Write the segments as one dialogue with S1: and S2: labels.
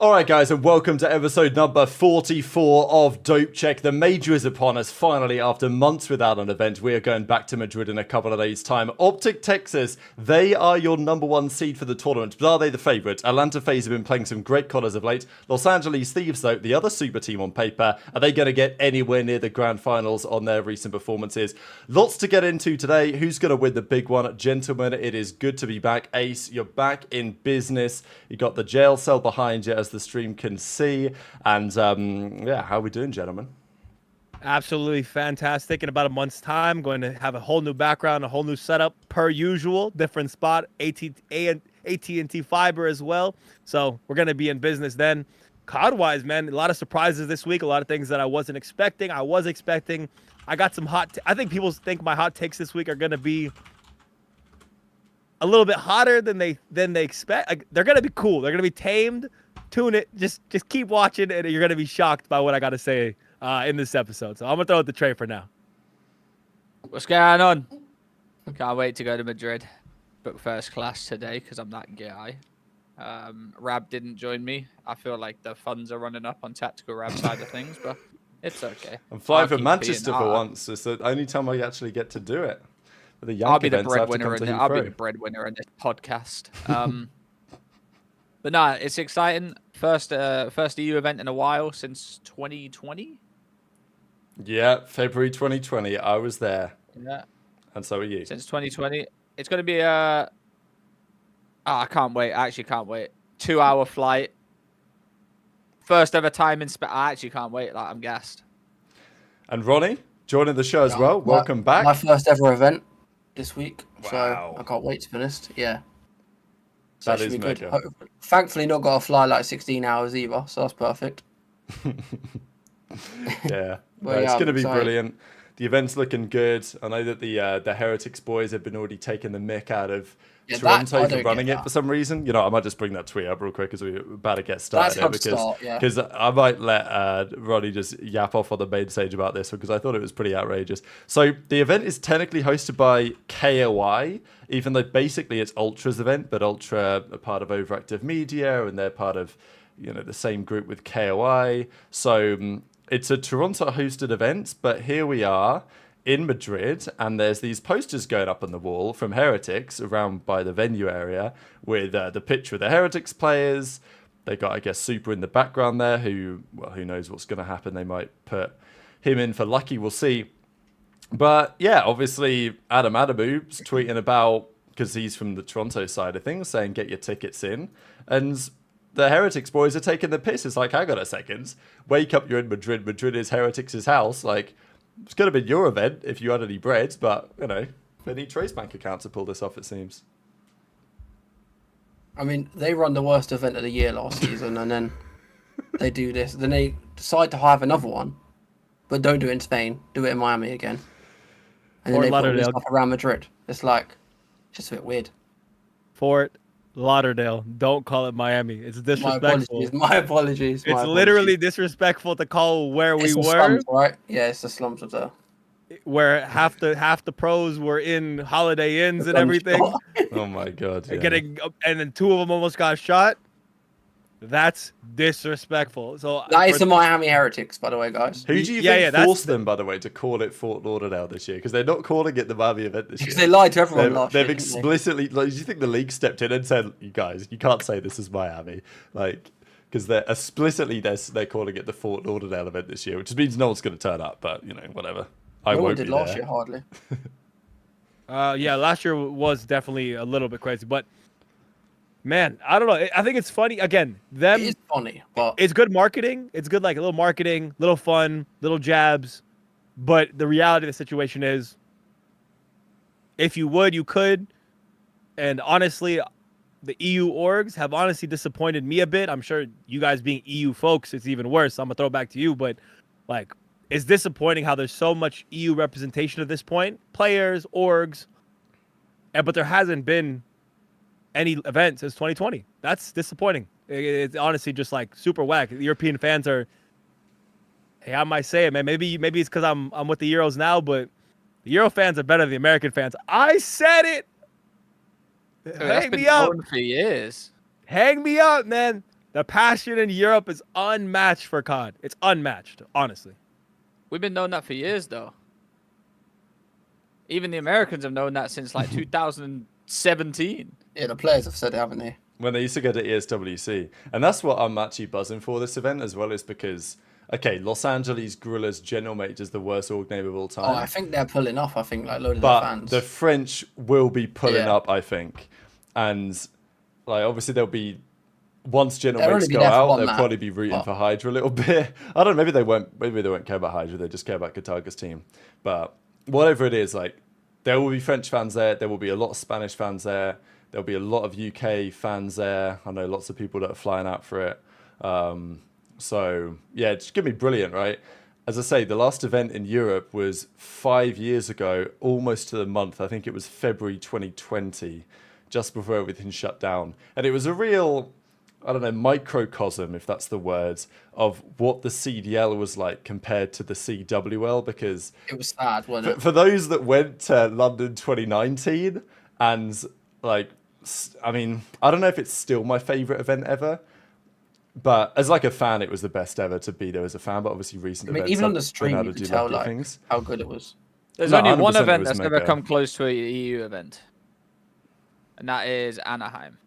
S1: All right, guys, and welcome to episode number 44 of Dope Check. The major is upon us. Finally, after months without an event, we are going back to Madrid in a couple of days' time. OpTic Texas, they are your number one seed for the tournament, but are they the favourite? Atlanta FaZe have been playing some great colours of late. Los Angeles Thieves, though, the other super team on paper, are they going to get anywhere near the grand finals on their recent performances? Lots to get into today. Who's going to win the big one? Gentlemen, it is good to be back. Ace, you're back in business. You got the jail cell behind you, as the stream can see. And yeah, how are we doing, gentlemen?
S2: Absolutely fantastic. In about a month's time, going to have a whole new background, a whole new setup per usual, different spot, AT&T fiber as well. So we're going to be in business then. COD-wise, man, a lot of surprises this week, a lot of things that I wasn't expecting. I got some I think people think my hot takes this week are going to be a little bit hotter than they expect. Like, they're going to be cool. They're going to be tamed. Tune it. Just keep watching, and you're going to be shocked by what I got to say in this episode. So I'm going to throw out the tray for now.
S3: What's going on? Can't wait to go to Madrid. Book first class today because I'm that guy. Rab didn't join me. I feel like the funds are running up on tactical Rab side of things, but it's okay.
S1: I'm flying for Manchester for once. It's the only time I actually get to do it.
S3: I'll be the breadwinner in this podcast. But no, it's exciting. First EU event in a while since 2020.
S1: Yeah, February 2020. I was there.
S3: Yeah.
S1: And so are you.
S3: Since 2020. It's going to be I can't wait. I actually can't wait. 2-hour flight. First ever time in Spain. I actually can't wait. Like, I'm gassed.
S1: And Ronnie, joining the show as well. Welcome back.
S4: My first ever event this week.
S1: Wow.
S4: So I can't wait, to be honest. Yeah. So
S1: that is mega.
S4: Thankfully, not got to fly like 16 hours either, so that's perfect.
S1: Yeah, it's going to be brilliant. The event's looking good. I know that the Heretics boys have been already taking the mick out of Toronto for running it for some reason. You know, I might just bring that tweet up real quick as we're about to get started. Because I might let Ronnie just yap off on the main stage about this because I thought it was pretty outrageous. So the event is technically hosted by KOI, even though basically it's Ultra's event, but Ultra are part of Overactive Media and they're part of, you know, the same group with KOI. So it's a Toronto hosted event, but here we are in Madrid, and there's these posters going up on the wall from Heretics around by the venue area with the picture of the Heretics players. They got, I guess, Super in the background there, who knows what's going to happen. They might put him in for Lucky, we'll see. But yeah, obviously Adam Adamu's tweeting about, because he's from the Toronto side of things, saying get your tickets in. And the Heretics boys are taking the piss. It's like, hang on a second. Wake up, you're in Madrid. Madrid is Heretics' house. Like, it's going to be your event if you had any bread, but, you know, they need Trace Bank accounts to pull this off, it seems.
S4: I mean, they run the worst event of the year last season, and then they do this. Then they decide to have another one, but don't do it in Spain. Do it in Miami again. And then they put this up around Madrid. It's like, just a bit weird.
S2: Fort Lauderdale. Don't call it Miami. It's disrespectful.
S4: My apologies.
S2: It's literally disrespectful to call where we were.
S4: Slums, right? Yeah, it's the slums of the.
S2: Where half the pros were in Holiday Inns and everything.
S1: Oh my god!
S2: Yeah. And then 2 of them almost got shot. That's disrespectful. So
S4: that is the Miami Heretics, by the way, guys.
S1: Who do you think forced them, by the way, to call it Fort Lauderdale this year? Because they're not calling it the Miami event this year.
S4: Because they lied to everyone last year.
S1: They've explicitly. Like, do you think the league stepped in and said, "You guys, you can't say this is Miami"? Like, because they're explicitly they're calling it the Fort Lauderdale event this year, which means no one's going to turn up. But you know, whatever.
S4: No one did last year, hardly.
S2: Yeah, last year was definitely a little bit crazy, but. Man, I don't know. I think it's funny. Again,
S4: it is funny, but
S2: it's good marketing. It's good, like a little marketing, little fun, little jabs. But the reality of the situation is, if you would, you could. And honestly, the EU orgs have honestly disappointed me a bit. I'm sure you guys being EU folks, it's even worse. I'm gonna throw it back to you, but like, it's disappointing how there's so much EU representation at this point, players, orgs, but there hasn't been any event since 2020. That's disappointing. It's honestly just like super whack. The European fans are, hey, I might say it, man. Maybe it's because I'm with the Euros now, but the Euro fans are better than the American fans. I said it.
S3: Hang me up. For years.
S2: Hang me up, man. The passion in Europe is unmatched for COD. It's unmatched, honestly.
S3: We've been knowing that for years, though. Even the Americans have known that since like 2017.
S4: Yeah, the players have said it, haven't they?
S1: When they used to go to ESWC. And that's what I'm actually buzzing for this event as well, is because, okay, Los Angeles Guerrillas General Major is the worst org name of all time.
S4: Oh, I think they're pulling off. I think like loads of
S1: but
S4: their fans.
S1: the French will be pulling up, I think. And like obviously there'll be, once General Mates go out, they'll probably be rooting for Hydra a little bit. I don't know, maybe they won't care about Hydra, they just care about Kataga's team. But whatever it is, like there will be French fans there, there will be a lot of Spanish fans there, there'll be a lot of UK fans there. I know lots of people that are flying out for it. So yeah, it's gonna be brilliant, right? As I say, the last event in Europe was 5 years ago, almost to the month. I think it was February 2020, just before everything shut down. And it was a real, I don't know, microcosm, if that's the word, of what the CDL was like compared to the CWL, because
S4: it was sad, wasn't it?
S1: For those that went to London 2019, and like, I mean, I don't know if it's still my favorite event ever, but as like a fan, it was the best ever to be there as a fan. But obviously, recent events,
S4: even on the stream, you could tell like how good it was.
S3: There's only one event that's never come close to an EU event, and that is Anaheim.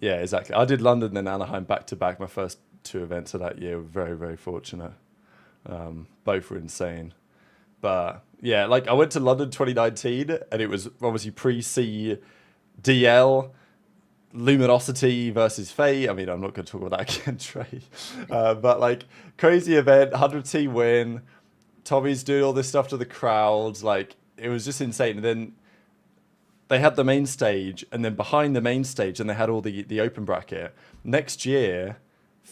S1: Yeah, exactly. I did London and Anaheim back to back. My first 2 events of that year were very, very fortunate. Both were insane. But yeah, like I went to London 2019 and it was obviously pre-CDL, Luminosity versus FaZe. I mean, I'm not going to talk about that again, Trey. But like crazy event, 100T win. Tommy's doing all this stuff to the crowds. Like it was just insane. And then they had the main stage, and then behind the main stage, and they had all the open bracket. Next year,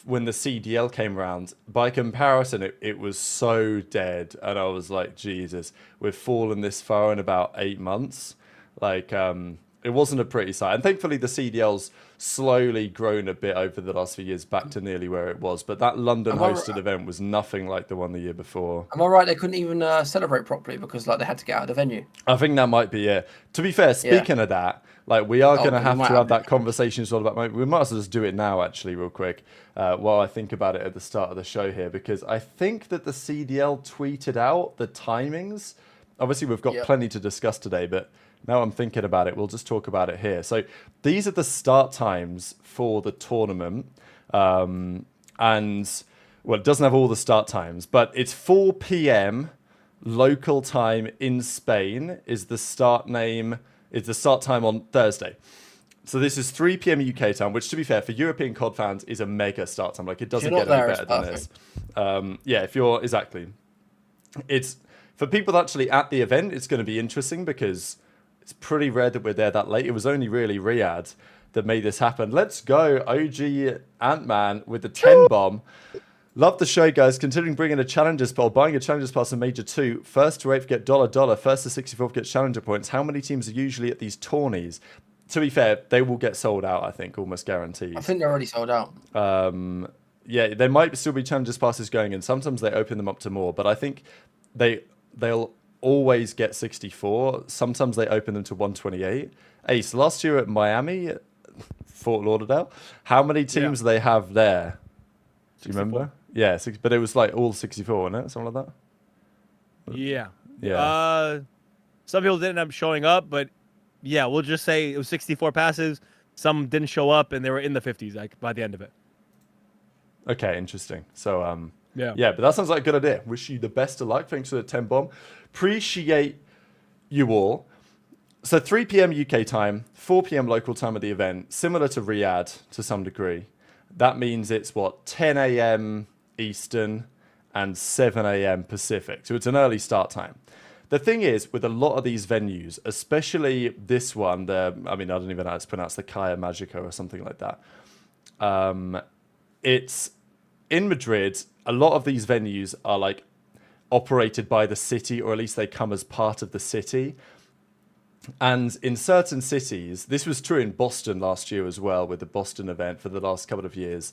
S1: when the CDL came around, by comparison, it was so dead. And I was like, Jesus, we've fallen this far in about 8 months. Like, it wasn't a pretty sight. And thankfully, the CDL's slowly grown a bit over the last few years back to nearly where it was. But that London hosted event was nothing like the one the year before.
S4: Am I right? They couldn't even celebrate properly because like they had to get out of the venue.
S1: I think that might be it. To be fair, speaking of that, like we are going to have that conversation sort of about. We might as well just do it now, actually, real quick, while I think about it at the start of the show here, because I think that the CDL tweeted out the timings. Obviously, we've got plenty to discuss today, but now I'm thinking about it, we'll just talk about it here. So these are the start times for the tournament. And, well, it doesn't have all the start times, but it's 4 p.m. local time in Spain is the start time on Thursday. So this is 3 p.m. UK time, which, to be fair, for European COD fans is a mega start time. Like, it doesn't get any better than this. Yeah, if you're... Exactly. It's... For people actually at the event, it's going to be interesting because it's pretty rare that we're there that late. It was only really Riyadh that made this happen. Let's go, OG Ant-Man with the 10 bomb. Love the show, guys. Considering bringing a Challengers Pass, buying a Challengers Pass in Major 2, first to 8th get $, first to 64th get Challenger points. How many teams are usually at these tourneys? To be fair, they will get sold out, I think, almost guaranteed.
S4: I think they're already sold out.
S1: Yeah, there might still be Challengers Passes going, and sometimes they open them up to more, but I think they'll always get 64. Sometimes they open them to 128. Ace, last year at Miami, Fort Lauderdale, how many teams do they have there? Do you remember? Yeah, but it was like all 64, wasn't it? Something like that?
S2: Yeah.
S1: Yeah.
S2: Some people didn't end up showing up, but yeah, we'll just say it was 64 passes. Some didn't show up, and they were in the 50s like by the end of it.
S1: Okay, interesting. So,
S2: yeah,
S1: but that sounds like a good idea. Wish you the best of luck. Thanks for the 10 bomb. Appreciate you all. So 3 p.m. UK time, 4 p.m. local time of the event, similar to Riyadh to some degree. That means it's 10 a.m. Eastern and 7 a.m. Pacific. So it's an early start time. The thing is, with a lot of these venues, especially this one, I don't even know how it's pronounced, the Caja Magica or something like that. It's in Madrid. A lot of these venues are like operated by the city, or at least they come as part of the city. And in certain cities, this was true in Boston last year as well, with the Boston event for the last couple of years.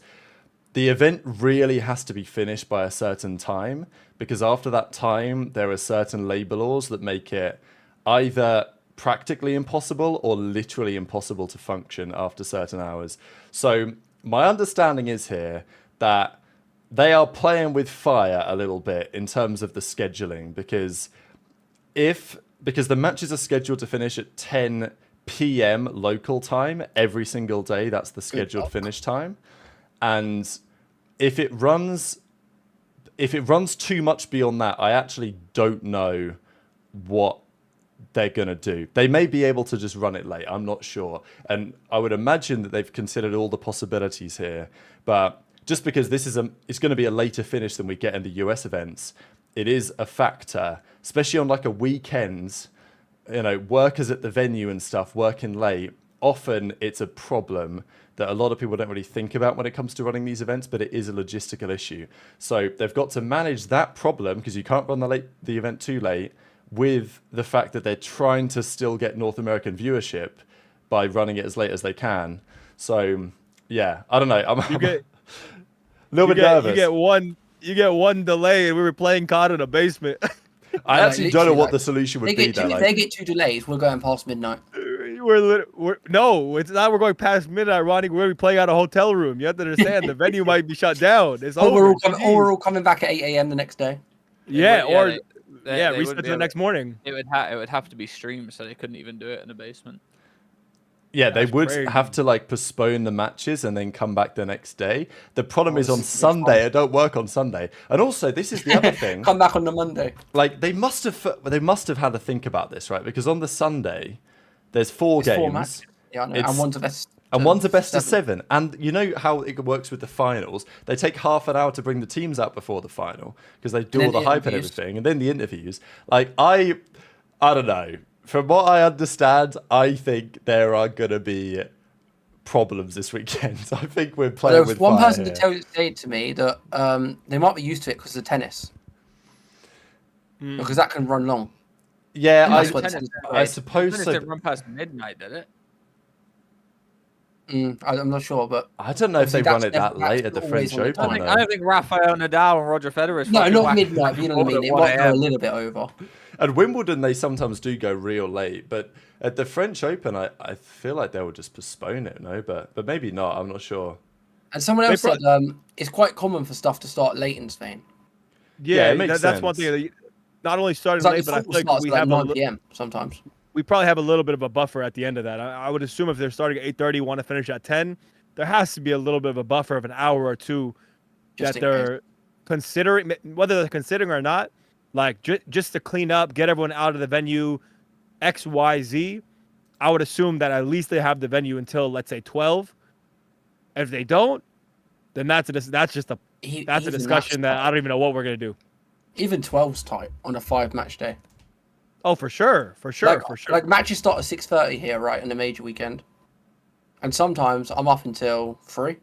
S1: The event really has to be finished by a certain time, because after that time, there are certain labor laws that make it either practically impossible or literally impossible to function after certain hours. So my understanding is here that they are playing with fire a little bit in terms of the scheduling, because the matches are scheduled to finish at 10 p.m. local time every single day. That's the scheduled finish time. And if it runs too much beyond that, I actually don't know what they're going to do. They may be able to just run it late. I'm not sure. And I would imagine that they've considered all the possibilities here. But just because it's going to be a later finish than we get in the US events, it is a factor, especially on like a weekend. You know, workers at the venue and stuff working late, often it's a problem that a lot of people don't really think about when it comes to running these events, but it is a logistical issue. So they've got to manage that problem, because you can't run the event too late, with the fact that they're trying to still get North American viewership by running it as late as they can. So yeah, I don't know. I'm a little bit nervous.
S2: You get one delay, and we were playing COD in a basement.
S1: I actually don't know what the solution would be.
S4: If they get 2 delays, we're going past midnight.
S2: No, it's not. We're going past midnight, Ronnie. We're going to be playing out a hotel room. You have to understand, the venue might be shut down. It's over.
S4: We're all coming back at 8 a.m. the next day.
S2: Yeah, reset to the next morning.
S3: It would have to be streamed, so they couldn't even do it in a basement.
S1: Yeah, they would have to like postpone the matches and then come back the next day. The problem is on Sunday, it don't work on Sunday. And also, this is the other thing.
S4: Come back on the Monday.
S1: Like they must have had to think about this, right? Because on the Sunday, there's 4 games.
S4: 4 matches. Yeah, I know. And one's a best.
S1: And one's a best of 7. And you know how it works with the finals? They take half an hour to bring the teams out before the final, because they do all the hype and everything, and then the interviews. Like I don't know. From what I understand, I think there are going to be problems this weekend. I think we're playing with fire.
S4: There was one person to say to me that they might be used to it because of tennis. Because that can run long.
S1: Yeah, I suppose so.
S3: Tennis didn't run past midnight, did it?
S4: I'm not sure, but
S1: I don't know if they run it that late at the French Open.
S3: I don't think Rafael Nadal and Roger Federer.
S4: No, not midnight. But you know what I mean. It might go a little bit over.
S1: At Wimbledon, they sometimes do go real late, but at the French Open, I feel like they will just postpone it. No, but maybe not. I'm not sure.
S4: And someone else said it's quite common for stuff to start late in Spain.
S2: Yeah, it makes sense. That's one thing. Not only starting late, but I feel like we have
S4: 9 p.m. sometimes.
S2: We probably have a little bit of a buffer at the end of that. I would assume if they're starting at 8:30, want to finish at 10, there has to be a little bit of a buffer of an hour or two that they're considering, whether they're considering or not, like just to clean up, get everyone out of the venue, X, Y, Z. I would assume that at least they have the venue until, let's say, 12. If they don't, then that's a discussion that I don't even know what we're gonna do.
S4: Even 12's tight on a 5-match day.
S2: Oh, for sure.
S4: Like matches start at 6:30 here, right, on the major weekend, and sometimes I'm up until 3.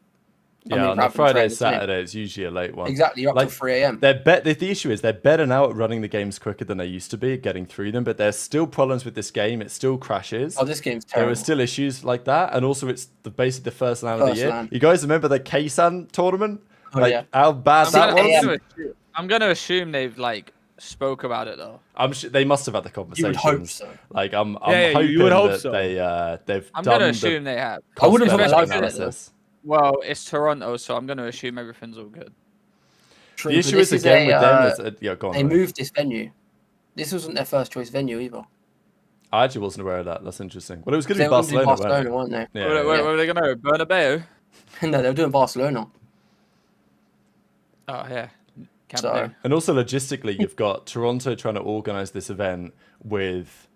S1: Yeah, on the Friday, Saturday, it's usually a late one.
S4: Exactly, you're up till 3 a.m.
S1: The issue is they're better now at running the games quicker than they used to be, getting through them, but there's still problems with this game. It still crashes.
S4: Oh, this game's terrible.
S1: There are still issues like that, and also it's basically the first LAN of the year. You guys remember the K-San tournament? How bad that was?
S3: I'm going to assume they've spoke about it though.
S1: I'm sure they must have had the conversations.
S4: You would hope so.
S1: Like I'm hoping
S2: you would hope
S1: that
S2: so.
S1: they've
S3: I'm
S1: done
S3: going to assume they have.
S4: I wouldn't have
S1: analysis.
S3: Well, it's Toronto, so I'm going to assume everything's all good.
S4: True,
S1: the issue is again with them is
S4: go on. They moved this venue. This wasn't their first choice venue either.
S1: I actually wasn't aware of that. That's interesting. Well, it was going to be Barcelona,
S4: weren't they?
S1: Yeah,
S3: were they going to Bernabeu?
S4: No, they were doing Barcelona.
S3: Oh yeah.
S1: And also logistically, you've got Toronto trying to organize this event with,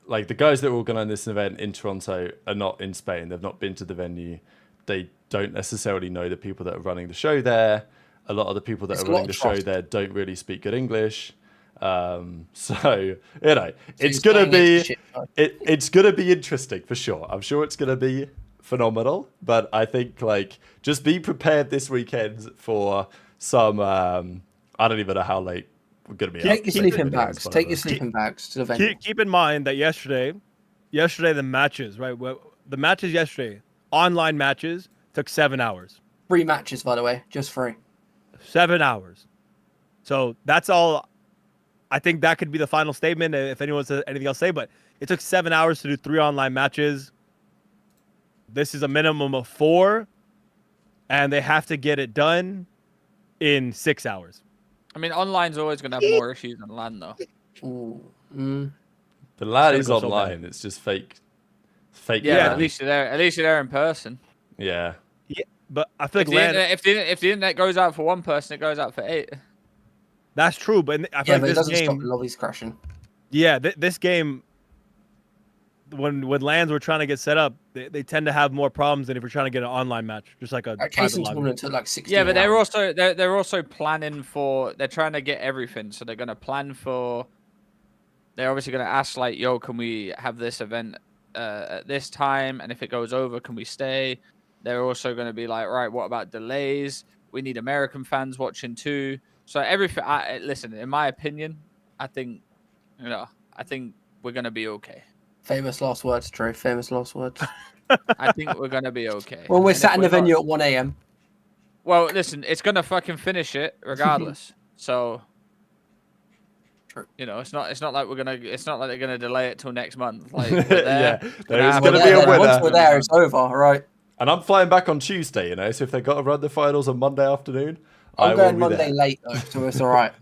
S1: like, the guys that are organizing this event in Toronto are not in Spain. They've not been to the venue. They don't necessarily know the people that are running the show there. A lot of the people that are running the show there don't really speak good English. So it's gonna be interesting for sure. I'm sure it's gonna be phenomenal. But I think just be prepared this weekend for some. I don't even know how late we're gonna be.
S4: Take your sleeping bags. Take your sleeping bags to the venue.
S2: Keep in mind that yesterday the matches, right? The matches yesterday, online matches, took 7 hours.
S4: 3 matches, by the way, just 3.
S2: 7 hours. So that's all. I think that could be the final statement if anyone has anything else to say. But it took 7 hours to do 3 online matches. This is a minimum of 4 and they have to get it done in 6 hours.
S3: I mean, online's always going to have more issues than LAN, though.
S1: The LAN is online. So it's just fake.
S3: Yeah, at least you're there. At least you're there in person.
S1: Yeah.
S2: Yeah, but I feel like
S3: if the internet goes out for one person, it goes out for 8.
S2: That's true, but I feel like
S4: it
S2: this
S4: doesn't
S2: game
S4: stop the lobbies crashing.
S2: Yeah, this game, when LANs were trying to get set up, they tend to have more problems than if you're trying to get an online match, just like a
S4: casing tournament took like 16
S3: Yeah, but they're also planning for. They're trying to get everything, so they're gonna plan for. They're obviously gonna ask like, "Yo, can we have this event at this time? And if it goes over, can we stay?" They're also gonna be like, "Right, what about delays? We need American fans watching too." So everything. Listen, in my opinion, I think we're gonna be okay.
S4: Famous last words, Trey. Famous last words.
S3: I think we're gonna be okay.
S4: When we're sat in the venue at 1 a.m.
S3: Well, listen, it's gonna fucking finish it regardless. So,
S4: True.
S3: You know, it's not like it's not like they're gonna delay it till next month. Like,
S1: yeah, there is gonna be a winner.
S4: Once we're there, it's over, right?
S1: And I'm flying back on Tuesday, you know. So if they got to run the finals on Monday afternoon,
S4: I'm going Monday late though, so it's all right.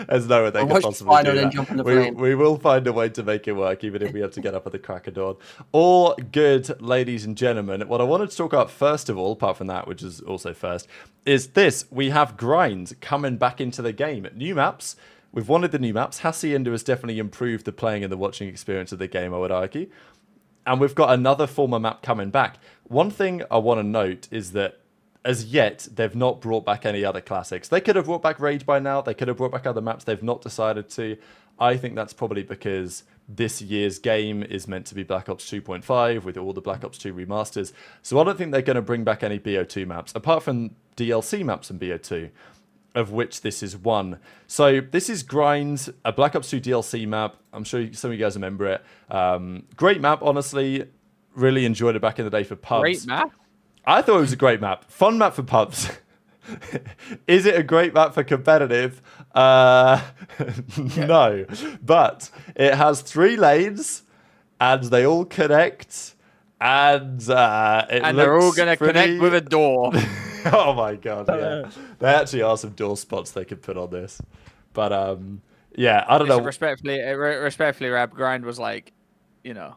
S1: There's no way they can possibly do that. We will find a way to make it work, even if we have to get up at the crack of dawn. All good, ladies and gentlemen. What I wanted to talk about first of all, apart from that, which is also first, is this. We have Grind coming back into the game. New maps. We've wanted the new maps. Hacienda has definitely improved the playing and the watching experience of the game, I would argue. And we've got another former map coming back. One thing I want to note is that as yet, they've not brought back any other classics. They could have brought back Rage by now. They could have brought back other maps. They've not decided to. I think that's probably because this year's game is meant to be Black Ops 2.5 with all the Black Ops 2 remasters. So I don't think they're going to bring back any BO2 maps, apart from DLC maps in BO2, of which this is one. So this is Grind, a Black Ops 2 DLC map. I'm sure some of you guys remember it. Great map, honestly. Really enjoyed it back in the day for pubs.
S3: Great map?
S1: I thought it was a great map. Fun map for pubs. Is it a great map for competitive? No. But it has 3 lanes, and they all connect, and
S3: they're all going to connect with a door.
S1: Oh my god, yeah. There actually are some door spots they could put on this. But, yeah, I don't know.
S3: Respectfully, Rab, Grind was like, you know,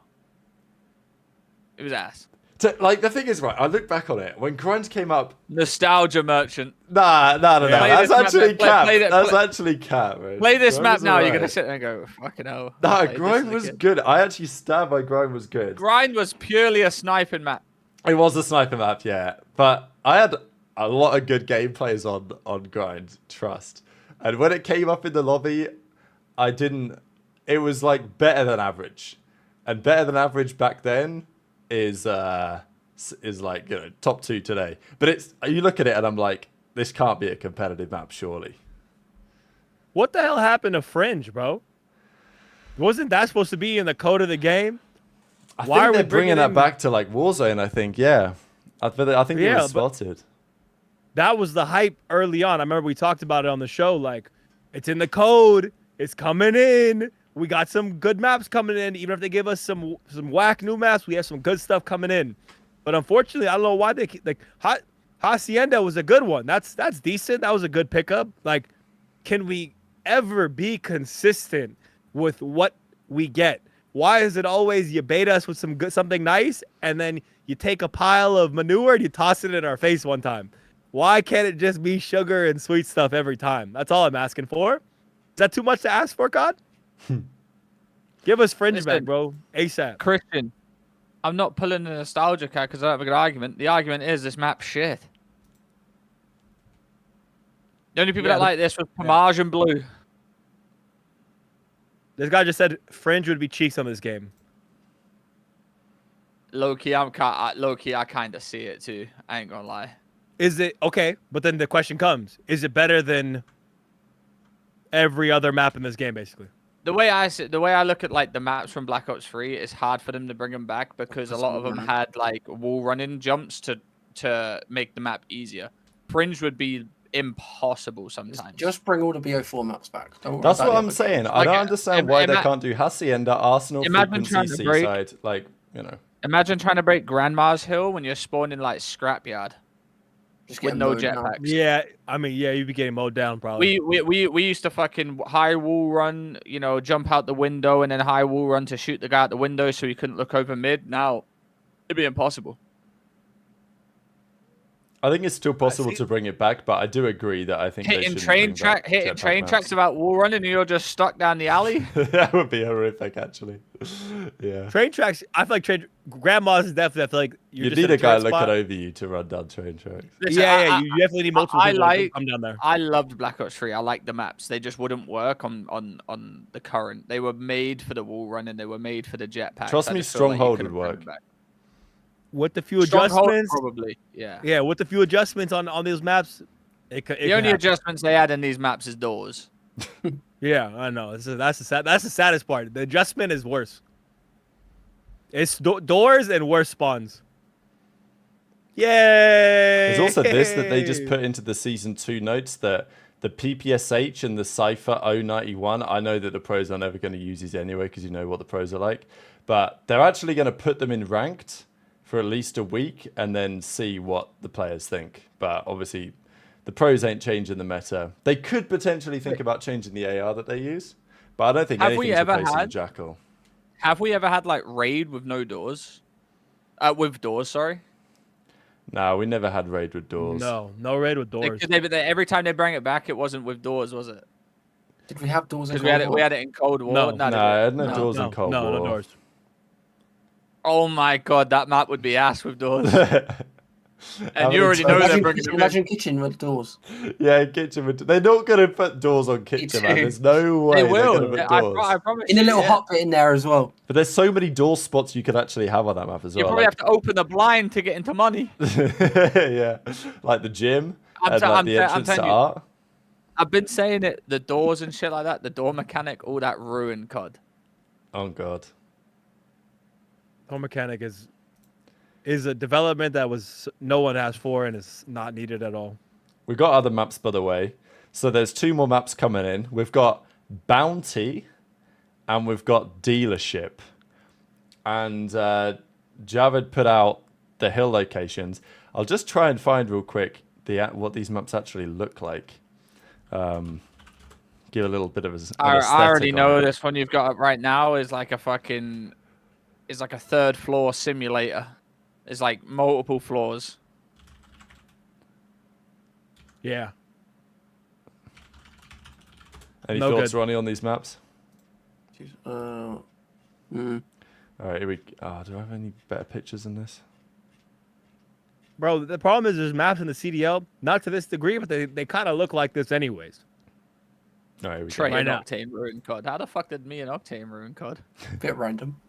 S3: it was ass.
S1: So, like, the thing is, right, I look back on it, when Grind came up...
S3: Nostalgia merchant.
S1: Nah. That's actually cap. That's actually cap, man.
S3: Play this map now, you're going to sit there and go, fucking hell.
S1: Nah, Grind was good. I actually stand by Grind was good.
S3: Grind was purely a sniping map.
S1: It was a sniping map, yeah. But I had a lot of good gameplays on Grind, trust. And when it came up in the lobby, it was, like, better than average. And better than average back then... is like, you know, top 2 today. But you look at it and I'm like, this can't be a competitive map, surely.
S2: What the hell happened to Fringe, bro? Wasn't that supposed to be in the code of the game?
S1: I think they're bringing that back to like Warzone, I think, yeah. I think it was spotted.
S2: That was the hype early on. I remember we talked about it on the show, like, it's in the code, it's coming in. We got some good maps coming in. Even if they give us some whack new maps, we have some good stuff coming in. But unfortunately, I don't know why they like Hacienda was a good one. That's decent. That was a good pickup. Like, can we ever be consistent with what we get? Why is it always you bait us with something nice and then you take a pile of manure and you toss it in our face one time? Why can't it just be sugar and sweet stuff every time? That's all I'm asking for. Is that too much to ask for, God? Give us Fringe back, bro. ASAP.
S3: Christian, I'm not pulling a nostalgia card because I don't have a good argument. The argument is this map's shit. The only people that like this was Pomage and Blue.
S2: This guy just said Fringe would be cheeks on this game.
S3: Low-key, I kind of see it too. I ain't gonna lie.
S2: Is it okay? But then the question comes: is it better than every other map in this game, basically?
S3: The way I look at like the maps from Black Ops 3, it's hard for them to bring them back because a lot of them had like wall running jumps to make the map easier. Fringe would be impossible sometimes.
S4: Just bring all the BO4 maps back.
S1: That's what I'm saying. I don't understand why they can't do Hacienda, Arsenal, Frequency, Seaside, like, you know.
S3: Imagine trying to break Grandma's Hill when you're spawning like Scrapyard.
S4: Just
S3: with
S4: getting
S3: no
S4: mowed down.
S3: jetpacks.
S2: Yeah, I mean, yeah, you'd be getting mowed down probably.
S3: We used to fucking high wall run, you know, jump out the window and then high wall run to shoot the guy out the window so he couldn't look over mid. Now, it'd be impossible.
S1: I think it's still possible to bring it back, but I do agree that I think
S3: hitting train tracks about wall running and you're just stuck down the alley.
S1: That would be horrific, actually. Yeah.
S2: Train tracks. I feel like grandmas is definitely. I feel like
S1: you need a guy looking over you to run down train tracks.
S3: Listen,
S2: yeah, you definitely need multiple people to come down there.
S3: I loved Black Ops 3. I liked the maps. They just wouldn't work on the current. They were made for the wall running. They were made for the jetpack.
S1: Trust me, Stronghold would work.
S2: With the few adjustments,
S3: probably, yeah.
S2: Yeah, with the few adjustments on these maps,
S3: the only adjustments they add in these maps is doors.
S2: Yeah, I know. That's the saddest part. The adjustment is worse. It's doors and worse spawns. Yay!
S1: There's also this that they just put into the Season 2 notes that the PPSH and the Cypher 091, I know that the pros are never going to use these anyway because you know what the pros are like, but they're actually going to put them in ranked for at least a week and then see what the players think. But obviously, the pros ain't changing the meta. They could potentially think about changing the AR that they use, but I don't think anything's replacing the Jackal.
S3: Have we ever had like raid with no doors? With doors, sorry.
S1: No, we never had raid with doors.
S2: No raid with doors.
S3: Every time they bring it back, it wasn't with doors, was it?
S4: Did we have doors in
S3: Cold War? We had it in Cold War.
S1: No, I had no doors in Cold War.
S2: No doors.
S3: Oh my god, that map would be ass with doors. And you already know they're bringing it.
S4: Imagine kitchen with doors.
S1: Yeah, kitchen with. They're not going to put doors on kitchen, man. There's no way
S3: they will.
S1: Put doors.
S3: I promise.
S4: In a little hot bit in there as well.
S1: But there's so many door spots you could actually have on that map as well.
S3: You probably have to open the blind to get into money.
S1: Yeah, like the gym and like the entrance to art.
S3: I've been saying it. The doors and shit like that. The door mechanic, all that ruined COD.
S1: Oh god.
S2: Door mechanic is a development that no one asked for and is not needed at all.
S1: We got other maps, by the way. So there's 2 more maps coming in. We've got Bounty and we've got Dealership. And Javid put out the hill locations. I'll just try and find real quick what these maps actually look like. Give a little bit of
S3: I already know this one you've got up right now is like a fucking... It's like a 3rd floor simulator. It's like multiple floors.
S2: Yeah.
S1: Any thoughts, Ronnie, on these maps?
S4: All
S1: right, here we go. Do I have any better pictures than this?
S2: Bro, the problem is there's maps in the CDL, not to this degree, but they kind of look like this anyways.
S1: All right, here we
S3: Trey
S1: go.
S3: and Octane ruin COD. How the fuck did me and Octane ruin COD?
S4: Bit random.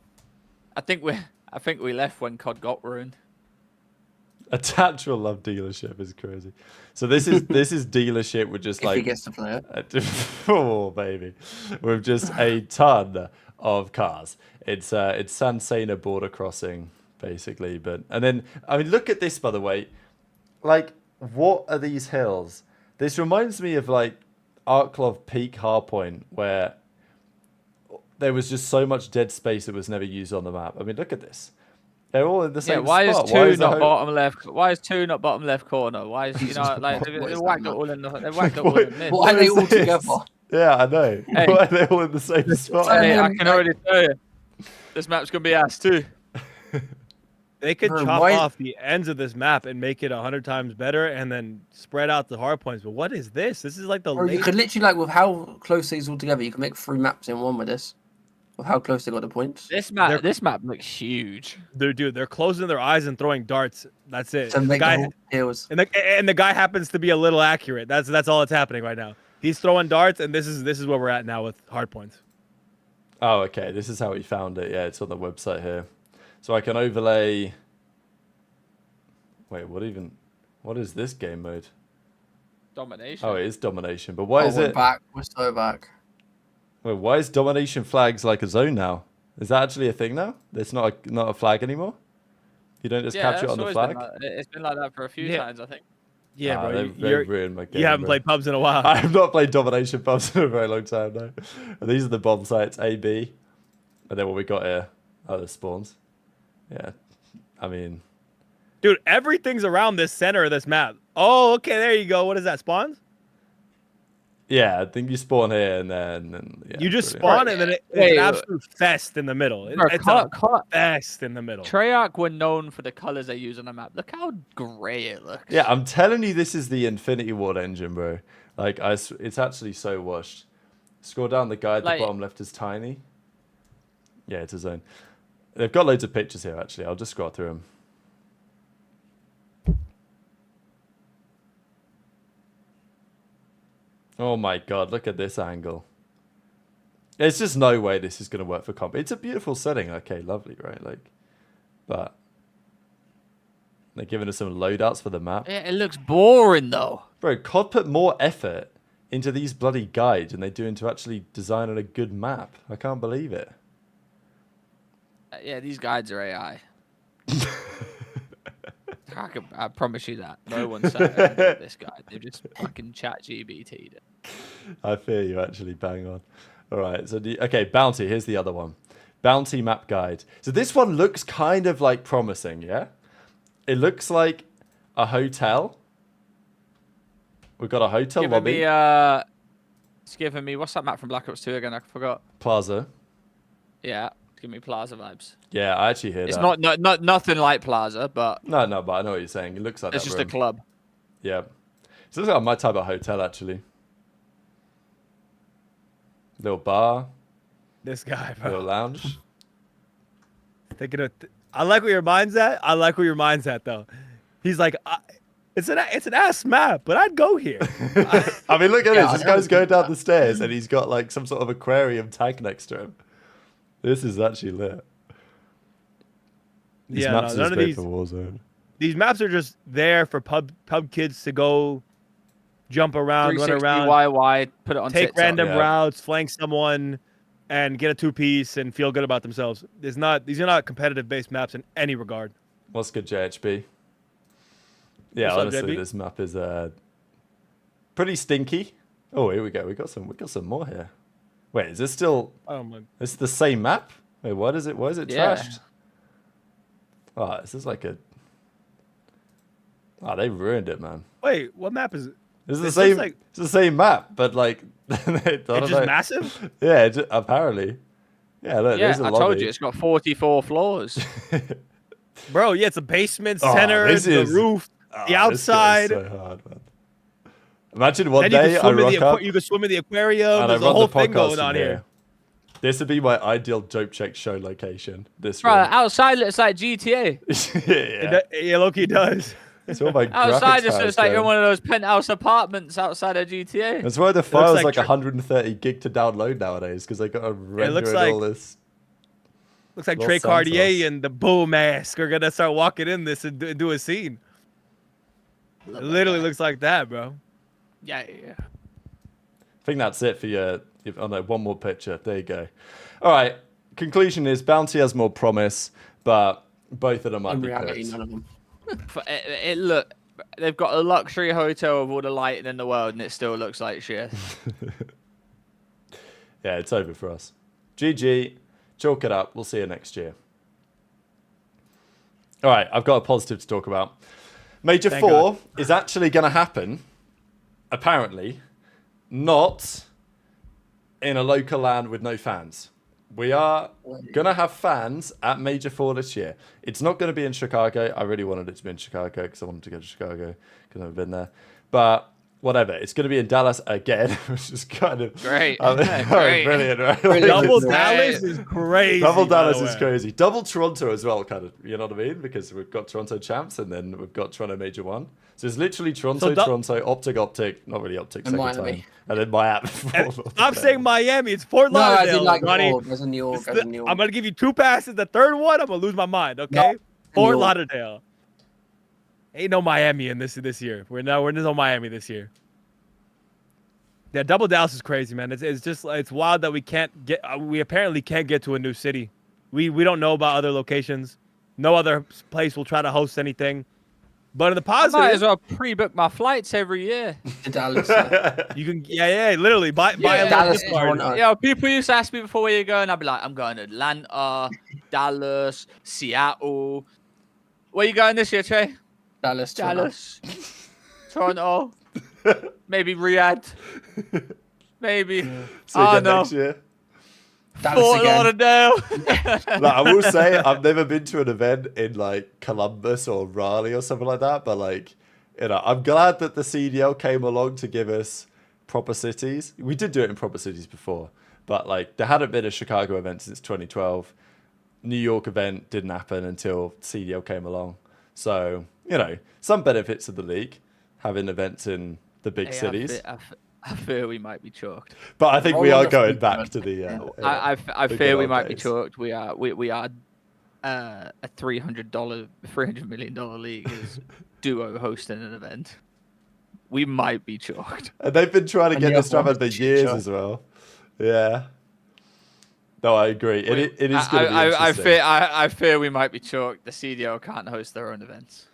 S3: I think we left when COD got ruined.
S1: Attach will love Dealership is crazy. So this is Dealership with just
S4: if he gets to play it.
S1: Oh baby, with just a ton of cars. It's Sansena border crossing basically, and then I mean look at this, by the way. Like, what are these hills? This reminds me of like Arklov Peak Hardpoint, where there was just so much dead space that was never used on the map. I mean, look at this. They're all in the same
S3: why
S1: spot.
S3: Is 2 not bottom left? Why is 2 not bottom left corner? Why is like they whacked it all in the mid?
S4: Why are they all together?
S1: Yeah, I know. Hey. Why are they all in the same spot?
S3: Hey, I can already tell you, this map's gonna be ass too.
S2: They could chop off the ends of this map and make it 100 times better, and then spread out the hard points. But what is this? This is like the.
S4: Or you could literally, like, with how close these all together, you can make 3 maps in one with this. With how close they got the points.
S3: This map looks huge.
S2: They're closing their eyes and throwing darts. That's it.
S4: To make the hills.
S2: And the guy happens to be a little accurate. That's all that's happening right now. He's throwing darts, and this is where we're at now with hard points.
S1: Oh, okay. This is how he found it. Yeah, it's on the website here. So I can overlay. Wait, what is this game mode?
S3: Domination.
S1: Oh, it is domination. But why is
S4: we're
S1: it?
S4: Back. We're so back.
S1: Wait, why is domination flags like a zone now? Is that actually a thing now? It's not a flag anymore? You don't just capture it on the flag?
S3: It's been like that for a few times, I think.
S2: Yeah, bro.
S1: They've ruined my game,
S2: you haven't played pubs in a while.
S1: I have not played domination pubs in a very long time, no. And these are the bomb sites, A, B. And then what we got here are the spawns. Yeah. I mean,
S2: Dude, everything's around this center of this map. Oh, okay, there you go. What is that, spawns?
S1: Yeah, I think you spawn here and then yeah,
S2: you just spawn and then it's an absolute fest in the middle. It's a fest in the middle.
S3: Treyarch were known for the colors they use on the map. Look how gray it looks.
S1: Yeah, I'm telling you, this is the Infinity Ward engine, bro. Like, it's actually so washed. Scroll down, the guy at the bottom left is tiny. Yeah, it's a zone. They've got loads of pictures here, actually. I'll just scroll through them. Oh my god, look at this angle. There's just no way this is going to work for comp. It's a beautiful setting. Okay, lovely, right? Like, but they're giving us some loadouts for the map.
S3: Yeah, it looks boring, though.
S1: Bro, COD put more effort into these bloody guides than they do into actually designing a good map. I can't believe it.
S3: Yeah, these guides are AI. I promise you that. No one sat down with this guide. They've just fucking ChatGPT'd it.
S1: I fear you actually bang on. All right, so okay, Bounty, here's the other one. Bounty map guide. So this one looks kind of like promising, yeah? It looks like a hotel. We've got a hotel lobby.
S3: It's giving me, what's that map from Black Ops 2 again? I forgot.
S1: Plaza.
S3: Yeah, it's giving me Plaza vibes.
S1: Yeah, I actually hear that.
S3: It's not nothing like Plaza, but...
S1: No, but I know what you're saying. It looks like
S3: it's
S1: that
S3: just
S1: room.
S3: a club.
S1: Yeah. So it looks like my type of hotel, actually. Little bar.
S2: This guy, bro.
S1: Little lounge.
S2: I like where your mind's at. I like where your mind's at, though. He's like, it's an ass map, but I'd go here.
S1: I mean, look at this. This guy's going down the stairs, and he's got like some sort of aquarium tank next to him. This is actually lit. These maps are great for Warzone.
S2: These maps are just there for pub kids to go jump around, run around,
S3: YY, put it on
S2: take
S3: TikTok.
S2: random routes, flank someone, and get a 2-piece and feel good about themselves. These are not competitive-based maps in any regard.
S1: What's good, JHB? Yeah, honestly, this map is pretty stinky. Oh, here we go. We got some more here. Wait, is this still? It's the same map. Wait, why is it trashed? Oh, this is like a. Oh, they ruined it, man.
S2: Wait, what map is it?
S1: It's the same. It's the same map, but like.
S2: It's just massive.
S1: Yeah, apparently. Yeah, look.
S3: Yeah,
S1: there's a
S3: I
S1: lobby.
S3: told you it's got 44 floors.
S2: Bro, yeah, it's a basement, center, the roof, the outside.
S1: This is so hard, man. Imagine one day I rock up.
S2: You could swim in the aquarium. There's a whole thing going on here.
S1: This would be my ideal Dope Check show location. This
S3: room. Outside looks like GTA.
S2: Yeah, Loki does.
S1: It's all my
S3: outside just looks like you're in one of those penthouse apartments outside of GTA.
S1: That's why the file's like 130 gig to download nowadays, because they got to render all this.
S2: Looks like Trey Cartier and the Bull Mask are gonna start walking in this and do a scene. It literally looks like that, bro.
S3: Yeah.
S1: I think that's it for your. Oh no, one more picture. There you go. All right. Conclusion is Bounty has more promise, but both of them might be
S4: reality, none of them.
S3: Look, they've got a luxury hotel with all the lighting in the world, and it still looks like shit.
S1: Yeah, it's over for us. GG. Chalk it up. We'll see you next year. All right, I've got a positive to talk about. Major 4 is actually going to happen, apparently, not in a local land with no fans. We are going to have fans at Major 4 this year. It's not going to be in Chicago. I really wanted it to be in Chicago because I wanted to go to Chicago because I've been there. But whatever. It's going to be in Dallas again, which is kind of
S3: great.
S1: Great. Brilliant, right?
S2: Double Dallas is crazy.
S1: Double Dallas is crazy. Double Toronto as well, kind of. You know what I mean? Because we've got Toronto champs and then we've got Toronto Major 1. So it's literally Toronto, OpTic, not really OpTic second time. And then Miami.
S2: Stop saying Miami. It's Fort Lauderdale.
S4: No, I did like New York.
S2: I'm going to give you 2 passes. The third one, I'm going to lose my mind, okay? No, Fort Lauderdale. Ain't no Miami in this year. We're no Miami this year. Yeah, Double Dallas is crazy, man. It's just it's wild that we apparently can't get to a new city. We don't know about other locations. No other place will try to host anything. But in the positive,
S3: I might as well pre-book my flights every year.
S4: To Dallas.
S2: You can literally buy a
S4: Dallas
S2: card.
S3: Yeah, people used to ask me before where you're going. I'd be like, I'm going to Atlanta, Dallas, Seattle. Where you going this year, Trey?
S4: Dallas.
S3: Toronto. Maybe Riyadh. Maybe.
S1: So again next year.
S3: Fort Lauderdale.
S1: Like, I will say, I've never been to an event in like Columbus or Raleigh or something like that, but like, you know, I'm glad that the CDL came along to give us proper cities. We did do it in proper cities before, but like, there hadn't been a Chicago event since 2012. New York event didn't happen until CDL came along. So, you know, some benefits of the league, having events in the big cities.
S3: I fear we might be chalked.
S1: But I think we are going back to the...
S3: I fear we might be chalked. We are a $300 million league is duo hosting an event. We might be chalked.
S1: And they've been trying to get this to happen for years as well. Yeah. No, I agree. It is going to be interesting.
S3: I fear we might be chalked. The CDL can't host their own events.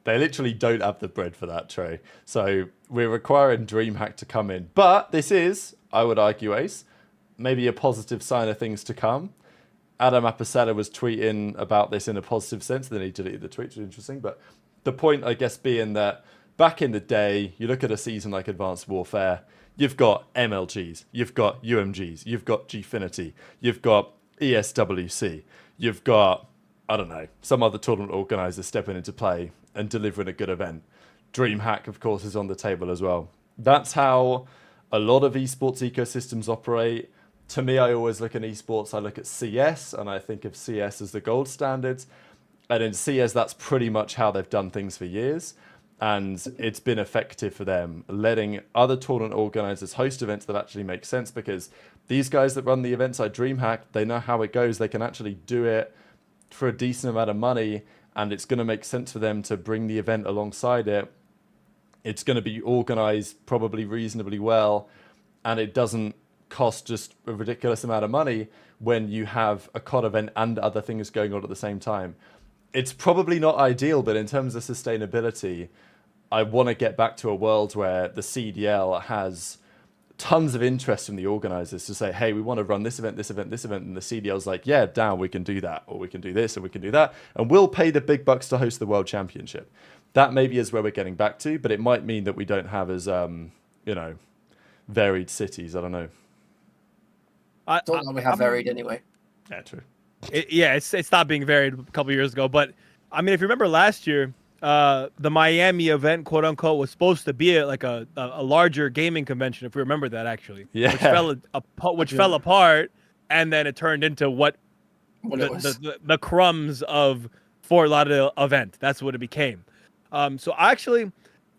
S1: They literally don't have the bread for that, Trey. So we're requiring DreamHack to come in. But this is, I would argue, Ace, maybe a positive sign of things to come. Adam Apicella was tweeting about this in a positive sense. Then he deleted the tweet, which is interesting. But the point, I guess, being that back in the day, you look at a season like Advanced Warfare, you've got MLGs, you've got UMGs, you've got Gfinity, you've got ESWC, you've got, I don't know, some other tournament organizer stepping into play and delivering a good event. DreamHack, of course, is on the table as well. That's how a lot of esports ecosystems operate. To me, I always look at esports, I look at CS, and I think of CS as the gold standards. And in CS, that's pretty much how they've done things for years. And it's been effective for them, letting other tournament organizers host events that actually make sense, because these guys that run the events like DreamHack, they know how it goes. They can actually do it for a decent amount of money, and it's going to make sense for them to bring the event alongside it. It's going to be organized probably reasonably well, and it doesn't cost just a ridiculous amount of money when you have a COD event and other things going on at the same time. It's probably not ideal, but in terms of sustainability, I want to get back to a world where the CDL has tons of interest from the organizers to say, hey, we want to run this event, this event, this event. And the CDL's like, yeah, down, we can do that. Or we can do this, or we can do that. And we'll pay the big bucks to host the World Championship. That maybe is where we're getting back to, but it might mean that we don't have as, varied cities. I don't know.
S4: I don't know we have varied anyway.
S1: Yeah, true.
S2: It stopped being varied a couple years ago. But, I mean, if you remember last year, the Miami event, quote unquote, was supposed to be like a larger gaming convention, if we remember that, actually.
S1: Yeah.
S2: Which fell apart, and then it turned into the crumbs of Fort Lauderdale event. That's what it became. So actually,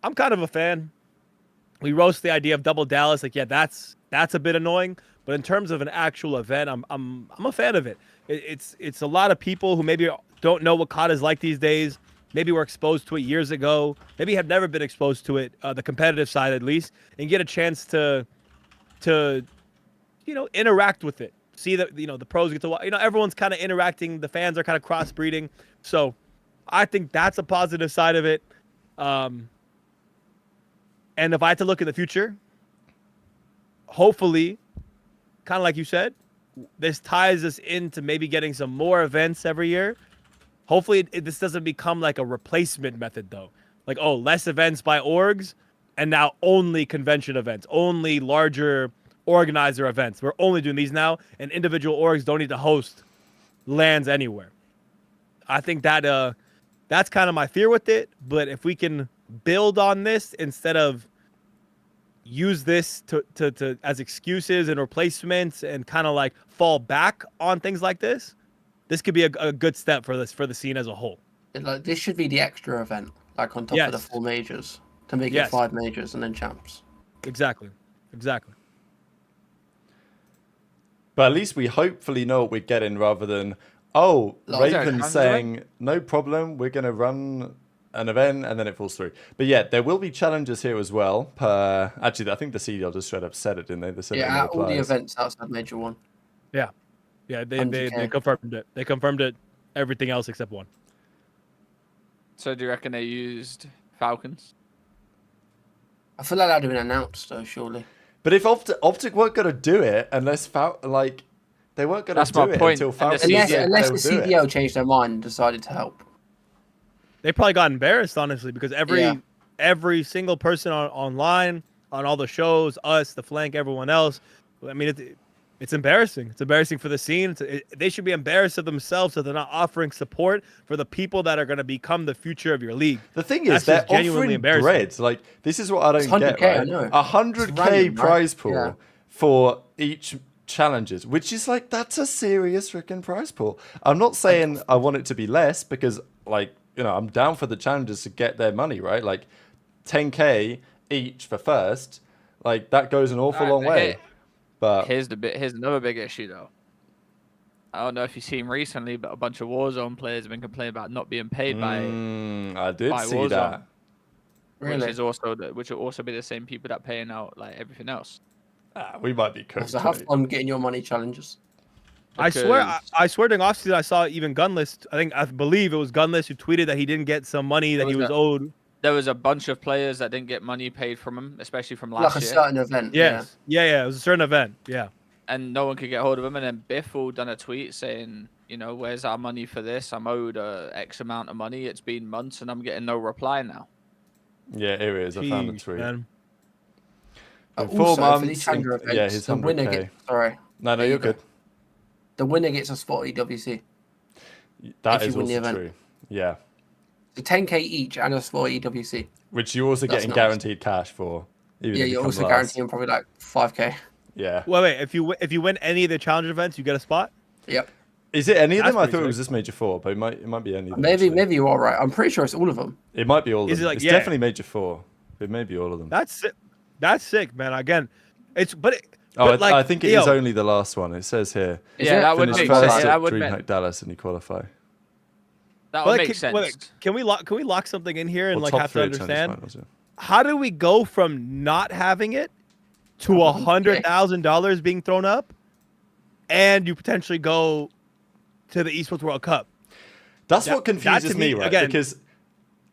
S2: I'm kind of a fan. We roast the idea of Double Dallas, like, yeah, that's a bit annoying. But in terms of an actual event, I'm a fan of it. It's a lot of people who maybe don't know what COD is like these days. Maybe were exposed to it years ago. Maybe have never been exposed to it, the competitive side at least, and get a chance to interact with it. See that the pros get to watch. Everyone's kind of interacting. The fans are kind of crossbreeding. So I think that's a positive side of it. And if I had to look in the future, hopefully, kind of like you said, this ties us into maybe getting some more events every year. Hopefully, this doesn't become like a replacement method, though. Like, oh, less events by orgs, and now only convention events, only larger organizer events. We're only doing these now, and individual orgs don't need to host LANs anywhere. I think that that's kind of my fear with it. But if we can build on this instead of use this to as excuses and replacements and kind of like fall back on things like this, this could be a good step for the scene as a whole.
S4: Like, this should be the extra event, like on top of the 4 majors, to make it 5 majors and then champs.
S2: Exactly.
S1: But at least we hopefully know what we're getting, rather than, Raven saying, no problem, we're going to run an event, and then it falls through. But yeah, there will be challenges here as well. Actually, I think the CDL just straight up said it, didn't they? They said
S4: at all the events outside Major 1.
S2: Yeah, they confirmed it. They confirmed it, everything else except 1.
S3: So do you reckon they used Falcons?
S4: I feel like that would have been announced, though, surely.
S1: But if OpTic weren't going to do it unless they weren't going to do it until Falcons.
S4: Unless the CDL changed their mind and decided to help.
S2: They probably got embarrassed, honestly, because every single person online, on all the shows, us, the flank, everyone else. I mean, it's embarrassing. It's embarrassing for the scene. They should be embarrassed of themselves that they're not offering support for the people that are going to become the future of your league.
S1: The thing is, they're offering bread. Like, this is what I don't get, right? 100K prize pool for each challenges, which is like, that's a serious freaking prize pool. I'm not saying I want it to be less because, like, you know, I'm down for the challenges to get their money, right? Like, 10K each for first, like, that goes an awful long way. But
S3: here's another big issue though. I don't know if you've seen recently, but a bunch of Warzone players have been complaining about not being paid by.
S1: I did see Warzone, that.
S3: Really? Which will also be the same people that paying out like everything else.
S1: We might be cooked.
S4: So have fun getting your money challenges.
S2: Because... I swear during offseason I saw even Gunless. I believe it was Gunless who tweeted that he didn't get some money that he was owed.
S3: There was a bunch of players that didn't get money paid from him, especially from last year.
S4: Like a certain event.
S2: Yes. Yeah. It was a certain event. Yeah.
S3: And no one could get hold of him. And then Biffle done a tweet saying, you know, where's our money for this? I'm owed X amount of money. It's been months and I'm getting no reply now.
S1: Yeah, here it is. I found the tweet.
S2: Man.
S1: Also, 4 months.
S4: Yeah,
S1: his 100K.
S4: Sorry.
S1: No, you're good.
S4: The winner gets a spot at EWC.
S1: That is also true. Yeah.
S4: So 10K each and a spot at EWC.
S1: Which you're also getting guaranteed cash for.
S4: Yeah, you're also guaranteeing probably like 5K.
S1: Yeah.
S2: Wait. If you win any of the challenge events, you get a spot?
S4: Yep.
S1: Is it any of them? I thought it was just Major 4, but it might be any of them.
S4: Maybe you are right. I'm pretty sure it's all of them.
S1: It might be all of them.
S2: Like,
S1: it's definitely Major 4. It may be all of them.
S2: That's sick, man. Again,
S1: I think it is only the last one. It says here.
S3: That would make sense. That would
S1: DreamHack Dallas and you qualify.
S3: That would make sense.
S2: Can we lock something in here and have to understand?
S1: Finals, yeah.
S2: How do we go from not having it to $100,000 being thrown up, and you potentially go to the Esports World Cup?
S1: That's what confuses me, right?
S2: Again,
S1: because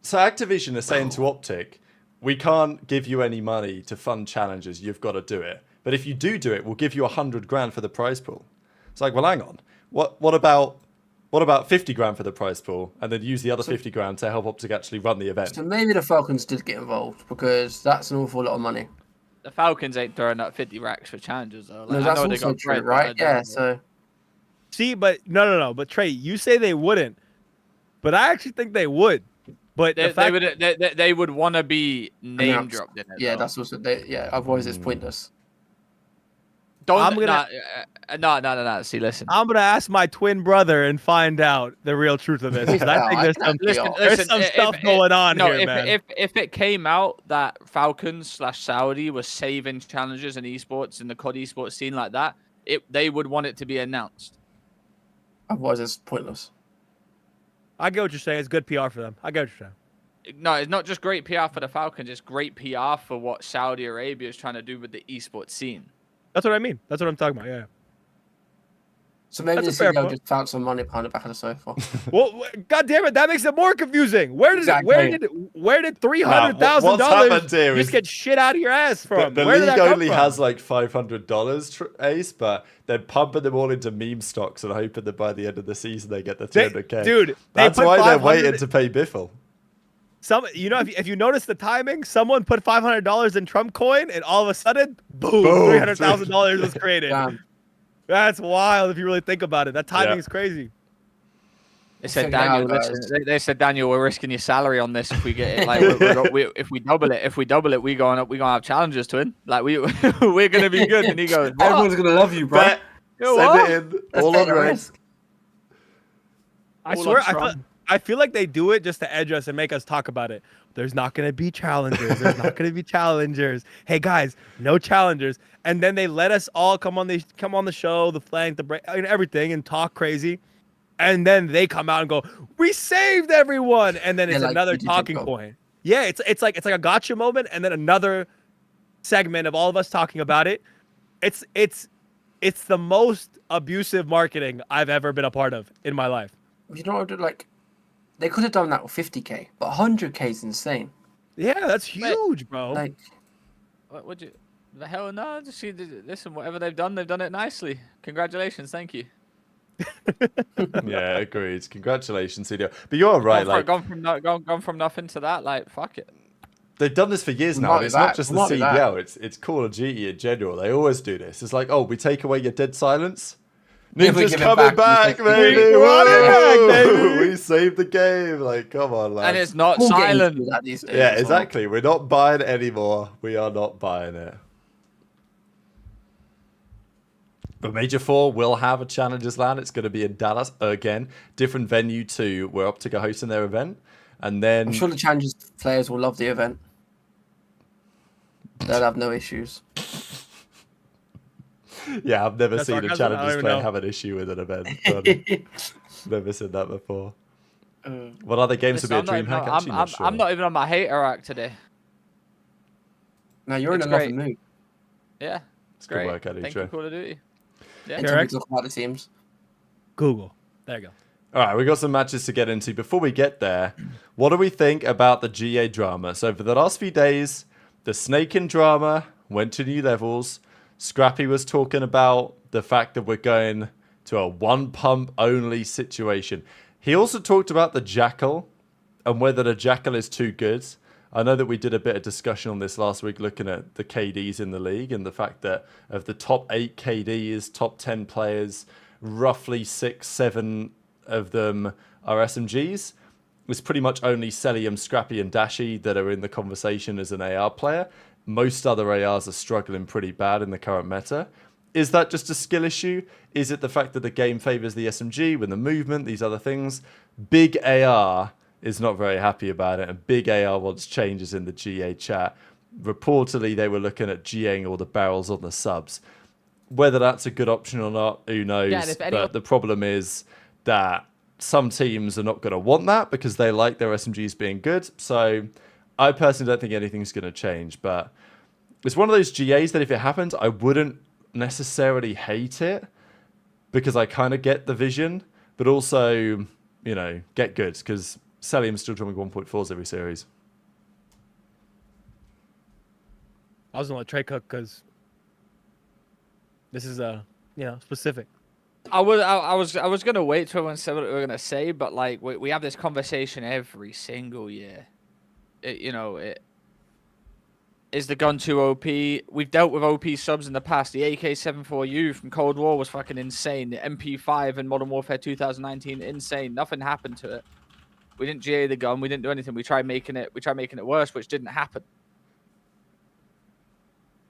S1: so Activision is saying to OpTic, we can't give you any money to fund challenges. You've got to do it. But if you do it, we'll give you 100 grand for the prize pool. It's like, well, hang on. What about 50 grand for the prize pool, and then use the other 50 grand to help OpTic actually run the event?
S4: So maybe the Falcons did get involved because that's an awful lot of money.
S3: The Falcons ain't throwing up 50 racks for challenges though.
S4: Like, no, that's also true, right? Yeah. So.
S2: See, but no. But Trey, you say they wouldn't, but I actually think they would. But
S3: they would want to be name dropped in it.
S4: Yeah, that's also otherwise it's pointless.
S3: No. See, listen.
S2: I'm gonna ask my twin brother and find out the real truth of this. I think there's some stuff going on here, man.
S3: If it came out that Falcons/Saudi was saving challenges in esports in the COD esports scene like that, they would want it to be announced.
S4: Otherwise, it's pointless.
S2: I get what you're saying. It's good PR for them. I get what you're saying.
S3: No, it's not just great PR for the Falcons. It's great PR for what Saudi Arabia is trying to do with the esports scene.
S2: That's what I mean. That's what I'm talking about. Yeah.
S4: So maybe the CDL just found some money behind the back of the sofa.
S2: Well, God damn it, that makes it more confusing. Where did $300,000 just get shit out of your ass from?
S1: The league only has like $500, Ace, but they're pumping them all into meme stocks and hoping that by the end of the season they get the 300K.
S2: Dude,
S1: that's why they're waiting to pay Biffle.
S2: If you notice the timing, someone put $500 in Trump coin, and all of a sudden, boom. $300,000 was created. Damn. That's wild if you really think about it. That timing is crazy.
S3: They said, Daniel, they said, Daniel, we're risking your salary on this if we get it. Like, if we double it, we gonna have challenges to win. Like, we're gonna be good. And he goes, what?
S4: Everyone's gonna love you, bro.
S1: Send it in. All on risk.
S2: I swear, I feel like they do it just to edge us and make us talk about it. There's not going to be challengers. There's not going to be challengers. Hey guys, no challengers. And then they let us all come on the show, the flank, the break, and everything, and talk crazy. And then they come out and go, "We saved everyone." And then it's another talking point. Yeah, it's like a gotcha moment, and then another segment of all of us talking about it. It's the most abusive marketing I've ever been a part of in my life.
S4: You know what? Like, they could have done that with 50K, but 100K is insane.
S2: Yeah, that's huge, bro.
S4: Like,
S3: what would you? The hell no! Listen, whatever they've done it nicely. Congratulations, thank you.
S1: Yeah, agreed. Congratulations, CDL. But you're right.
S3: Gone from nothing to that. Like, fuck it.
S1: They've done this for years now. And it's not just the CDL. It's Call of Duty in general. They always do this. It's like, oh, we take away your dead silence. Ninja's coming back, baby. We saved the game. Like, come on, lads.
S3: And it's not silent.
S1: Yeah, exactly. We're not buying it anymore. We are not buying it. But Major 4 will have a Challengers LAN. It's going to be in Dallas again. Different venue to where OpTic are hosting their event. And then
S4: I'm sure the Challengers players will love the event. They'll have no issues.
S1: Yeah, I've never seen a Challengers player have an issue with an event. Never seen that before. What other games would be a dream hack?
S3: I'm not even on my hater rack today.
S4: No, you're in a lovely mood.
S3: Yeah,
S1: it's great. Good work, Eddie.
S3: Thank you, Call of Duty.
S4: Yeah, talk about the teams.
S2: Google. There you go.
S1: All right, we got some matches to get into. Before we get there, what do we think about the GA drama? So for the last few days, the snaking drama went to new levels. Scrappy was talking about the fact that we're going to a one pump only situation. He also talked about the Jackal and whether the Jackal is too good. I know that we did a bit of discussion on this last week looking at the KDs in the league and the fact that of the top 8 KDs, top 10 players, roughly 6, 7 of them are SMGs. It's pretty much only Celium, Scrappy and Dashi that are in the conversation as an AR player. Most other ARs are struggling pretty bad in the current meta. Is that just a skill issue? Is it the fact that the game favors the SMG with the movement, these other things? Big AR is not very happy about it, and Big AR wants changes in the GA chat. Reportedly, they were looking at GAing all the barrels on the subs. Whether that's a good option or not, who knows? Yeah, but the problem is that some teams are not going to want that because they like their SMGs being good. So I personally don't think anything's going to change, but it's one of those GAs that if it happens, I wouldn't necessarily hate it because I kind of get the vision, but also, you know, get good because Celium's still dropping 1.4s every series.
S2: I was gonna let Trey cook because this is specific.
S3: I was gonna wait till everyone said what we were gonna say, but like we have this conversation every single year. Is the gun too OP? We've dealt with OP subs in the past. The AK-74U from Cold War was fucking insane. The MP5 in Modern Warfare 2019, insane. Nothing happened to it. We didn't GA the gun. We didn't do anything. We tried making it worse, which didn't happen.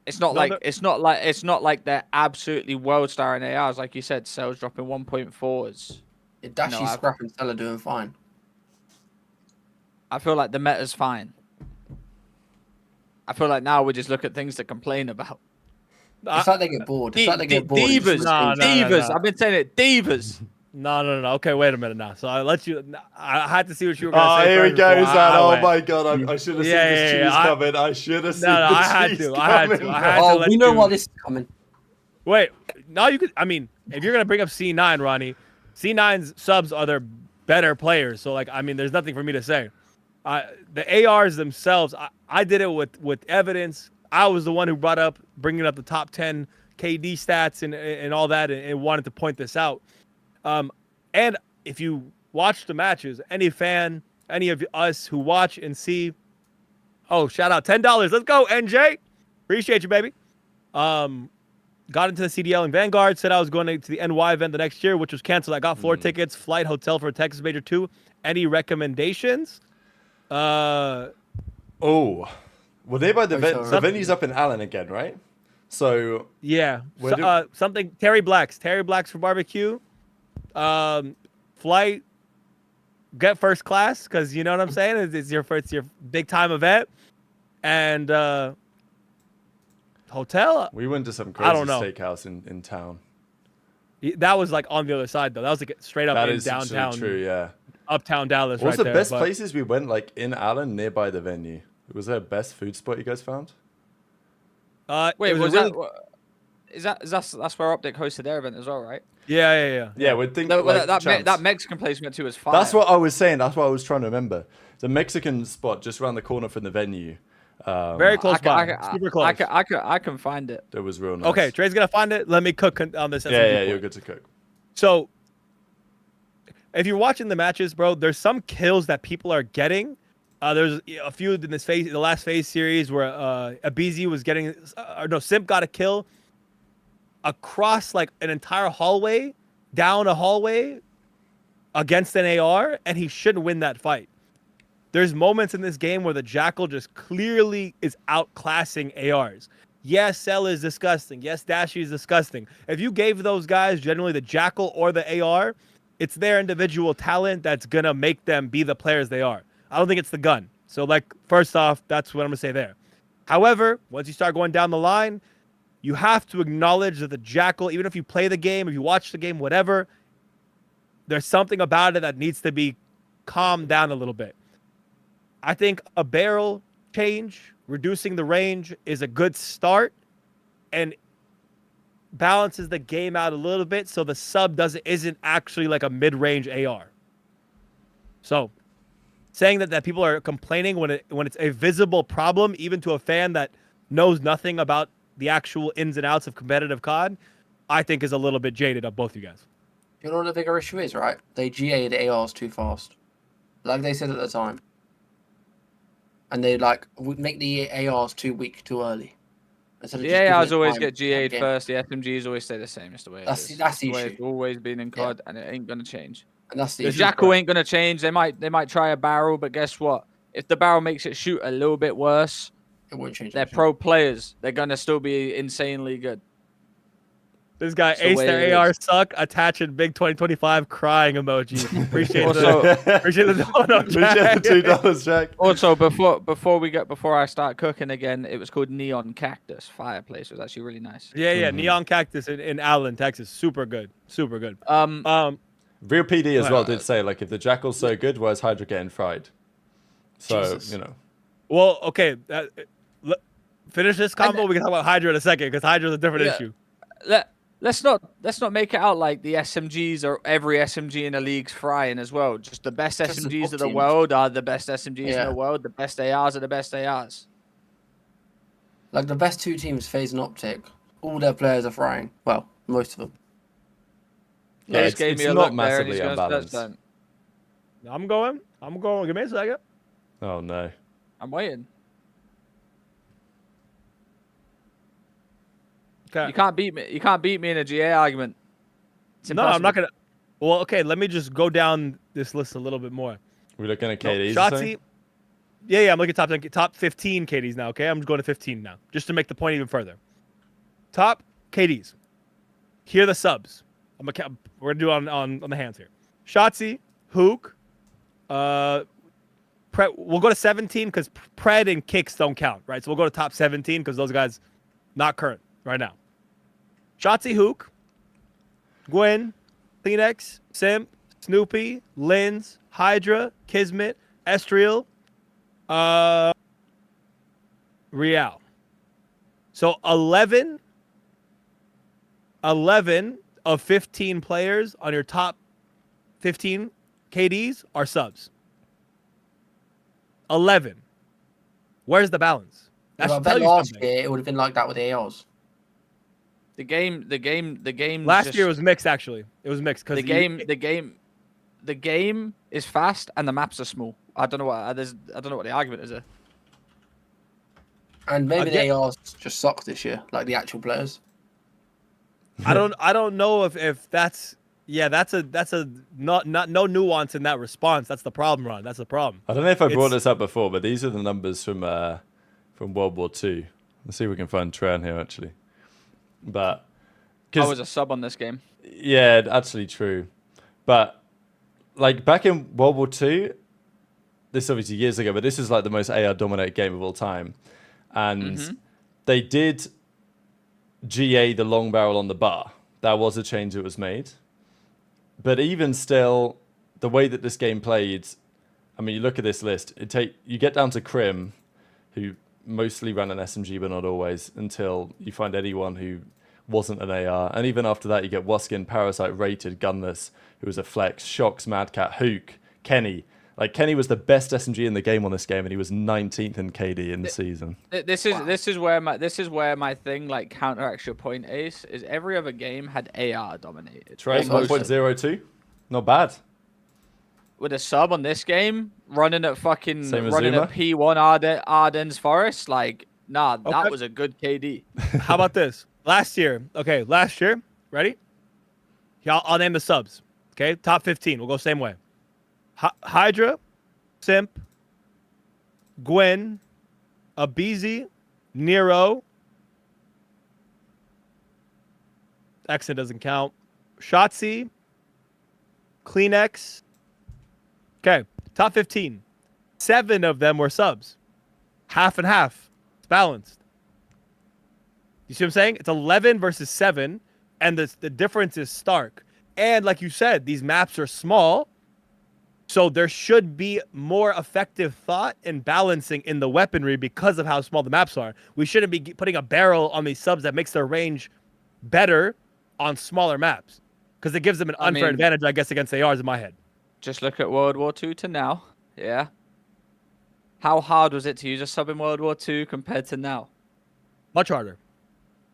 S3: It's not like they're absolutely world star in ARs, like you said. Cells dropping 1.4s.
S4: Dashi, Scrap, and Cell are doing fine.
S3: I feel like the meta's fine. I feel like now we just look at things to complain about.
S4: It's like they get bored. It's like they get bored.
S3: Divas. Divas. I've been saying it. Divas.
S2: No. Okay, wait a minute now. So I let you. I had to see what you were going to say.
S1: Oh, here he goes. Oh my god! I should have seen this cheese coming. I should have seen the cheese coming.
S2: I had to.
S4: We know what this is coming.
S2: Wait. No, you could. I mean, if you're gonna bring up C9, Ronnie, C9's subs are their better players. So like, I mean, there's nothing for me to say. The ARs themselves, I did it with evidence. I was the one who bringing up the top 10 KD stats and all that, and wanted to point this out. And if you watch the matches, any of us who watch and see, shout out $10. Let's go, NJ. Appreciate you, baby. Got into the CDL in Vanguard, said I was going to the NY event the next year, which was canceled. I got floor tickets, flight, hotel for Texas Major 2. Any recommendations?
S1: Well, nearby the venue's up in Allen again, right? So
S2: yeah, something Terry Black's for barbecue, flight, get first class because you know what I'm saying. It's your big time event, and hotel.
S1: We went to some crazy steakhouse in town.
S2: That was like on the other side though. That was like straight up in downtown.
S1: True, yeah.
S2: Uptown Dallas.
S1: What was the best places we went, like in Allen, nearby the venue? Was there a best food spot you guys found?
S3: Wait, that's where OpTic hosted their event as well, right?
S2: Yeah.
S1: Yeah, we think
S3: that Mexican place we went to was fire.
S1: That's what I was saying. That's what I was trying to remember. The Mexican spot just around the corner from the venue.
S2: Very close by. Super close.
S3: I can find it.
S1: It was real nice.
S2: Okay, Trey's gonna find it. Let me cook on this.
S1: Yeah, you're good to cook.
S2: So if you're watching the matches, bro, there's some kills that people are getting. There's a few in the last FaZe series where Abizi was getting, Simp got a kill across like an entire hallway, down a hallway against an AR, and he should win that fight. There's moments in this game where the Jackal just clearly is outclassing ARs. Yes, Cell is disgusting. Yes, Dashy is disgusting. If you gave those guys generally the Jackal or the AR, it's their individual talent that's going to make them be the players they are. I don't think it's the gun. So, like, first off, that's what I'm going to say there. However, once you start going down the line, you have to acknowledge that the Jackal, even if you play the game, if you watch the game, whatever, there's something about it that needs to be calmed down a little bit. I think a barrel change, reducing the range, is a good start and balances the game out a little bit so the sub isn't actually like a mid-range AR. So, saying that people are complaining when it's a visible problem, even to a fan that knows nothing about the actual ins and outs of competitive COD, I think is a little bit jaded of both you guys.
S4: You know what the bigger issue is, right? They GA'd ARs too fast. Like they said at the time. And they would make the ARs too weak too early.
S3: The ARs always get GA'd first. The SMGs always stay the same. It's the way it is.
S4: That's the
S3: way
S4: issue.
S3: It's always been in COD, and it ain't gonna change.
S4: And that's the
S3: issue. Jackal ain't gonna change. They might try a barrel, but guess what? If the barrel makes it shoot a little bit worse,
S4: it won't change.
S3: They're pro players. They're gonna still be insanely good.
S2: This guy ace their AR suck, attaching big 2025 crying emoji. Appreciate appreciate the $2, Jack.
S1: Appreciate the $2, Jack.
S3: Also, before I start cooking again, it was called Neon Cactus Fireplace. It was actually really nice.
S2: Yeah, Neon Cactus in Allen, Texas. Super good. Super good.
S1: Real PD as well did say, like, if the Jackal's so good, where's Hydra getting fried? So,
S4: Jesus.
S1: you know.
S2: Well, okay. Finish this combo. We can talk about Hydra in a second, because Hydra's a different issue.
S3: Let's not make it out like the SMGs or every SMG in the league's frying as well. Just the best SMGs of the world are the best SMGs in the world. The best ARs are the best ARs.
S4: Like the best two teams, FaZe and OpTic, all their players are frying. Well, most of them.
S1: Yeah, it's not massively unbalanced.
S2: I'm going. Give me a second.
S1: Oh no.
S3: I'm waiting.
S2: Okay.
S3: You can't beat me in a GA argument.
S2: No, I'm not gonna. Well, okay. Let me just go down this list a little bit more.
S1: We're looking at KDs.
S2: Shotzzy. Yeah. I'm looking at top 15 KDs now. Okay, I'm just going to 15 now, just to make the point even further. Top KDs. Here are the subs. We're gonna do on the hands here. Shotzzy, Hook. We'll go to 17 because Pred and Kicks don't count, right? So we'll go to top 17 because those guys not current right now. Shotzzy, Hook, Gwen, Kleenex, Simp, Snoopy, Linz, Hydra, Kismet, Estriel, Real. So 11 of 15 players on your top 15 KDs are subs. 11. Where's the balance?
S4: That should tell you last year it would have been like that with ARs.
S3: The game.
S2: Last year was mixed. Actually, it was mixed because
S3: the game is fast and the maps are small. I don't know what the argument is there.
S4: And maybe the ARs just suck this year, like the actual players.
S2: I don't know if that's. Yeah, that's a no nuance in that response. That's the problem, Ron. That's the problem.
S1: I don't know if I brought this up before, but these are the numbers from World War II. Let's see if we can find Tran here actually. But
S3: I was a sub on this game.
S1: Yeah, actually true. But like back in World War II, this is obviously years ago, but this is like the most AR dominated game of all time, and they did GA the long barrel on the bar. That was a change that was made. But even still, the way that this game played, I mean, you look at this list, you get down to Crim, who mostly ran an SMG, but not always, until you find anyone who wasn't an AR. And even after that, you get Waskin, Parasite, Rated, Gunless, who was a flex, Shocks, Madcat, Hook, Kenny. Like, Kenny was the best SMG in the game on this game, and he was 19th in KD in the season.
S3: This is where my thing like counteracts your point, Ace, is every other game had AR dominated.
S1: Trey, 1.02, not bad.
S3: with a sub on this game, running at fucking running
S1: Zuma?
S3: at P1 Ardennes Forest, like, nah, that was a good KD.
S2: How about this? Last year, ready? Yeah, I'll name the subs. Okay, top 15. We'll go same way. Hydra, Simp, Gwen, Abizi, Nero. Exit doesn't count. Shotzi, Kleenex. Okay, top 15. 7 of them were subs. Half and half. It's balanced. You see what I'm saying? It's 11 versus 7, and the difference is stark. And like you said, these maps are small, so there should be more effective thought and balancing in the weaponry because of how small the maps are. We shouldn't be putting a barrel on these subs that makes their range better on smaller maps, because it gives them an unfair advantage, I guess, against ARs in my head.
S3: Just look at World War II to now. Yeah. How hard was it to use a sub in World War II compared to now?
S2: Much harder.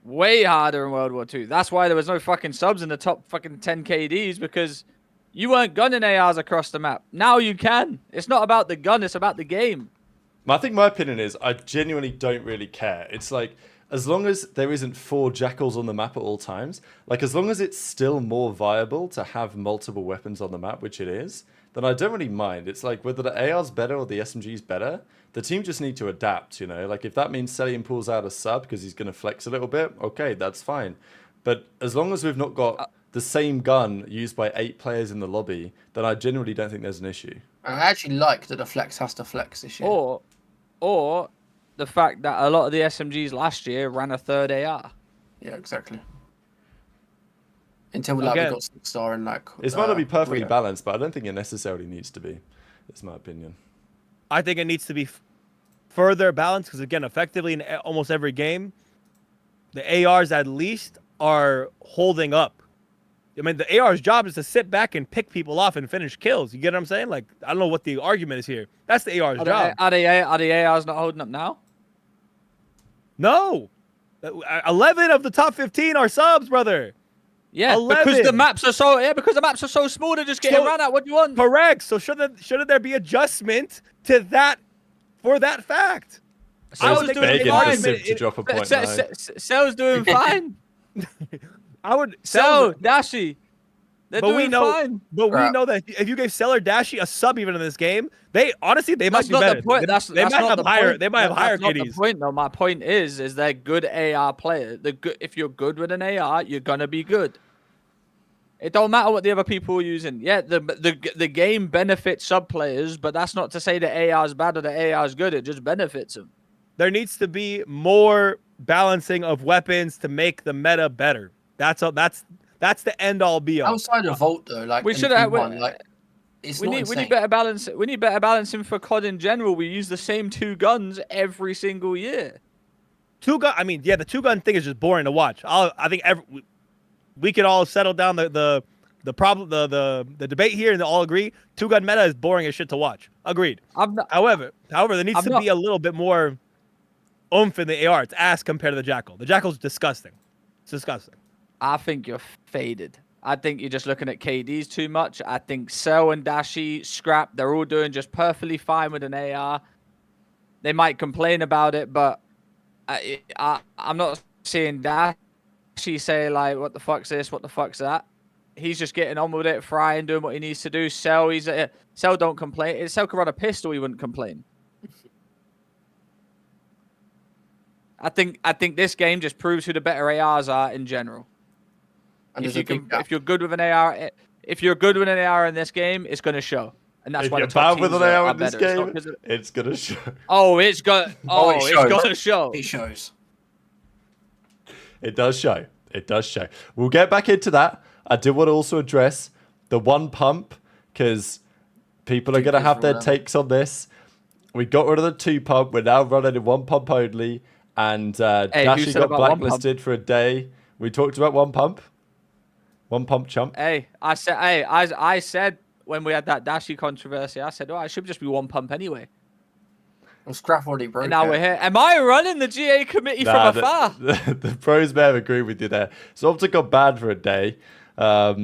S3: Way harder in World War II. That's why there was no fucking subs in the top fucking 10 KDs, because you weren't gunning ARs across the map. Now you can. It's not about the gun, it's about the game.
S1: I think my opinion is I genuinely don't really care. It's like, as long as there isn't 4 jackals on the map at all times, like as long as it's still more viable to have multiple weapons on the map, which it is, then I don't really mind. It's like whether the AR's better or the SMG's better, the team just need to adapt, you know? Like if that means Celine pulls out a sub because he's going to flex a little bit, okay, that's fine. But as long as we've not got the same gun used by 8 players in the lobby, then I genuinely don't think there's an issue.
S4: I actually like that the flex has to flex this year.
S3: Or the fact that a lot of the SMGs last year ran a 3rd AR.
S4: Yeah, exactly. Until we got 6-star and like.
S1: It's might not be perfectly balanced, but I don't think it necessarily needs to be. It's my opinion.
S2: I think it needs to be further balanced because, again, effectively in almost every game, the ARs at least are holding up. I mean, the AR's job is to sit back and pick people off and finish kills. You get what I'm saying? Like, I don't know what the argument is here. That's the AR's job.
S3: Are the ARs not holding up now?
S2: No. 11 of the top 15 are subs, brother.
S3: Yeah,
S2: 11.
S3: because the maps are so small, they're just getting run out. What do you want?
S2: Correct. So shouldn't there be adjustment to that for that fact?
S3: Cell's doing fine.
S1: To drop a point
S3: Cell's doing fine.
S2: I would
S3: Cell, Dashi. They're doing fine.
S2: But we know that if you gave Cell or Dashi a sub even in this game, they might be better. They might have higher KDs.
S3: The point, though. My point is they're good AR players. If you're good with an AR, you're gonna be good. It don't matter what the other people are using. Yeah, the game benefits sub players, but that's not to say the AR is bad or the AR is good. It just benefits them.
S2: There needs to be more balancing of weapons to make the meta better. That's the end all be all.
S4: Outside of Volt though, like
S3: we should have
S4: we
S3: need better balance. We need better balancing for COD in general. We use the same 2 guns every single year.
S2: 2 gun. I mean, yeah, the 2-gun thing is just boring to watch. I think we could all settle down the problem, the debate here, and all agree 2-gun meta is boring as shit to watch. Agreed. However, there needs to be a little bit more oomph in the AR. It's ass compared to the Jackal. The Jackal's disgusting. It's disgusting.
S3: I think you're faded. I think you're just looking at KDs too much. I think Cell and Dashi, Scrap, they're all doing just perfectly fine with an AR. They might complain about it, but I'm not seeing Dashi say, like, what the fuck's this, what the fuck's that. He's just getting on with it, frying, doing what he needs to do. Cell, Cell don't complain. If Cell could run a pistol, he wouldn't complain. I think this game just proves who the better ARs are in general. And if you're good with an AR, in this game, it's gonna show. And that's why the top teams are
S1: in this game, it's gonna show.
S3: Oh, it's gonna show.
S4: It shows.
S1: It does show. It does show. We'll get back into that. I did want to also address the 1 pump because people are gonna have their takes on this. We got rid of the 2 pump. We're now running in 1 pump only. And Dashi got blacklisted for a day. We talked about 1 pump. 1 pump chump.
S3: I said when we had that Dashi controversy, I said, it should just be 1 pump anyway.
S4: Well, Scrap already broke.
S3: And now we're here. Am I running the GA committee from afar?
S1: The pros may have agreed with you there. So OpTic got banned for a day. But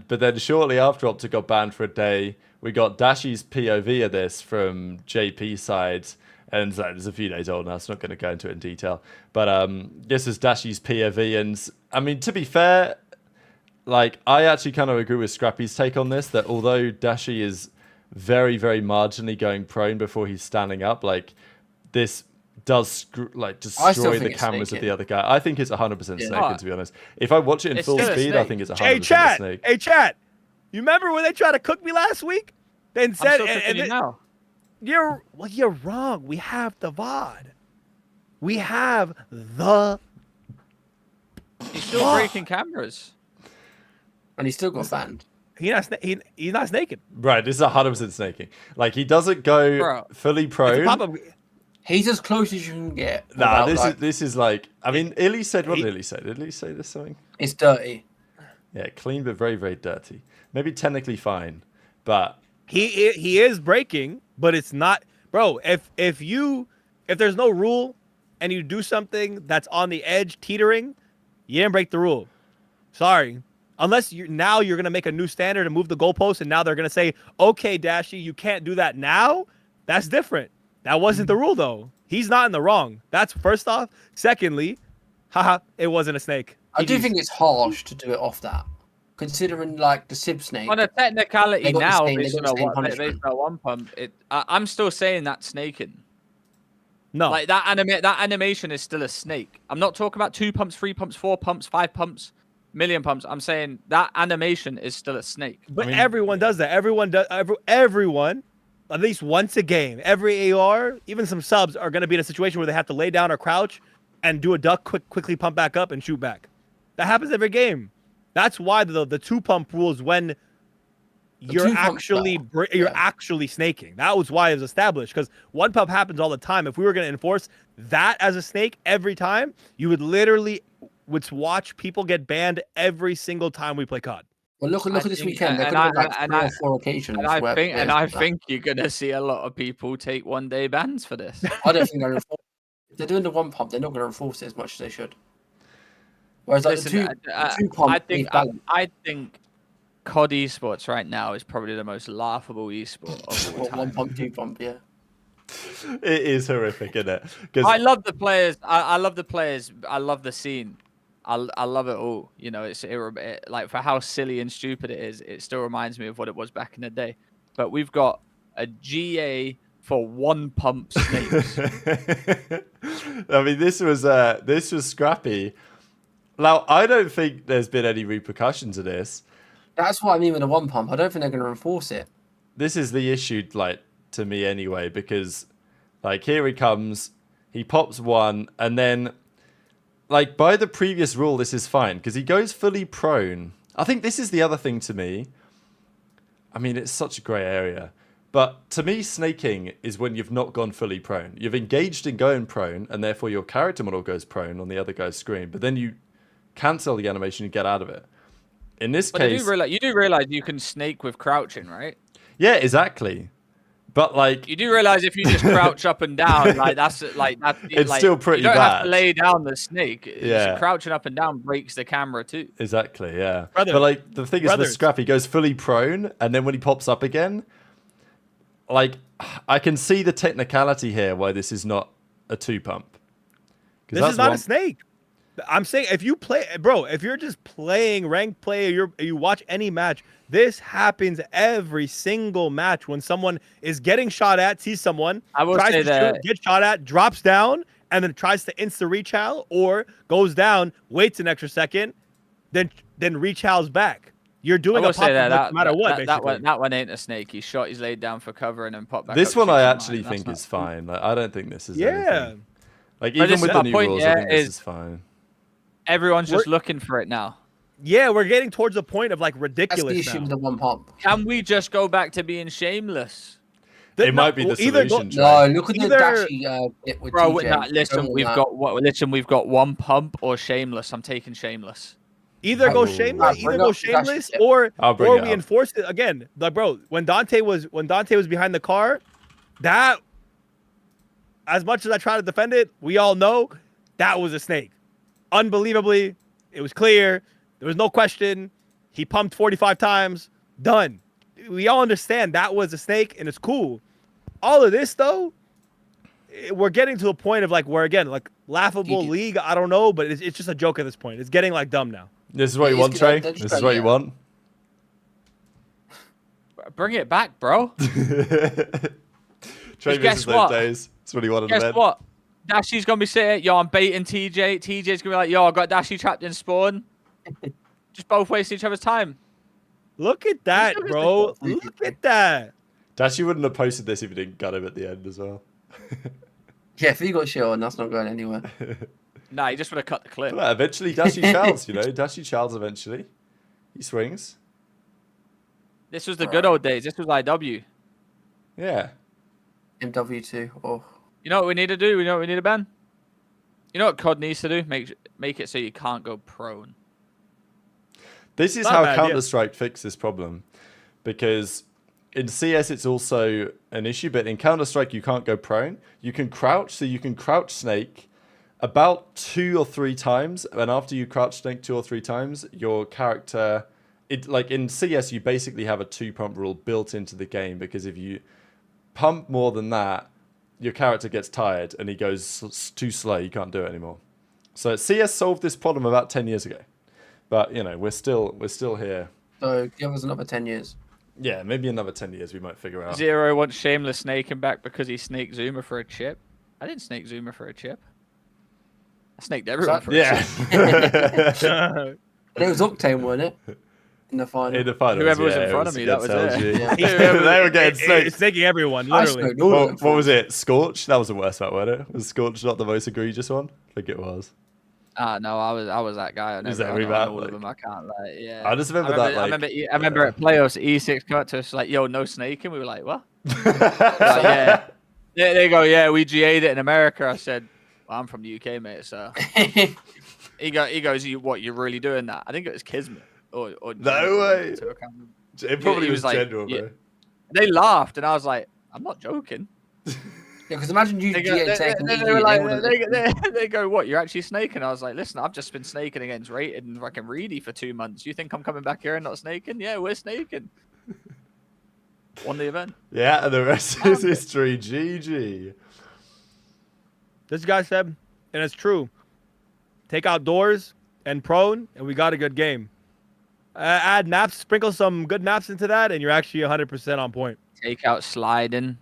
S1: then shortly after OpTic got banned for a day, we got Dashy's POV of this from JP side. And it's a few days old now, so I'm not going to go into it in detail. But this is Dashy's POV. And I mean, to be fair, like, I actually kind of agree with Scrappy's take on this, that although Dashy is very, very marginally going prone before he's standing up, like, this does destroy the cameras of the other guy. I think it's 100% snaking, to be honest. If I watch it in full speed, I think it's 100% snake.
S2: Hey, chat. You remember when they tried to cook me last week? Then said,
S3: now.
S2: You're wrong. We have the VOD. We have the.
S3: He's still breaking cameras,
S4: and he still got banned.
S2: He's not snaking.
S1: Right, this is 100% snaking. Like, he doesn't go fully prone.
S4: He's as close as you can get.
S1: Nah, this is like. I mean, Illy said. What did Illy say? Did Illy say this something?
S4: It's dirty.
S1: Yeah, clean but very, very dirty. Maybe technically fine, but
S2: he is breaking. But it's not, bro. If there's no rule and you do something that's on the edge, teetering, you didn't break the rule. Sorry, unless you're gonna make a new standard and move the goalpost, and now they're gonna say, okay, Dashy, you can't do that now. That's different. That wasn't the rule though. He's not in the wrong. That's first off. Secondly, it wasn't a snake.
S4: I do think it's harsh to do it off that. Considering like the Sib snake.
S3: On a technicality now, based on one pump, I'm still saying that's snaking.
S2: No.
S3: Like that animation is still a snake. I'm not talking about 2 pumps, 3 pumps, 4 pumps, 5 pumps, million pumps. I'm saying that animation is still a snake.
S2: But everyone does that. Everyone, at least once a game, every AR, even some subs are going to be in a situation where they have to lay down or crouch and do a duck, quickly pump back up and shoot back. That happens every game. That's why the 2 pump rule is when you're actually snaking. That was why it was established, because 1 pump happens all the time. If we were going to enforce that as a snake every time, you would literally watch people get banned every single time we play COD.
S4: Well, look at this weekend. There could have been like 3 or 4 occasions.
S3: And I think you're going to see a lot of people take 1-day bans for this.
S4: I don't think they're enforcing. If they're doing the 1 pump, they're not going to enforce it as much as they should. Whereas like the two pump,
S3: I think COD esports right now is probably the most laughable esport of all time.
S4: 1 pump, 2 pump, yeah.
S1: It is horrific, isn't it?
S3: I love the players. I love the players. I love the scene. I love it all. You know, it, like, for how silly and stupid it is, it still reminds me of what it was back in the day. But we've got a GA for 1 pump snakes.
S1: I mean, this was scrappy. Now, I don't think there's been any repercussions of this.
S4: That's what I mean with a 1 pump. I don't think they're going to enforce it.
S1: This is the issue, like, to me anyway, because, like, here he comes, he pops 1, and then, like, by the previous rule, this is fine, because he goes fully prone. I think this is the other thing to me. I mean, it's such a grey area. But to me, snaking is when you've not gone fully prone. You've engaged in going prone, and therefore your character model goes prone on the other guy's screen, but then you cancel the animation and get out of it. In this case,
S3: you do realize you can snake with crouching, right?
S1: Yeah, exactly. But like,
S3: you do realize if you just crouch up and down, it's
S1: still pretty bad.
S3: You don't have to lay down the snake.
S1: Yeah,
S3: crouching up and down breaks the camera too.
S1: Exactly. Yeah. But like, the thing is, with Scrappy goes fully prone, and then when he pops up again, like, I can see the technicality here why this is not a 2 pump.
S2: This is not a snake. I'm saying, if you play, bro, if you're just playing ranked play, you watch any match, this happens every single match when someone is getting shot at, sees someone, gets shot at, drops down, and then tries to insta-rechal, or goes down, waits an extra second, then rechals back. You're doing a pop no matter what.
S3: That one ain't a snake. He's shot, he's laid down for cover, and then pop back.
S1: This one I actually think is fine. Like, I don't think this is anything. Like, even with the new rules, I think this is fine.
S3: Everyone's just looking for it now.
S2: Yeah, we're getting towards a point of like ridiculous.
S4: That's the issue with the 1 pump.
S3: Can we just go back to being shameless?
S1: It might be the solution.
S4: No, look at the Dashy bit with
S3: TJ. We've got 1 pump or shameless. I'm taking shameless.
S2: Either go shameless, or we enforce it again. Like, bro, when Dante was behind the car, that, as much as I try to defend it, we all know that was a snake. Unbelievably, it was clear. There was no question. He pumped 45 times. Done. we all understand that was a snake and it's cool. All of this though, we're getting to a point of like where again, like laughable league. I don't know, but it's just a joke at this point. It's getting like dumb now.
S1: This is what you want, Trey. This is what you want.
S3: Bring it back, bro.
S1: Trey misses those days. That's what he wanted.
S3: Guess what? Dashy's gonna be sitting. Yo, I'm baiting TJ. TJ's gonna be like, yo, I got Dashy trapped in spawn. Just both wasting each other's time.
S2: Look at that, bro. Look at that.
S1: Dashy wouldn't have posted this if he didn't gut him at the end as well.
S4: Yeah, if he got shit on, that's not going anywhere.
S3: Nah, he just would have cut the clip.
S1: Well, eventually, Dashy Charles, you know, Dashy Charles eventually. He swings.
S3: This was the good old days. This was IW.
S1: Yeah.
S4: MW2. Oh.
S3: You know what we need to do? You know what we need to ban? You know what COD needs to do? Make it so you can't go prone.
S1: This is how Counter-Strike fixed this problem. Because in CS, it's also an issue. But in Counter-Strike, you can't go prone. You can crouch. So you can crouch snake about 2 or 3 times. And after you crouch snake 2 or 3 times, your character... like in CS, you basically have a 2-pump rule built into the game. Because if you pump more than that, your character gets tired and he goes too slow. You can't do it anymore. So CS solved this problem about 10 years ago. But, you know, we're still here.
S4: So give us another 10 years.
S1: Yeah, maybe another 10 years we might figure out.
S3: Zero wants Shameless snaking back because he snaked Zuma for a chip. I didn't snake Zuma for a chip. I snaked everyone for a chip.
S4: It was Octane, wasn't it? In the final.
S1: In the finals,
S3: whoever was in front of me, that was it.
S1: Yeah. They were getting snaked.
S2: Snaking everyone, literally.
S1: What was it? Scorch? That was the worst one, wasn't it? Was Scorch not the most egregious one? I think it was.
S3: No, I was that guy. I never all of them. I can't like, yeah.
S1: I just remember that.
S3: I remember at playoffs, E6 come up to us like, "Yo, no snaking." We were like, "What?" Like, yeah. They go, "Yeah, we GA'd it in America." I said, well, "I'm from the UK, mate." So he goes, "What? You're really doing that?" I think it was Kismet or
S1: no way. It probably was like, general, bro.
S3: Yeah. They laughed, and I was like, "I'm not joking."
S4: Yeah, because imagine you
S3: they go, what? You're actually snaking? I was like, listen, I've just been snaking against Rated and fucking Reedy for 2 months. You think I'm coming back here and not snaking? Yeah, we're snaking. Won the event.
S1: Yeah, and the rest is history. GG.
S2: This guy said, and it's true, take out doors and prone, and we got a good game. Add maps, sprinkle some good maps into that, and you're actually 100% on point.
S3: Take out sliding.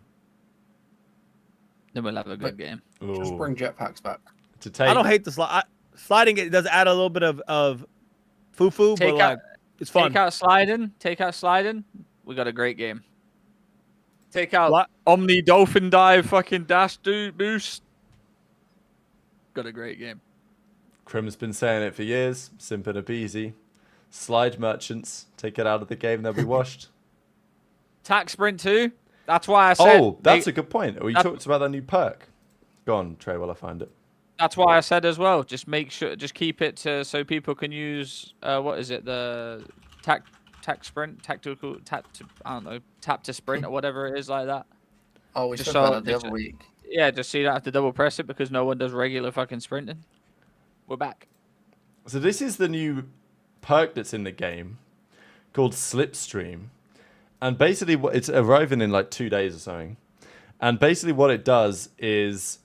S3: Then we'll have a good game.
S4: Just bring jetpacks back.
S2: I don't hate the sliding. It does add a little bit of foo-foo, but like, it's fun.
S3: Take out sliding. We got a great game. Take out Omni Dolphin Dive, fucking dash boost. Got a great game.
S1: Crim's been saying it for years. Simple and easy. Slide merchants. Take it out of the game, they'll be washed.
S3: Tax sprint too. That's why I said...
S1: Oh, that's a good point. We talked about that new perk. Go on, Trey, while I find it.
S3: That's why I said as well. Just make sure... Just keep it so people can use... what is it? The... Tac sprint? Tactical... I don't know. Tap to sprint or whatever it is like that.
S4: Oh, we spoke about that the other week.
S3: Yeah, just so you don't have to double press it because no one does regular fucking sprinting. We're back.
S1: So this is the new perk that's in the game called Slipstream. And basically, it's arriving in like 2 days or something. And basically what it does is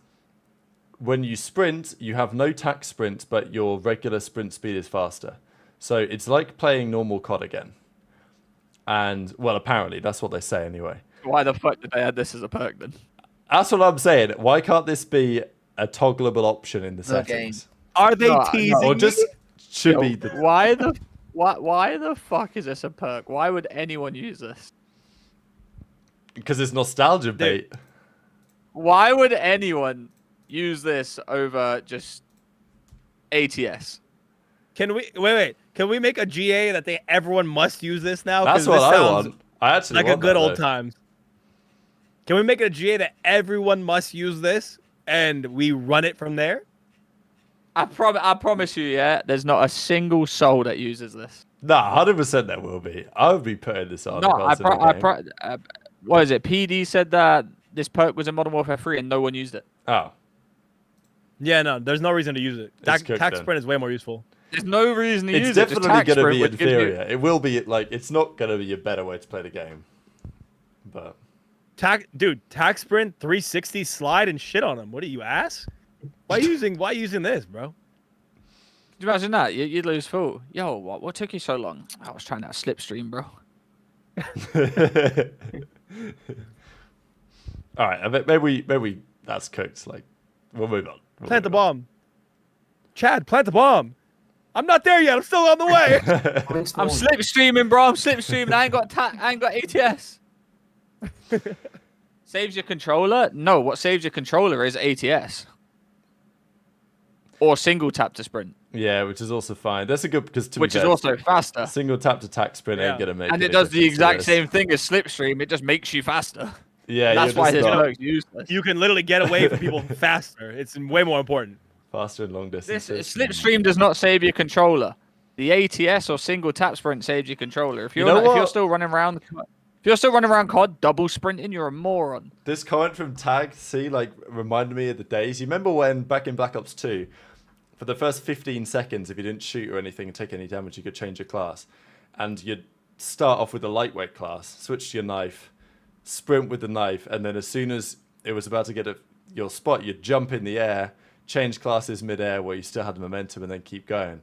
S1: when you sprint, you have no tack sprint, but your regular sprint speed is faster. So it's like playing normal COD again. And, well, apparently, that's what they say anyway.
S3: Why the fuck did they add this as a perk then?
S1: That's what I'm saying. Why can't this be a toggleable option in the settings?
S2: Are they teasing?
S1: Or just should be the...
S3: Why the fuck is this a perk? Why would anyone use this?
S1: Because it's nostalgia bait.
S3: Why would anyone use this over just ATS?
S2: Can we wait? Can we make a GA that everyone must use this now?
S1: That's what I want. I actually
S2: like
S1: want
S2: a good
S1: that,
S2: old times. Can we make a GA that everyone must use this and we run it from there?
S3: I promise you, yeah, there's not a single soul that uses this.
S1: Nah, 100% there will be. I would be putting this on.
S3: No, what is it? PD said that this perk was in Modern Warfare 3 and no one used it.
S1: Oh.
S2: Yeah, no, there's no reason to use it. Tax sprint is way more useful.
S3: There's no reason to use
S1: it. It's definitely going to be inferior.
S3: You...
S1: It will be like it's not going to be a better way to play the game. But
S2: tack sprint 360 slide and shit on him. What do you ask? Why using this, bro?
S3: Could you imagine that? You'd lose full. Yo, what took you so long? I was trying that slipstream, bro.
S1: All right, maybe that's cooked. Like, we'll move on.
S2: Plant the bomb. Chad, plant the bomb. I'm not there yet. I'm still on the way.
S3: I'm slipstreaming, bro. I'm slipstreaming. I ain't got ATS. Saves your controller? No, what saves your controller is ATS. Or single tap to sprint.
S1: Yeah, which is also fine. That's a good because
S3: which is also faster.
S1: Single tap to tack sprint ain't gonna make.
S3: And it does the exact same thing as slipstream. It just makes you faster.
S1: Yeah,
S3: that's why his perk's useless.
S2: You can literally get away from people faster. It's way more important.
S1: Faster and long distances.
S3: Slipstream does not save your controller. The ATS or single tap sprint saves your controller. If you're still running around. If you're still running around COD double sprinting, you're a moron.
S1: This comment from Tag reminded me of the days. You remember when back in Black Ops 2, for the first 15 seconds, if you didn't shoot or anything and take any damage, you could change your class. And you'd start off with a lightweight class, switch to your knife, sprint with the knife, and then as soon as it was about to get your spot, you'd jump in the air, change classes mid-air where you still had the momentum, and then keep going.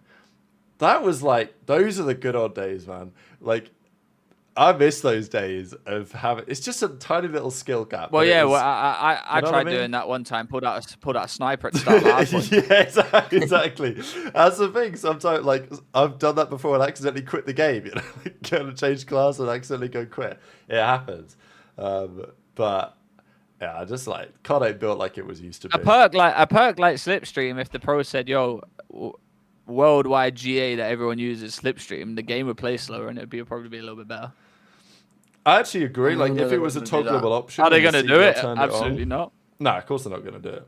S1: That was those are the good old days, man. I miss those days of having. It's just a tiny little skill gap.
S3: Well, yeah. I tried doing that one time. Pulled out a sniper at the start. Of
S1: yeah, exactly. That's the thing. Sometimes, I've done that before and accidentally quit the game. Going to change class and accidentally go quit. It happens. But yeah, I just COD ain't built like it was used to be.
S3: A perk like Slipstream. If the pro said, "Yo, worldwide GA that everyone uses Slipstream," the game would play slower and it'd probably be a little bit better.
S1: I actually agree. If it was a toggleable option,
S3: are they going to do it? Absolutely not.
S1: No, of course they're not going to do it.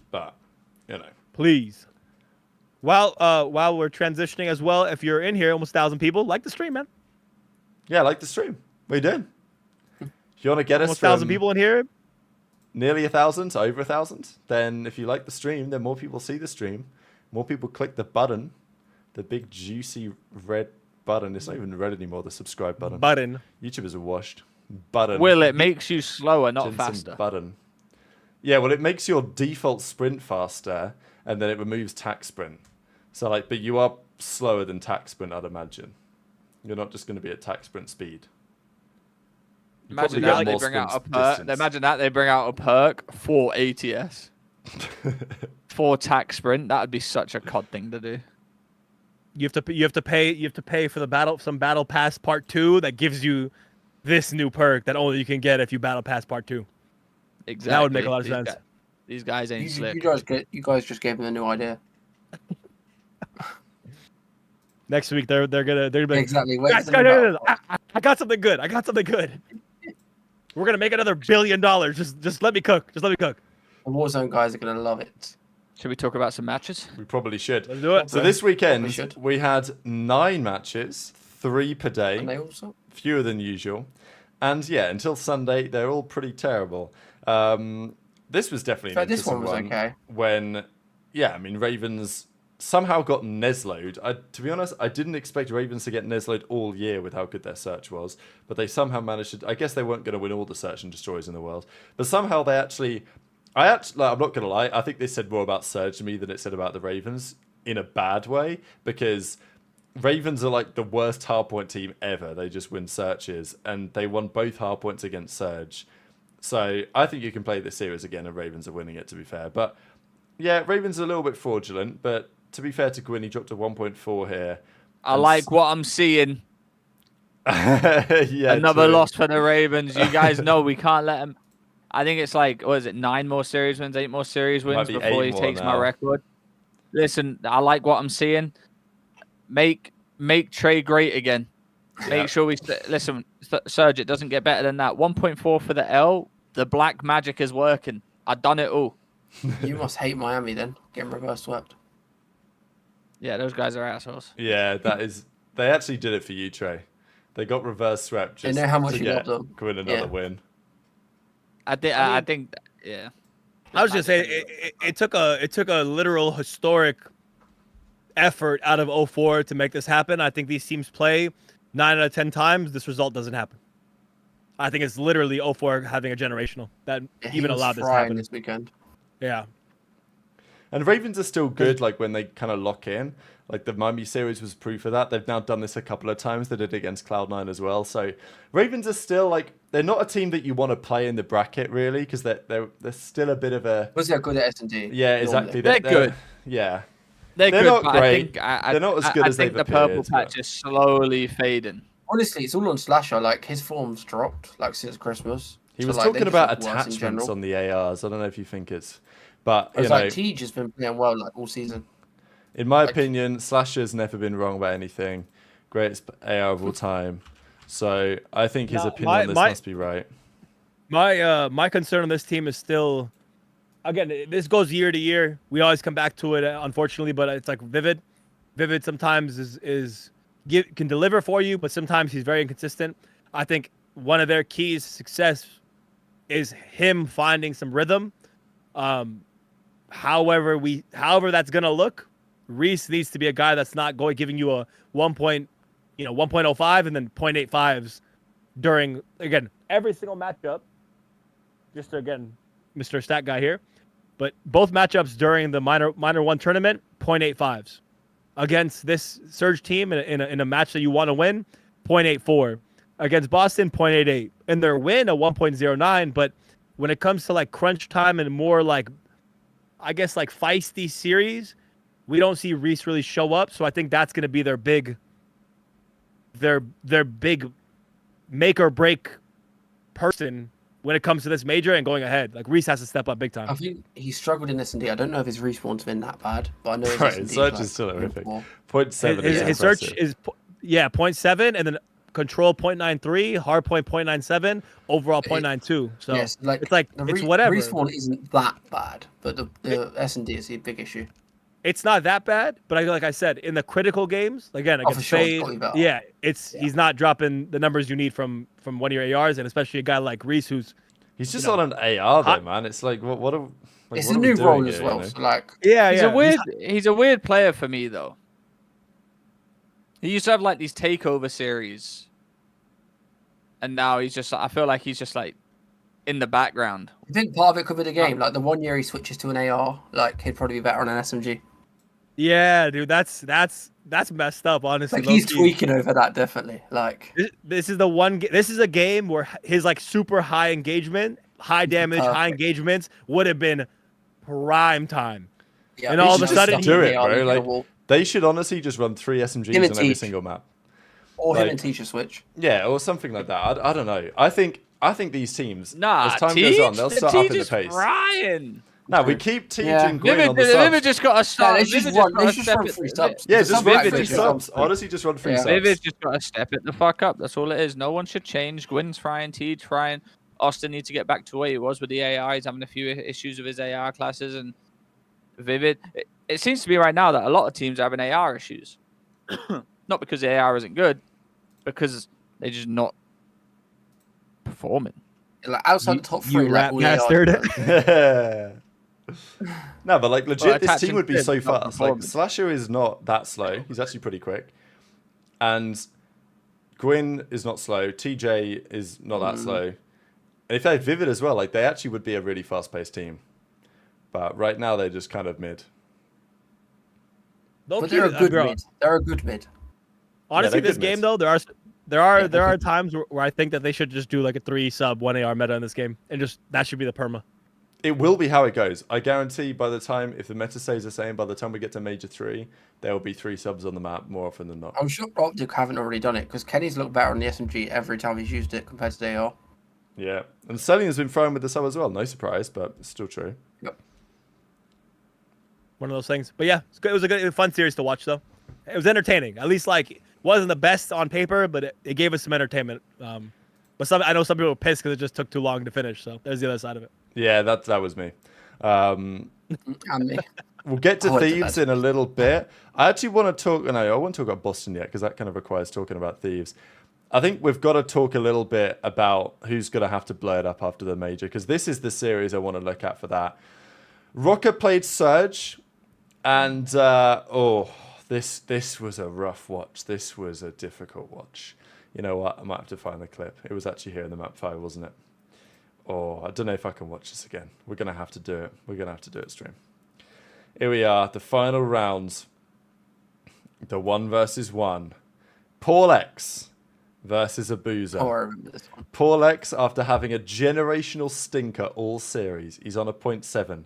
S1: But
S2: please. While we're transitioning as well, if you're in here, almost 1,000 people, like the stream, man.
S1: Yeah, like the stream. What are you doing? If you want to get
S2: almost 1,000 people in here,
S1: nearly 1,000 to over 1,000, then if you like the stream, then more people see the stream. More people click the button, the big juicy red button. It's not even red anymore, the subscribe button. YouTubers are washed. Button.
S3: Will, it makes you slower, not faster.
S1: Button. Yeah, well, it makes your default sprint faster, and then it removes tack sprint. So, but you are slower than tack sprint, I'd imagine. You're not just going to be at tack sprint speed.
S3: Imagine that they bring out a perk. Imagine that they bring out a perk for ATS. For tack sprint, that would be such a COD thing to do.
S2: You have to pay for some battle pass part 2 that gives you this new perk that only you can get if you battle pass part 2.
S3: Exactly.
S2: That would make a lot of sense.
S3: These guys ain't slick.
S4: You guys just gave them a new idea.
S2: Next week they're gonna be
S4: exactly.
S2: Guys, I got something good. We're gonna make another $1 billion. Just let me cook. The
S4: Warzone guys are gonna love it.
S3: Should we talk about some matches?
S1: We probably should.
S2: Let's do it.
S1: So this weekend we had 9 matches, 3 per day,
S4: and they also
S1: fewer than usual, and until Sunday they're all pretty terrible. This was definitely an interesting one.
S4: Okay.
S1: When, Ravens somehow got Neslo'd. To be honest, I didn't expect Ravens to get Neslo'd all year with how good their search was, but they somehow managed to. I guess they weren't going to win all the search and destroys in the world, but somehow they actually. I'm not going to lie, I think this said more about Surge to me than it said about the Ravens in a bad way, because Ravens are the worst hardpoint team ever. They just win searches, and they won both hardpoints against Surge. So I think you can play this series again, and Ravens are winning it, to be fair. But yeah, Ravens are a little bit fraudulent, but to be fair to Gwyn, he dropped a 1.4 here.
S3: I like what I'm seeing.
S1: Yeah,
S3: another loss for the Ravens. You guys know we can't let him. I think it's 9 more series wins, 8 more series wins before he takes my record. Listen, I like what I'm seeing. Make Trey great again. Make sure we listen, Serge. It doesn't get better than that. 1.4 for the L. The black magic is working. I've done it all.
S4: You must hate Miami then, getting reverse swept.
S3: Yeah, those guys are assholes.
S1: Yeah, that is. They actually did it for you, Trey. They got reverse swept just
S4: they know how much
S1: to
S4: you
S1: get
S4: love them.
S1: Gwyn another win.
S3: I think, yeah.
S2: I was just saying it took a literal historic effort out of 04 to make this happen. I think these teams play 9 out of 10 times. This result doesn't happen. I think it's literally 04 having a generational that even allowed this to happen
S4: this weekend.
S2: Yeah.
S1: And Ravens are still good, like when they kind of lock in. Like the Miami series was proof of that. They've now done this a couple of times. They did it against Cloud9 as well. So Ravens are still like, they're not a team that you want to play in the bracket really, because they're still a bit of a.
S4: Was they're good at S&D?
S1: Yeah, exactly.
S3: They're good.
S1: Yeah.
S3: They're good,
S1: not
S3: but
S1: great.
S3: I think,
S1: they're not as good as they've
S3: the
S1: appeared,
S3: purple patch is slowly fading.
S4: Honestly, it's all on Slasher. Like his form's dropped like since Christmas.
S1: He was talking about attachments on the ARs. I don't know if you think it's, but you know,
S4: like Teej has been playing well like all season.
S1: In my opinion, Slasher's never been wrong about anything. Greatest AR of all time. So I think his opinion on this must be right.
S2: My concern on this team is still, again, this goes year to year. We always come back to it, unfortunately, but it's like Vivid. Vivid sometimes can deliver for you, but sometimes he's very inconsistent. I think one of their keys to success is him finding some rhythm. However that's gonna look, Reese needs to be a guy that's not giving you a 1.05 and then 0.85s during, again, every single matchup. Just again, Mr. Stat Guy here, but both matchups during the minor 1 tournament, 0.85s. Against this Surge team in a match that you want to win, 0.84. Against Boston, 0.88. In their win, a 1.09. But when it comes to like crunch time and more like, I guess like feisty series, we don't see Reese really show up. So I think that's going to be their big make or break person when it comes to this major and going ahead. Like Reese has to step up big time.
S4: I think he struggled in S&D. I don't know if his respawn's been that bad, but I know his
S1: His search is still horrific. 0.7.
S2: His search is 0.7 and then control 0.93, hard point 0.97, overall 0.92. So
S4: yes,
S2: it's whatever.
S4: Respawn isn't that bad, but the S&D is a big issue.
S2: It's not that bad, but like I said, in the critical games, again, against FaZe, he's not dropping the numbers you need from one of your ARs, and especially a guy like Reese,
S1: he's just on an AR though, man. It's like what
S4: it's a new role as well. So like,
S3: he's a weird player for me though. He used to have like these takeover series, and now he's just. I feel like he's just like in the background.
S4: I think part of it could be the game. Like the 1 year he switches to an AR, like he'd probably be better on an SMG.
S2: Yeah, dude, that's messed up. Honestly,
S4: like he's tweaking over that definitely. Like
S2: this is this is a game where his like super high engagement, high damage, high engagements would have been prime time. Yeah, and all of a sudden
S1: do it, bro. Like they should honestly just run 3 SMGs on every single map,
S4: or him and Teach a switch.
S1: Yeah, or something like that. I don't know. I think these teams, as time
S3: goes
S1: on, they'll start upping the pace.
S3: Ryan.
S1: No, we keep teaching Gwyn on the subs.
S3: Vivid just got to start.
S4: They just run 3 subs.
S1: Yeah, just run 3 subs. Honestly, just run 3 subs.
S3: Vivid just got to step it the fuck up. That's all it is. No one should change. Gwyn's frying, Teach frying. Austin needs to get back to where he was with the AI. He's having a few issues with his AR classes. And Vivid, it seems to be right now that a lot of teams are having AR issues. Not because the AR isn't good, because they're just not performing.
S4: Like outside the top 3,
S2: rap bastard.
S1: No, but like legit, this team would be so fast. Like Slasher is not that slow. He's actually pretty quick, and Gwyn is not slow. TJ is not that slow. And if they had Vivid as well, like they actually would be a really fast-paced team. But right now they're just kind of mid.
S4: But they're a good mid. They're a good mid.
S2: Honestly, this game though, there are times where I think that they should just do like a 3 sub 1 AR meta in this game, and just that should be the perma.
S1: It will be how it goes. I guarantee by the time, if the meta stays the same, by the time we get to Major 3, there will be 3 subs on the map more often than not.
S4: I'm sure OpTic haven't already done it, because Kenny's looked better on the SMG every time he's used it compared to the AR.
S1: Yeah, and Selling has been thrown with the sub as well. No surprise, but it's still true.
S4: Yep.
S2: One of those things. But yeah, it was a fun series to watch, though. It was entertaining. At least, like, wasn't the best on paper, but it gave us some entertainment. But I know some people were pissed because it just took too long to finish. So there's the other side of it.
S1: Yeah, that was me.
S4: And me.
S1: We'll get to Thieves in a little bit. I actually want to talk. No, I won't talk about Boston yet because that kind of requires talking about Thieves. I think we've got to talk a little bit about who's going to have to blow it up after the major, because this is the series I want to look at for that. Rocker played Surge, and This was a rough watch. This was a difficult watch. You know what? I might have to find the clip. It was actually here in the map 5, wasn't it? Oh, I don't know if I can watch this again. We're going to have to do it. We're going to have to do it stream. Here we are, the final rounds. The 1 versus 1. Paul X versus Abuza.
S4: Oh, I remember this one.
S1: Paul X, after having a generational stinker all series, he's on a 0.7.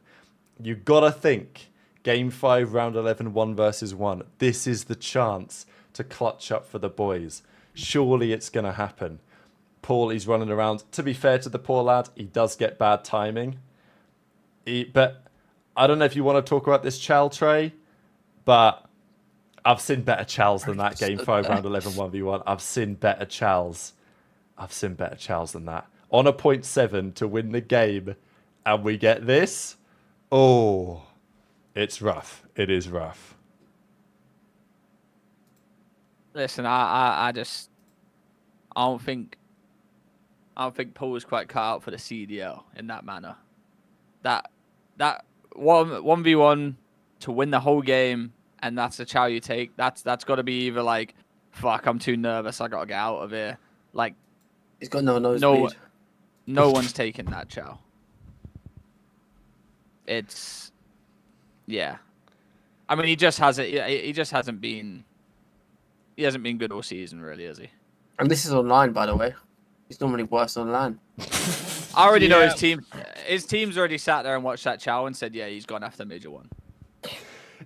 S1: You got to think, Game 5, Round 11, 1 versus 1. This is the chance to clutch up for the boys. Surely it's going to happen. Paul, he's running around. To be fair to the poor lad, he does get bad timing. But I don't know if you want to talk about this Chal tray, but I've seen better Chals than that. Game 5, Round 11, 1v1. I've seen better Chals. I've seen better Chals than that. On a 0.7 to win the game, and we get this. Oh, it's rough. It is rough.
S3: Listen, I don't think Paul was quite cut out for the CDL in that manner. That 1v1 to win the whole game, and that's the chow you take. That's got to be either like, fuck, I'm too nervous, I got to get out of here. Like,
S4: he's got no speed.
S3: No one's taking that chow. It's, yeah. I mean, he just hasn't been good all season, really, has he?
S4: And this is online, by the way. He's normally worse online.
S3: I already know his team. His team's already sat there and watched that chow and said, yeah, he's gone after Major 1.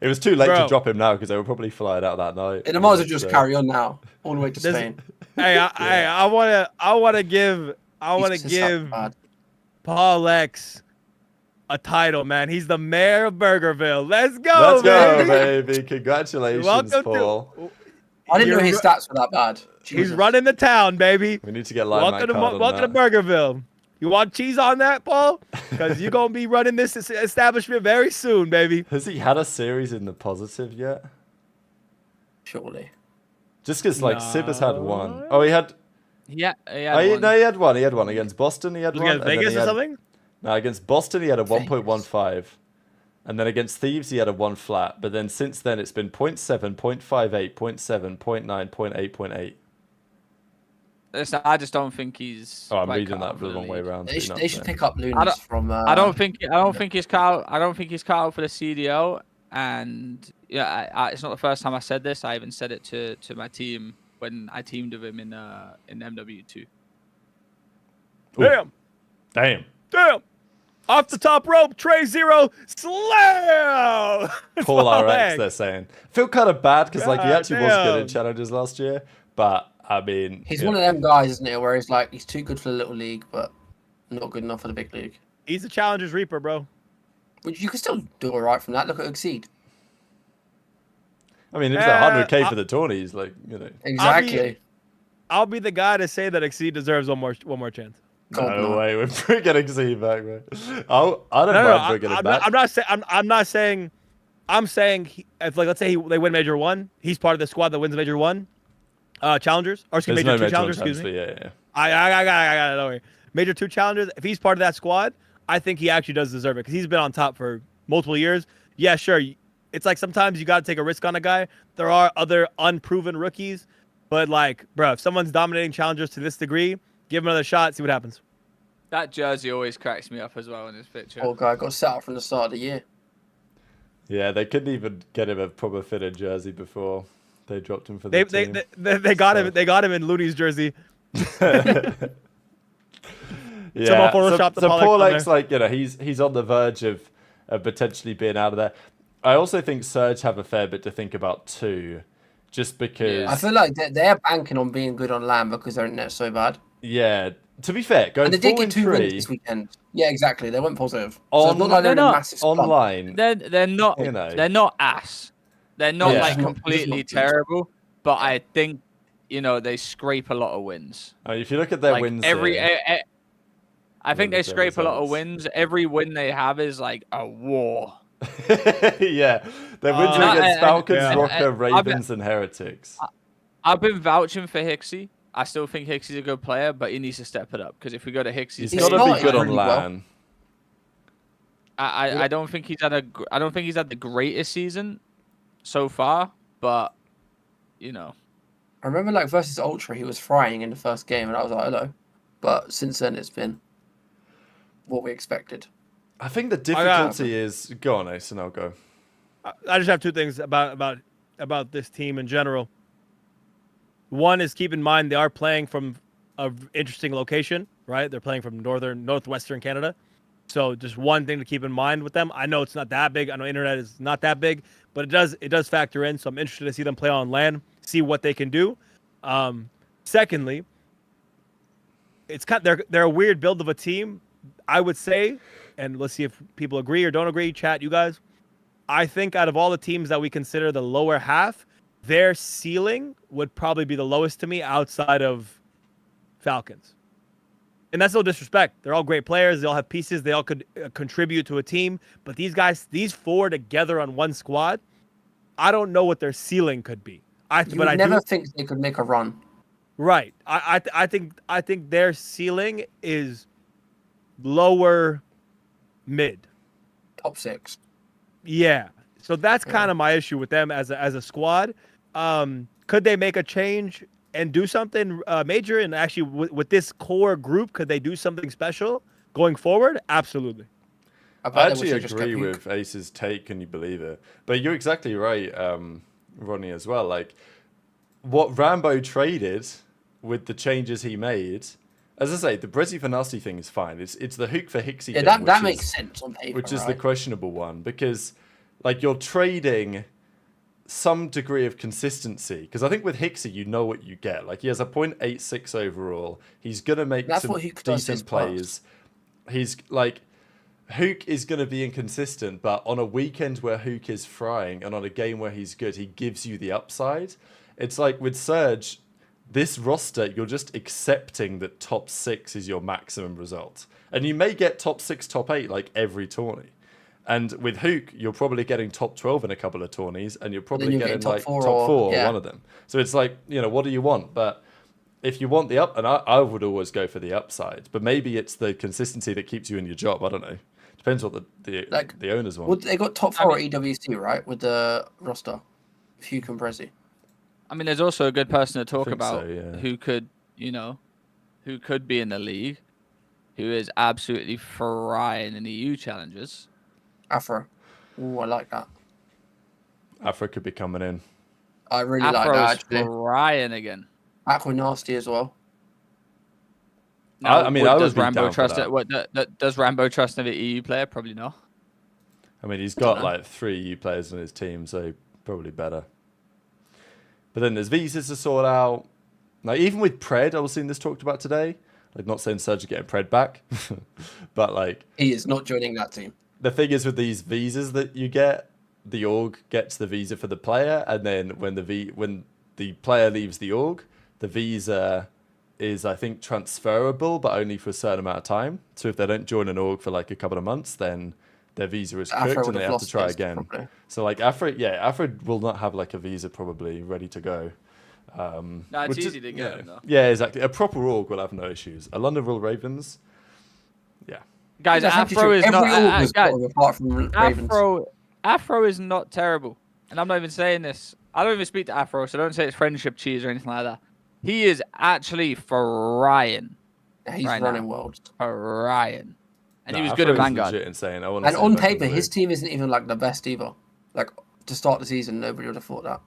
S1: It was too late to drop him now because they were probably flying out that night.
S4: It might as well just carry on now, all the way to Spain.
S2: Hey, I want to give Paul X a title, man. He's the mayor of Burgerville. Let's go,
S1: baby. Congratulations, Paul.
S4: I didn't know his stats were that bad.
S2: Jesus. He's running the town, baby.
S1: We need to get live.
S2: Welcome to Burgerville. You want cheese on that, Paul? Because you're going to be running this establishment very soon, baby.
S1: Has he had a series in the positive yet?
S4: Surely.
S1: Just because, Sib has had one. Oh, he had...
S3: Yeah,
S1: one. No, he had one. He had one against Boston. He had one.
S2: Against Vegas or something?
S1: No, against Boston, he had a 1.15. And then against Thieves, he had a 1 flat. But then since then, it's been 0.7, 0.58, 0.7, 0.9, 0.8, 0.8.
S3: Listen, I just don't think he's.
S1: Oh, I'm reading that for the wrong way around.
S4: They should pick up Lunas from.
S3: I don't think he's cut out for the CDL, and yeah, it's not the first time I said this. I even said it to my team when I teamed with him in MW2.
S2: Damn! Off the top rope, tray 0, slam!
S1: Paul RX, they're saying. Feel kind of bad because he actually was good in challenges last year, but. I mean,
S4: he's one of them guys, isn't he? Where he's too good for the little league, but not good enough for the big league.
S2: He's a Challengers Reaper, bro.
S4: But you can still do all right from that. Look at Exceed.
S1: I mean, it was 100K for the tourneys,
S4: Exactly.
S2: I'll be the guy to say that Exceed deserves one more chance.
S1: No way, we're bringing Exceed back, man. I don't mind bringing him back.
S2: I'm not saying. I'm saying, if let's say they win Major 1, he's part of the squad that wins Major 1. Challengers, or excuse me, Major 2 challengers. Excuse me.
S1: Yeah.
S2: I got it. Don't worry. Major 2 challengers. If he's part of that squad, I think he actually does deserve it because he's been on top for multiple years. Yeah, sure. It's like sometimes you got to take a risk on a guy. There are other unproven rookies, but bro, if someone's dominating challengers to this degree, give him another shot. See what happens.
S3: That jersey always cracks me up as well in his picture.
S4: Poor guy got set up from the start of the year. Yeah,
S1: they couldn't even get him a proper fitted jersey before. They dropped him for the team.
S2: They got him. They got him in Looney's jersey.
S1: Yeah. So Paul X, he's on the verge of potentially being out of there. I also think Surge have a fair bit to think about too, just because
S4: I feel like they're banking on being good on land because their internet's so bad.
S1: Yeah. To be fair, going 4-3
S4: this weekend. Yeah, exactly. They went positive. So it's not like they're in a massive
S1: online.
S3: They're not. They're not ass. They're not completely terrible, but I think they scrape a lot of wins.
S1: If you look at their wins,
S3: I think they scrape a lot of wins. Every win they have is like a war.
S1: Yeah, their wins are against Falcons, Rocker, Ravens, and Heretics.
S3: I've been vouching for Hicksy. I still think Hicksy's a good player, but he needs to step it up because if we go to Hicksy's,
S1: he's got to be good on LAN.
S3: I don't think he's had the greatest season so far, but you know.
S4: I remember like versus Ultra, he was frying in the first game, and I was like, hello. But since then, it's been what we expected.
S1: I think the difficulty is go on, Ace, and I'll go.
S2: I just have two things about this team in general. One is keep in mind they are playing from an interesting location, right? They're playing from northwestern Canada. So just one thing to keep in mind with them. I know it's not that big. I know internet is not that big, but it does factor in. So I'm interested to see them play on LAN, see what they can do. Secondly, it's they're a weird build of a team, I would say, and let's see if people agree or don't agree. Chat, you guys. I think out of all the teams that we consider the lower half, their ceiling would probably be the lowest to me outside of Falcons. And that's no disrespect. They're all great players. They all have pieces. They all could contribute to a team. But these guys, these four together on one squad, I don't know what their ceiling could be. I never
S4: think they could make a run.
S2: Right. I think their ceiling is lower mid.
S4: Top 6.
S2: Yeah. So that's kind of my issue with them as a squad. Could they make a change and do something major? And actually, with this core group, could they do something special going forward? Absolutely.
S1: I actually agree with Ace's take. Can you believe it? But you're exactly right, Ronnie, as well. Like, what Rambo traded with the changes he made, as I say, the Brizzy for Nasty thing is fine. It's the Hook for Hixie thing,
S4: that makes sense on paper,
S1: which is the questionable one, because like you're trading some degree of consistency. Because I think with Hixie, you know what you get. Like he has a .86 overall. He's gonna make some decent plays. He's like Hook is gonna be inconsistent, but on a weekend where Hook is frying and on a game where he's good, he gives you the upside. It's like with Surge, this roster, you're just accepting that top 6 is your maximum result. And you may get top 6, top 8 like every tourney. And with Hook, you're probably getting top 12 in a couple of tourneys, and you're probably getting like top 4 one of them. So it's like, what do you want? But if you want the up, and I would always go for the upside, but maybe it's the consistency that keeps you in your job. I don't know. Depends what the owners want.
S4: Well, they got top 4 at EWC, right? With the roster. Hook and Brizzy.
S3: I mean, there's also a good person to talk about
S1: so, yeah.
S3: who could be in the league, who is absolutely frying in the EU challenges.
S4: Afro. Ooh, I like that.
S1: Afro could be coming in.
S4: I really like that, actually.
S3: Frying again.
S4: Aqua Nasty as well.
S3: Now,
S1: I mean,
S3: does Rambo trust it? Does Rambo trust another EU player? Probably not.
S1: I mean, he's got like 3 EU players on his team, so probably better. But then there's visas to sort out. Like even with Pred, I was seeing this talked about today. Like not saying Surge are getting Pred back, but like
S4: he is not joining that team.
S1: The thing is with these visas that you get, the org gets the visa for the player, and then when the player leaves the org, the visa is I think transferable, but only for a certain amount of time. So if they don't join an org for like a couple of months, then their visa is cooked and they have to try again. Probably. So like Afro will not have like a visa probably ready to go.
S3: No, it's easy to get.
S1: Yeah, exactly. A proper org will have no issues. A Londonville Ravens, yeah.
S3: Guys, Afro is not.
S4: Apart from Ravens.
S3: Afro is not terrible, and I'm not even saying this. I don't even speak to Afro, so don't say it's friendship cheese or anything like that. He is actually frying.
S4: He's running worlds.
S3: Frying. And he was good at Vanguard.
S1: Insane.
S4: And on paper, his team isn't even like the best either. Like to start the season, nobody would have thought that.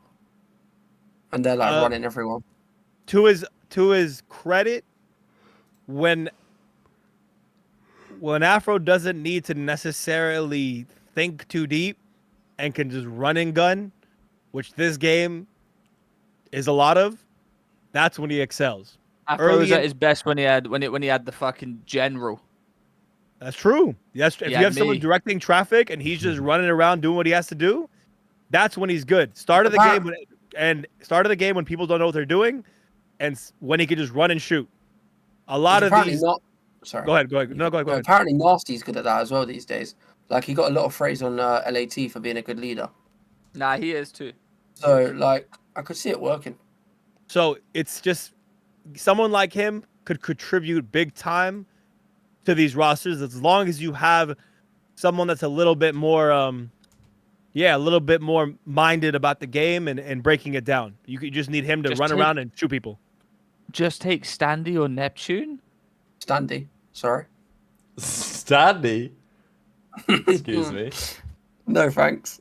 S4: And they're like running everyone.
S2: To his credit, when Afro doesn't need to necessarily think too deep and can just run and gun, which this game is a lot of, that's when he excels.
S3: Afro was at his best when he had the fucking general.
S2: That's true. Yes, if you have someone directing traffic and he's just running around doing what he has to do, that's when he's good. Start of the game when people don't know what they're doing, and when he can just run and shoot. A lot of these.
S4: Sorry.
S2: Go ahead. No, go ahead.
S4: Apparently, Nasty's good at that as well these days. Like he got a lot of praise on LAT for being a good leader.
S3: Nah, he is too.
S4: So like, I could see it working.
S2: So it's just someone like him could contribute big time to these rosters as long as you have someone that's a little bit more a little bit more minded about the game and breaking it down. You just need him to run around and shoot people.
S3: Just take Standy or Neptune.
S4: Standy, sorry.
S1: Standy? Excuse me.
S4: No thanks.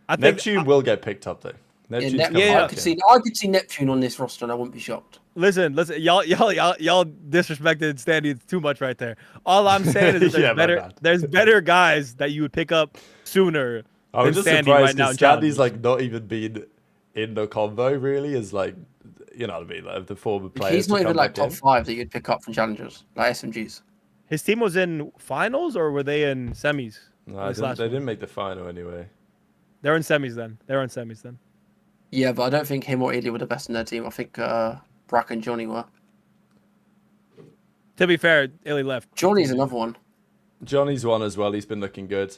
S2: I think
S1: Neptune will get picked up though.
S4: I could see Neptune on this roster, and I wouldn't be shocked.
S2: Listen, y'all disrespected Standy too much right there. All I'm saying is that there's better guys that you would pick up sooner.
S1: I was just surprised because Standy's like not even been in the combo really, as like, you know what I mean, like the former players.
S4: He's not even like top 5 that you'd pick up from challengers, like SMGs.
S2: His team was in finals, or were they in semis?
S1: No, they didn't make the final anyway.
S2: They're in semis then.
S4: Yeah, but I don't think him or Ely were the best in their team. I think Brack and Johnny were.
S2: To be fair, Ely left.
S4: Johnny's another one.
S1: Johnny's one as well. He's been looking good.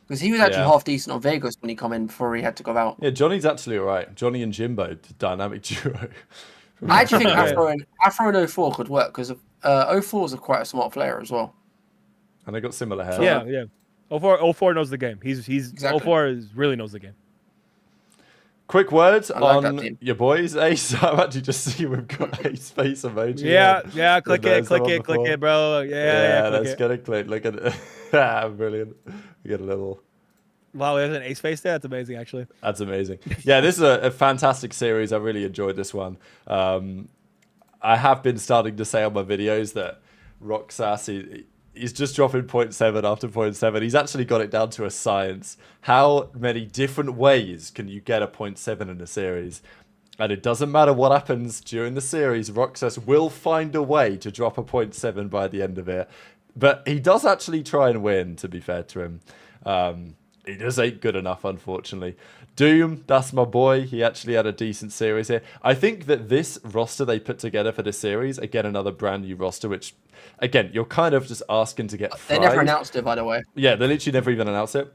S4: Because he was actually half decent on Vegas when he come in before he had to go out.
S1: Yeah, Johnny's actually all right. Johnny and Jimbo, dynamic duo.
S4: I actually think Afro and 04 could work because 04 is quite a smart player as well.
S1: And they got similar hair.
S2: Yeah. 04 knows the game. He's exactly. 04 really knows the game.
S1: Quick words on your boys, Ace. I'm actually just seeing we've got Ace face emoji.
S2: Yeah, click it, bro. Yeah,
S1: let's get a click. Look at it. Brilliant. We get a little.
S2: Wow, there's an Ace face there. That's amazing, actually.
S1: That's amazing. Yeah, this is a fantastic series. I really enjoyed this one. I have been starting to say on my videos that Roxas, he's just dropping 0.7 after 0.7. He's actually got it down to a science. How many different ways can you get a 0.7 in a series? And it doesn't matter what happens during the series, Roxas will find a way to drop a 0.7 by the end of it. But he does actually try and win, to be fair to him. He just ain't good enough, unfortunately. Doom, that's my boy. He actually had a decent series here. I think that this roster they put together for this series, again, another brand new roster, which, again, you're kind of just asking to get fried.
S4: They never announced it, by the way.
S1: Yeah, they literally never even announced it.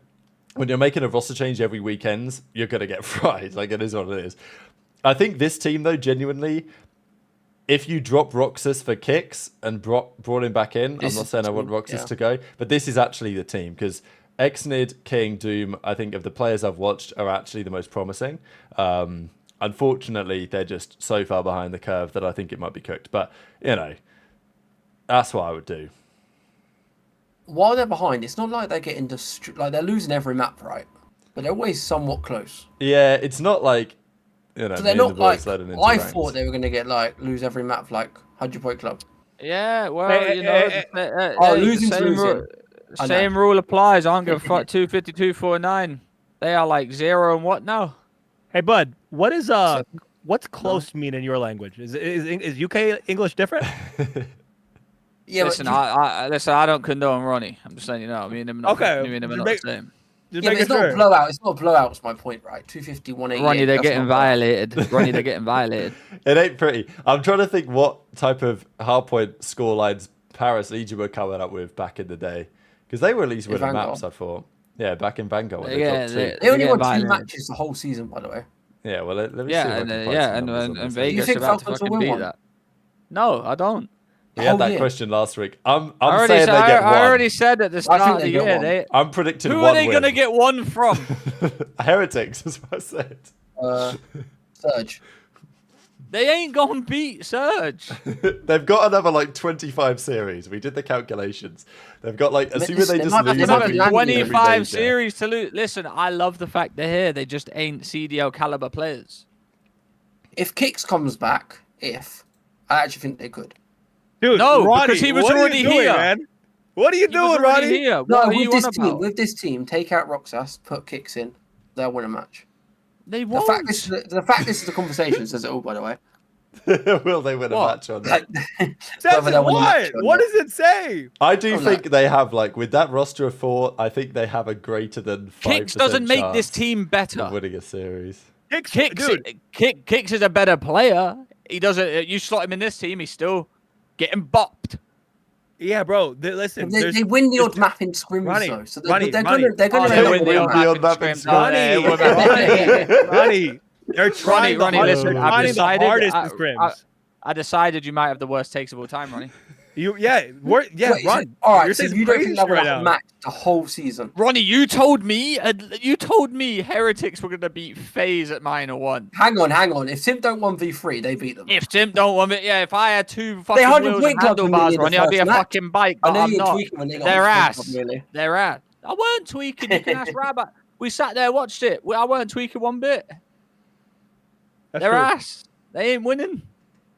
S1: When you're making a roster change every weekend, you're going to get fried. Like, it is what it is. I think this team, though, genuinely, if you drop Roxas for kicks and brought him back in, I'm not saying I want Roxas to go, but this is actually the team, because Exnid, King, Doom, I think of the players I've watched are actually the most promising. Unfortunately, they're just so far behind the curve that I think it might be cooked. But, you know, that's what I would do.
S4: While they're behind, it's not like they're getting like they're losing every map, right? But they're always somewhat close.
S1: Yeah, it's not like, you know,
S4: so they're not like, I thought they were going to get like lose every map like 100-point club.
S3: Yeah, well,
S4: losing to losing.
S3: Same rule applies. I don't give a fuck. 252, 49. They are like 0 and what now?
S2: Hey, bud, what's close mean in your language? Is UK English different?
S3: Yeah, listen, I don't condone Ronnie. I'm just letting you know. Me and him not the same.
S4: Yeah, but it's not a blowout. It's not a blowout. Is my point, right? 250, 188.
S3: Ronnie, they're getting violated. Ronnie, they're getting violated.
S1: It ain't pretty. I'm trying to think what type of hardpoint score lines Paris Legion were coming up with back in the day. Because they were at least winning maps, I thought. Yeah, back in Vanguard.
S4: They only won 2 matches the whole season, by the way.
S1: Yeah, well, let me see.
S3: And Vegas about to fucking beat that. No, I don't.
S1: We had that question last week. I'm saying they get 1.
S3: I already said at the start of the year.
S1: I'm predicting 1
S3: win. Who are they going to get 1 from?
S1: Heretics, is what I said.
S4: Surge.
S3: They ain't going to beat Surge.
S1: They've got another like 25 series. We did the calculations. They've got like, assuming they just lose
S3: every 25 series to lose. Listen, I love the fact they're here. They just ain't CDL caliber players.
S4: If Kicks comes back, I actually think they could.
S2: Dude,
S3: no,
S2: Ronnie,
S3: because he was already here.
S2: Man? What are you doing, Ronnie?
S4: No, with this team, take out Roxas, put Kicks in. They'll win a match.
S3: They won't.
S4: The fact this is a conversation says it all, by the way.
S1: Will they win a match on that?
S2: What does it say?
S1: I do think they have, like, with that roster of 4, I think they have a greater than 5%
S3: Kicks doesn't make this team better.
S1: Of winning a series.
S3: Kicks is a better player. He doesn't. You slot him in this team, he's still getting bopped.
S2: Yeah, bro. Listen,
S4: they win the odd map in scrims, though. So they're
S3: gonna win the odd map in scrims.
S2: Ronnie, they're trying
S3: Ronnie, listen,
S2: the hardest in scrims.
S3: I decided you might have the worst takes of all time, Ronnie.
S2: Ron.
S4: All right,
S2: You're
S4: so
S2: saying
S4: you don't think that would
S2: right
S4: have
S2: now.
S4: matched the whole season?
S3: Ronnie, you told me Heretics were gonna beat FaZe at -1.
S4: Hang on. If Simp don't 1v3, they beat them.
S3: If Simp don't want it, if I had 2 fucking wheels and handlebars, Ronnie, I'd be a fucking bike. But I'm not. They're ass. They're ass. I weren't tweaking. You can ask Rabbit. We sat there, watched it. I weren't tweaking one bit. They're ass. They ain't winning.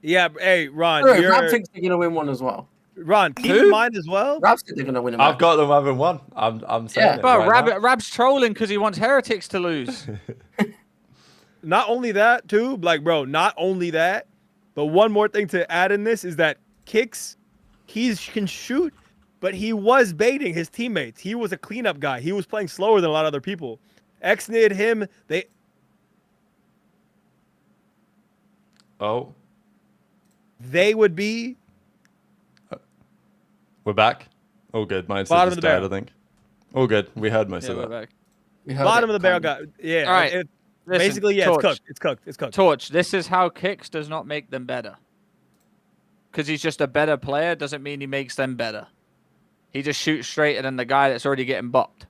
S2: Yeah, hey, Ron.
S4: Rab thinks they're gonna win one as well.
S2: Ron, keep in mind as well.
S4: Rab thinks they're gonna win.
S1: I've got them having one. I'm saying it.
S3: But
S1: right
S3: Rab's trolling because he wants Heretics to lose.
S2: Not only that, too, not only that, but one more thing to add in this is that Kicks, he can shoot, but he was baiting his teammates. He was a cleanup guy. He was playing slower than a lot of other people. X-nid him. They would be.
S1: We're back. All good. Mine's bottom of the barrel, I think. All good. We heard most of that.
S3: Back.
S2: Bottom of the barrel guy. Yeah.
S3: All right.
S2: Basically, yeah,
S3: Torch.
S2: It's cooked.
S3: Torch, this is how Kicks does not make them better. Because he's just a better player doesn't mean he makes them better. He just shoots straighter than the guy that's already getting bopped.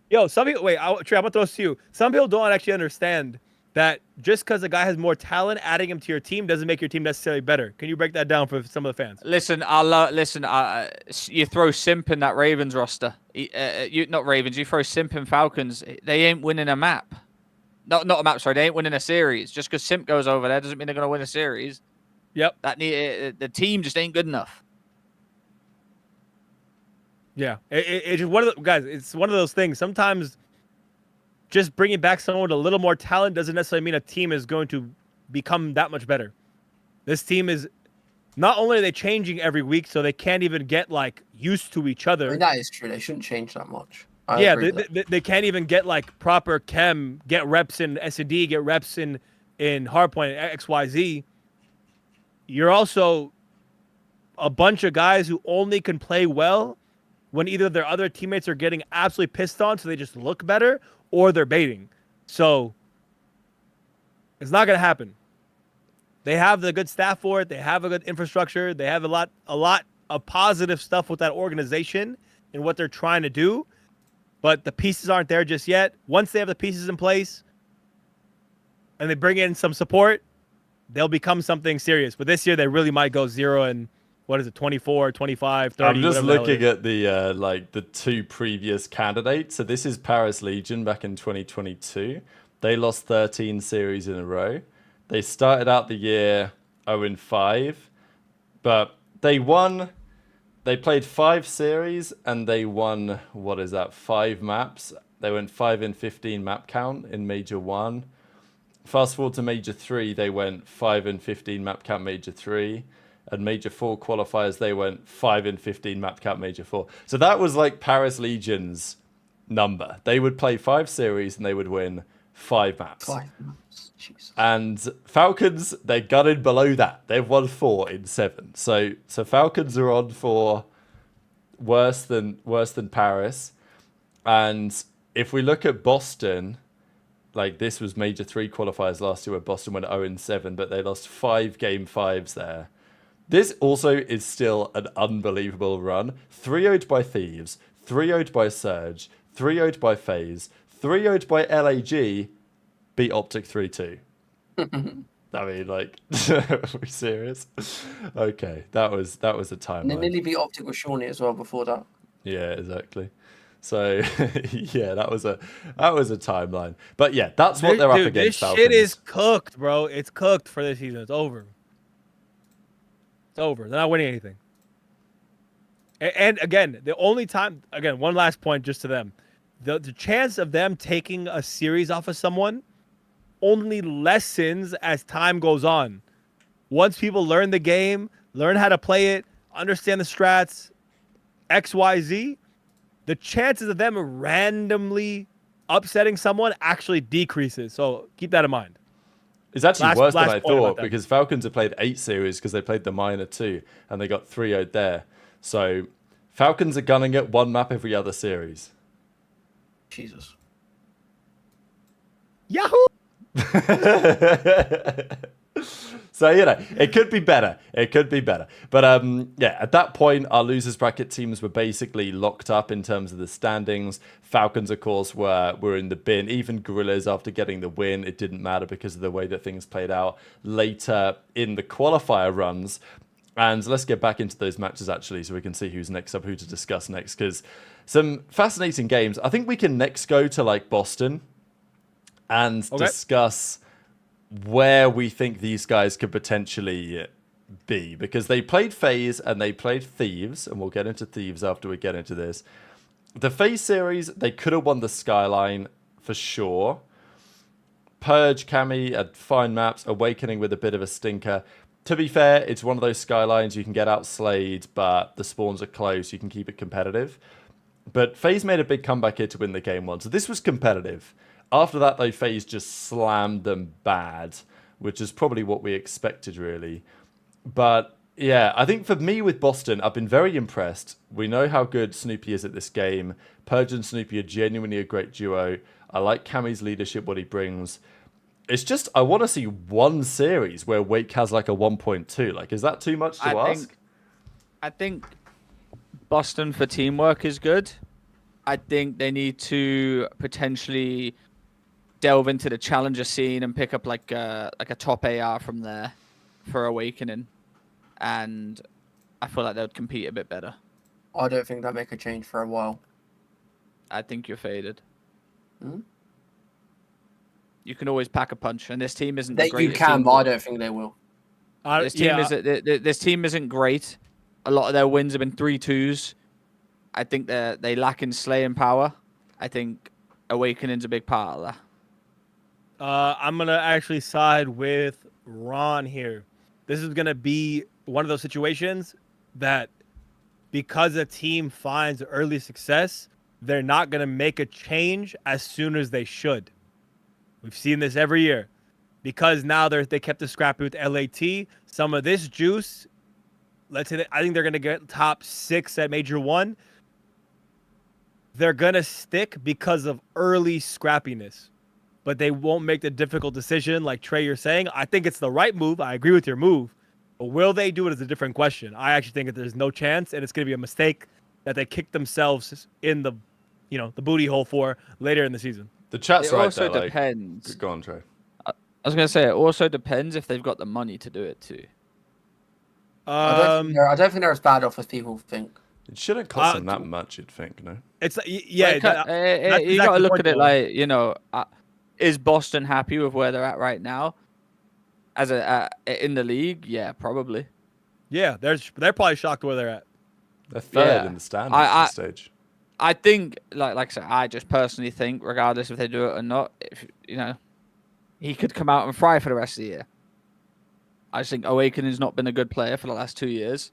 S2: Yo, some people, Trey, I'm going to throw this to you. Some people don't actually understand that just because a guy has more talent, adding him to your team doesn't make your team necessarily better. Can you break that down for some of the fans?
S3: Listen, you throw Simp in that Ravens roster. Not Ravens, you throw Simp in Falcons. They ain't winning a map. Not a map, sorry. They ain't winning a series. Just because Simp goes over there doesn't mean they're going to win a series.
S2: Yep.
S3: The team just ain't good enough.
S2: Yeah. It's just one of the guys. It's one of those things. Sometimes just bringing back someone with a little more talent doesn't necessarily mean a team is going to become that much better. This team is not only are they changing every week, so they can't even get used to each other.
S4: I mean, that is true. They shouldn't change that much.
S2: They can't even get proper chem, get reps in S&D, get reps in hardpoint XYZ. You're also a bunch of guys who only can play well when either their other teammates are getting absolutely pissed on, so they just look better, or they're baiting. So it's not going to happen. They have the good staff for it. They have a good infrastructure. They have a lot of positive stuff with that organization and what they're trying to do. But the pieces aren't there just yet. Once they have the pieces in place and they bring in some support, they'll become something serious. But this year, they really might go 0 and 24, 25, 30.
S1: I'm just looking at the 2 previous candidates. So this is Paris Legion back in 2022. They lost 13 series in a row. They started out the year 0-5, but they won. They played 5 series and they won, 5 maps. They went 5-15 map count in Major 1. Fast forward to Major 3, they went 5-15 map count Major 3. And Major 4 qualifiers, they went 5-15 map count Major 4. So that was Paris Legion's number. They would play 5 series and they would win 5 maps.
S4: 5 maps. Jesus.
S1: And Falcons, they're gunning below that. They've won 4 in 7. So Falcons are on for worse than Paris. And if we look at Boston, this was Major 3 qualifiers last year where Boston went 0-7, but they lost 5 game 5s there. This also is still an unbelievable run. 3-0'd by Thieves, 3-0'd by Surge, 3-0'd by FaZe, 3-0'd by LAG, beat OpTic 3-2. I mean, are we serious? Okay, that was a timeline.
S4: And they nearly beat OpTic with Shawnee as well before that.
S1: Yeah, exactly. So yeah, that was a timeline. But yeah, that's what they're up against.
S2: This shit is cooked, bro. It's cooked for this season. It's over. It's over. They're not winning anything. And again, the only time, one last point just to them. The chance of them taking a series off of someone only lessens as time goes on. Once people learn the game, learn how to play it, understand the strats, XYZ, the chances of them randomly upsetting someone actually decreases. So keep that in mind.
S1: It's actually worse than I thought because Falcons have played 8 series because they played the minor 2 and they got 3-0'd there. So Falcons are gunning it 1 map every other series.
S4: Jesus.
S2: Yahoo!
S1: So, it could be better. It could be better. But, at that point, our losers bracket teams were basically locked up in terms of the standings. Falcons, of course, were in the bin. Even Gorillas, after getting the win, it didn't matter because of the way that things played out later in the qualifier runs. And let's get back into those matches, actually, so we can see who's next up, who to discuss next, because some fascinating games. I think we can next go to, Boston and discuss where we think these guys could potentially be, because they played FaZe and they played Thieves, and we'll get into Thieves after we get into this. The FaZe series, they could have won the Skyline for sure. Purge, Cami had fine maps, Awakening with a bit of a stinker. To be fair, it's one of those Skylines you can get outslayed, but the spawns are close, you can keep it competitive. But FaZe made a big comeback here to win the game one, so this was competitive. After that, though, FaZe just slammed them bad, which is probably what we expected, really. But, yeah, I think for me with Boston, I've been very impressed. We know how good Snoopy is at this game. Purge and Snoopy are genuinely a great duo. I like Cami's leadership, what he brings. It's just, I want to see one series where Wake has like a 1.2. Like, is that too much to ask?
S3: I think Boston for teamwork is good. I think they need to potentially delve into the challenger scene and pick up like a top AR from there for Awakening. And I feel like they would compete a bit better.
S4: I don't think they'll make a change for a while.
S3: I think you're faded.
S4: Hmm?
S3: You can always pack a punch, and this team isn't the greatest.
S4: You can, but I don't think they will.
S3: This team isn't great. A lot of their wins have been 3-2s. I think they lack in slaying power. I think Awakening's a big part of that.
S2: I'm gonna actually side with Ron here. This is gonna be one of those situations that, because a team finds early success, they're not gonna make a change as soon as they should. We've seen this every year. Because now they kept the scrappy with LAT. Some of this juice, let's say I think they're going to get top 6 at Major 1. They're going to stick because of early scrappiness. But they won't make the difficult decision like Trey, you're saying. I think it's the right move. I agree with your move. But will they do it is a different question. I actually think that there's no chance, and it's going to be a mistake that they kick themselves in the booty hole for later in the season.
S1: The chat's right there.
S3: It also depends.
S1: Go on, Trey.
S3: I was going to say, it also depends if they've got the money to do it too.
S4: I don't think they're as bad off as people think.
S1: It shouldn't cost them that much, you'd think, no?
S2: It's
S3: you got to look at it like, is Boston happy with where they're at right now? As in the league, yeah, probably.
S2: Yeah, they're probably shocked where they're at.
S1: They're third in the standings at this stage.
S3: I think, like I said, I just personally think, regardless if they do it or not, if he could come out and fry for the rest of the year. I just think Awakening's not been a good player for the last 2 years.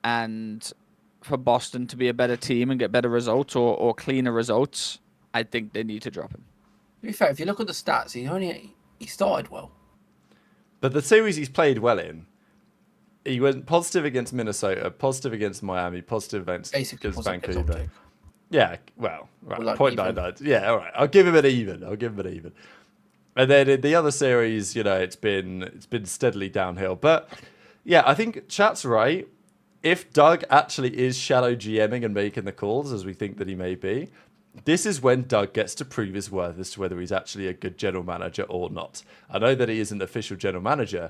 S3: And for Boston to be a better team and get better results or cleaner results, I think they need to drop him.
S4: To be fair, if you look at the stats, he started well.
S1: But the series he's played well in, he went positive against Minnesota, positive against Miami, positive against Vancouver. Yeah, well, right. Like 0.99. Yeah, all right. I'll give him an even. And then in the other series, it's been steadily downhill. But yeah, I think chat's right. If Doug actually is shadow GMing and making the calls, as we think that he may be, this is when Doug gets to prove his worth as to whether he's actually a good general manager or not. I know that he isn't the official general manager,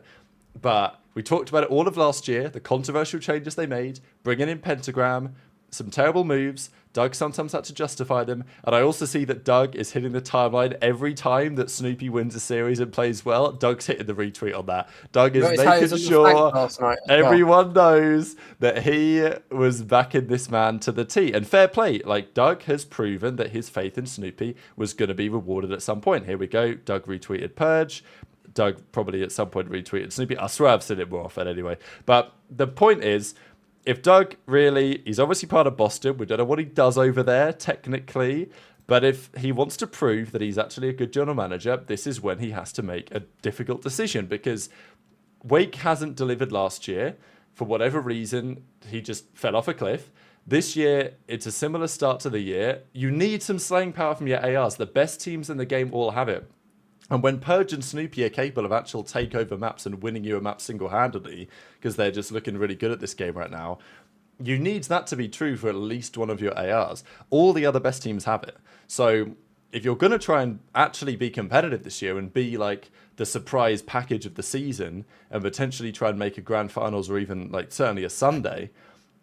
S1: but we talked about it all of last year, the controversial changes they made, bringing in Pentagram, some terrible moves. Doug sometimes had to justify them. And I also see that Doug is hitting the timeline every time that Snoopy wins a series and plays well. Doug's hitting the retweet on that. Doug is making sure everyone knows that he was backing this man to the T. And fair play. Like, Doug has proven that his faith in Snoopy was going to be rewarded at some point. Here we go. Doug retweeted Purge. Doug probably at some point retweeted Snoopy. I swear I've seen it more often anyway. But the point is, if Doug he's obviously part of Boston. We don't know what he does over there technically. But if he wants to prove that he's actually a good general manager, this is when he has to make a difficult decision, because Wake hasn't delivered last year. For whatever reason, he just fell off a cliff. This year, it's a similar start to the year. You need some slaying power from your ARs. The best teams in the game all have it. And when Purge and Snoopy are capable of actual takeover maps and winning you a map single-handedly, because they're just looking really good at this game right now, you need that to be true for at least one of your ARs. All the other best teams have it. So if you're going to try and actually be competitive this year and be like the surprise package of the season and potentially try and make a grand finals or even like certainly a Sunday,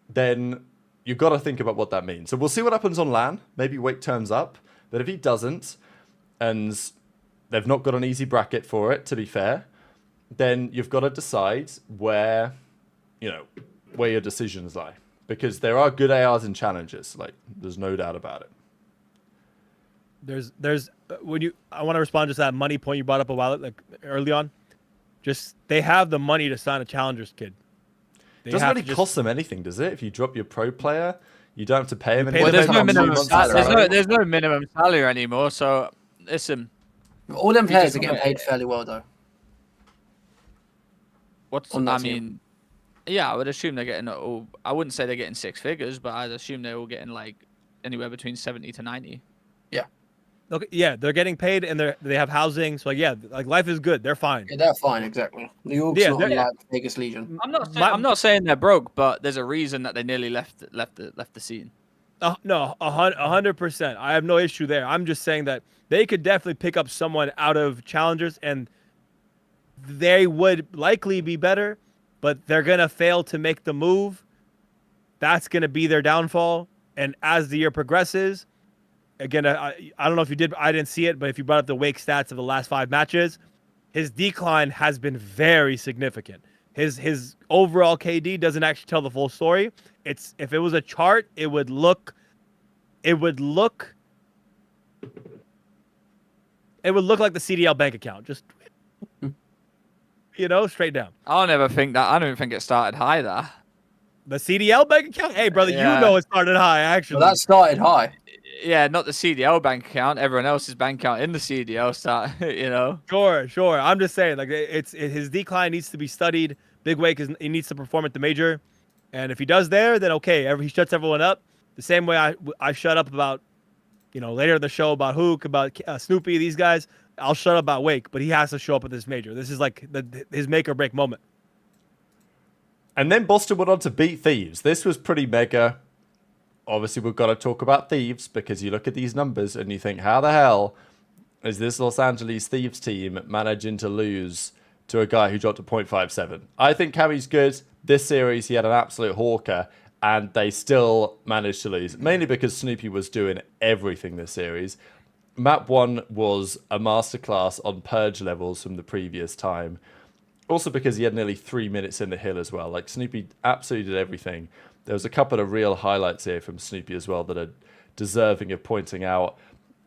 S1: then you've got to think about what that means. So we'll see what happens on LAN. Maybe Wake turns up. But if he doesn't, and they've not got an easy bracket for it, to be fair, then you've got to decide where your decisions lie. Because there are good ARs and challenges. Like, there's no doubt about it.
S2: I want to respond to that money point you brought up a while early on. Just they have the money to sign a challengers kid.
S1: It doesn't really cost them anything, does it? If you drop your pro player, you don't have to pay them anything.
S3: Well, there's no minimum salary anymore. So listen,
S4: all them players are getting paid fairly well though.
S3: Yeah, I would assume they're getting. I wouldn't say they're getting 6 figures, but I'd assume they're all getting like anywhere between 70 to 90.
S4: Yeah.
S2: Okay. Yeah, they're getting paid and they have housing. So like life is good. They're fine.
S4: Yeah, they're fine. Exactly. New York's not like Vegas Legion.
S3: I'm not saying they're broke, but there's a reason that they nearly left the scene.
S2: No, 100%. I have no issue there. I'm just saying that they could definitely pick up someone out of challengers, and they would likely be better. But they're going to fail to make the move. That's going to be their downfall. And as the year progresses, again, I don't know if you did, I didn't see it, but if you brought up the Wake stats of the last 5 matches, his decline has been very significant. His overall KD doesn't actually tell the full story. If it was a chart, it would look like the CDL bank account. Just straight down.
S3: I don't think it started high there.
S2: The CDL bank account? Hey, brother, it started high, actually.
S4: Well, that started high.
S3: Yeah, not the CDL bank account. Everyone else's bank account in the CDL
S2: Sure. I'm just saying, like, his decline needs to be studied. Big Wake he needs to perform at the major. And if he does there, then okay, he shuts everyone up. The same way I shut up about, later in the show about Hook, about Snoopy, these guys. I'll shut up about Wake, but he has to show up at this major. This is like his make or break moment.
S1: And then Boston went on to beat Thieves. This was pretty mega. Obviously, we've got to talk about Thieves because you look at these numbers and you think, how the hell is this Los Angeles Thieves team managing to lose to a guy who dropped a 0.57? I think Cammy's good. This series, he had an absolute hawker, and they still managed to lose, mainly because Snoopy was doing everything this series. Map 1 was a masterclass on purge levels from the previous time. Also because he had nearly 3 minutes in the hill as well. Like, Snoopy absolutely did everything. There was a couple of real highlights here from Snoopy as well that are deserving of pointing out.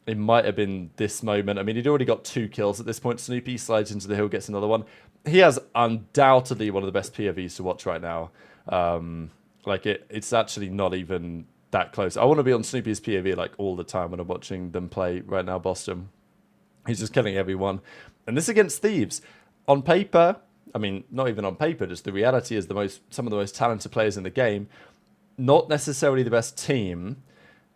S1: It might have been this moment. I mean, he'd already got 2 kills at this point. Snoopy slides into the hill, gets another one. He has undoubtedly one of the best POVs to watch right now. It's actually not even that close. I want to be on Snoopy's POV like all the time when I'm watching them play right now, Boston. He's just killing everyone. And this against Thieves. On paper, I mean, not even on paper, just the reality is some of the most talented players in the game. Not necessarily the best team.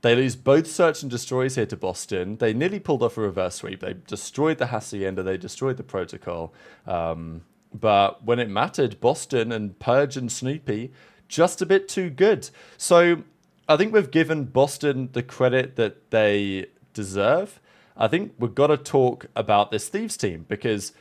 S1: They lose both search and destroys here to Boston. They nearly pulled off a reverse sweep. They destroyed the Hacienda. They destroyed the protocol. But when it mattered, Boston and Purge and Snoopy, just a bit too good. So I think we've given Boston the credit that they deserve. I think we've got to talk about this Thieves team because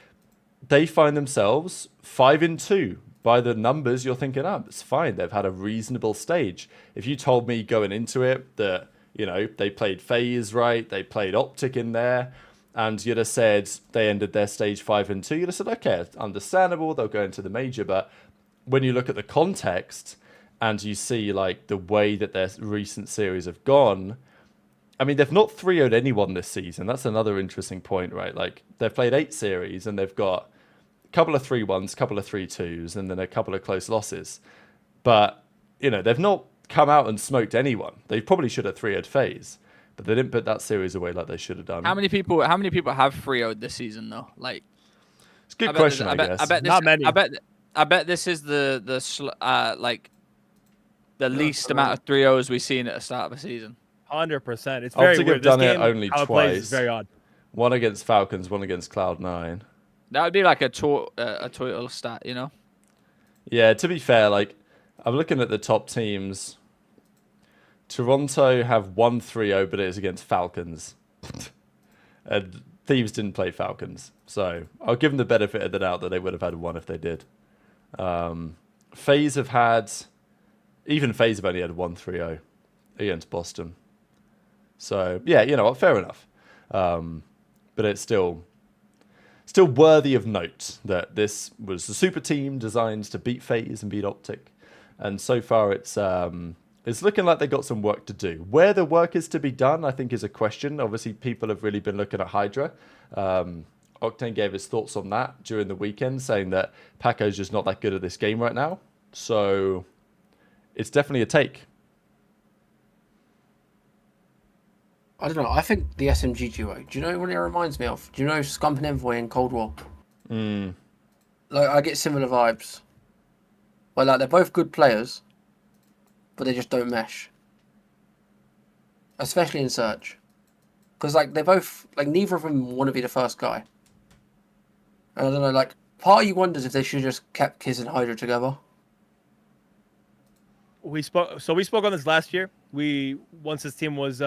S1: they find themselves 5-2. By the numbers, you're thinking, it's fine. They've had a reasonable stage. If you told me going into it that, they played FaZe right, they played OpTic in there, and you'd have said they ended their stage 5-2, you'd have said, okay, understandable, they'll go into the major. But when you look at the context and you see like the way that their recent series have gone, I mean, they've not 3-0'd anyone this season. That's another interesting point, right? Like, they've played 8 series and they've got a couple of 3-1s, a couple of 3-2s, and then a couple of close losses. But, they've not come out and smoked anyone. They probably should have 3-0'd FaZe, but they didn't put that series away like they should have done.
S3: How many people have 3-0'd this season, though? Like,
S1: it's a good question, I guess.
S2: Not many.
S3: I bet this is the least amount of 3-0s we've seen at the start of the season.
S2: 100%. It's very
S1: OpTic
S2: weird.
S1: have done
S2: this
S1: it
S2: game,
S1: only
S2: how
S1: twice.
S2: It plays is very odd.
S1: One against Falcons, one against Cloud9.
S3: That would be like a total stat, you know?
S1: Yeah, to be fair, like, I'm looking at the top teams. Toronto have 1-3-0, but it is against Falcons. And Thieves didn't play Falcons. So I'll give them the benefit of the doubt that they would have had one if they did. FaZe have had... Even FaZe have only had 1-3-0 against Boston. So, yeah, you know what? Fair enough. But it's still worthy of note that this was the super team designed to beat FaZe and beat OpTic. And so far, it's looking like they've got some work to do. Where the work is to be done, I think, is a question. Obviously, people have really been looking at Hydra. Octane gave his thoughts on that during the weekend, saying that Paco's just not that good at this game right now. So it's definitely a take.
S4: I don't know. I think the SMG duo. Do you know what it reminds me of? Do you know Scump and Envoy in Cold War?
S1: Mm.
S4: Like, I get similar vibes. Well, like, they're both good players, but they just don't mesh. Especially in Search. Because, like, they both... Like, neither of them want to be the first guy. And I don't know, like, part of you wonders if they should have just kept Kiz and Hydra together.
S2: We spoke on this last year. Once this team was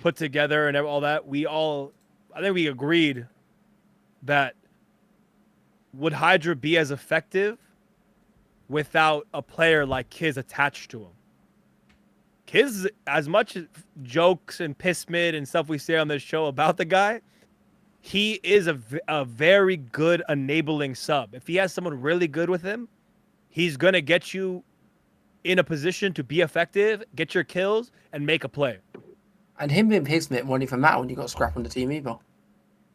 S2: put together and all that, I think we agreed that would Hydra be as effective without a player like Kiz attached to him? Kiz, as much jokes and piss mid and stuff we say on this show about the guy, he is a very good enabling sub. If he has someone really good with him, he's going to get you in a position to be effective, get your kills, and make a play.
S4: And him being Pigmit won't even matter when you got Scrap on the team either.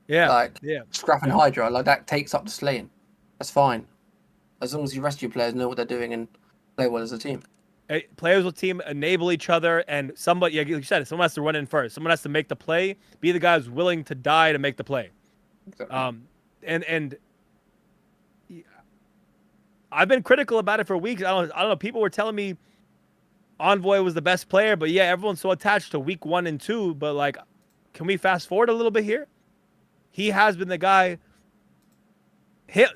S2: Yeah.
S4: Like, Scrap and Hydra, like, that takes up the slaying. That's fine. As long as the rest of your players know what they're doing and play well as a team.
S2: Players with team enable each other, and somebody, like you said, someone has to run in first. Someone has to make the play, be the guy who's willing to die to make the play.
S4: Exactly.
S2: And I've been critical about it for weeks. I don't know. People were telling me Envoy was the best player, but yeah, everyone's so attached to week 1 and 2. But like, can we fast forward a little bit here? He has been the guy.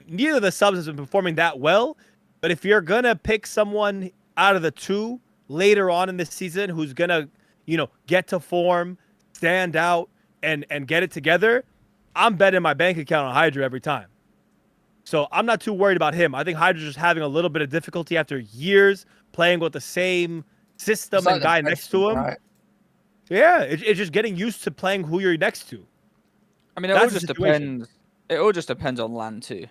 S2: Neither of the subs has been performing that well, but if you're gonna pick someone out of the two later on in this season who's gonna, get to form, stand out, and get it together, I'm betting my bank account on Hydra every time. So I'm not too worried about him. I think Hydra's just having a little bit of difficulty after years playing with the same system and guy next to him. Right. Yeah, it's just getting used to playing who you're next to.
S3: I mean, it all just depends. It all just depends on LAN too.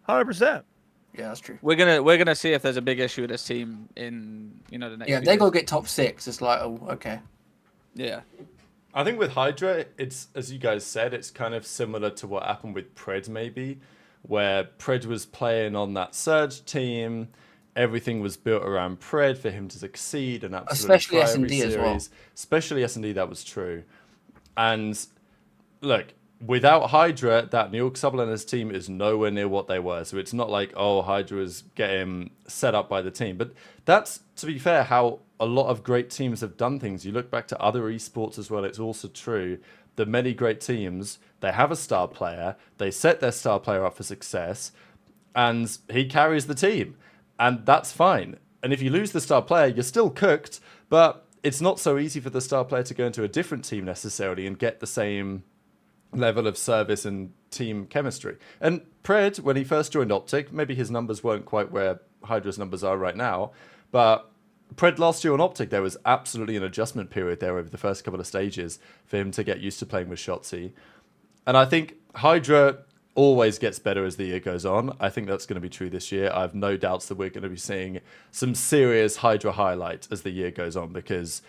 S2: 100%.
S4: Yeah, that's true.
S3: We're gonna see if there's a big issue with this team in the next.
S4: Yeah, if they go get top 6, it's like, oh, okay.
S3: Yeah.
S1: I think with Hydra, it's, as you guys said, it's kind of similar to what happened with Pred maybe, where Pred was playing on that Surge team. Everything was built around Pred for him to succeed and absolutely
S4: especially S&D as well.
S1: Especially S&D, that was true. And look, without Hydra, that New York Subliners team is nowhere near what they were. So it's not like, oh, Hydra is getting set up by the team. But that's, to be fair, how a lot of great teams have done things. You look back to other esports as well, it's also true that many great teams, they have a star player, they set their star player up for success, and he carries the team. And that's fine. And if you lose the star player, you're still cooked, but it's not so easy for the star player to go into a different team necessarily and get the same level of service and team chemistry. And Pred, when he first joined OpTic, maybe his numbers weren't quite where Hydra's numbers are right now, but Pred last year on OpTic, there was absolutely an adjustment period there over the first couple of stages for him to get used to playing with Shotzzy. And I think Hydra always gets better as the year goes on. I think that's going to be true this year. I have no doubts that we're going to be seeing some serious Hydra highlight as the year goes on, because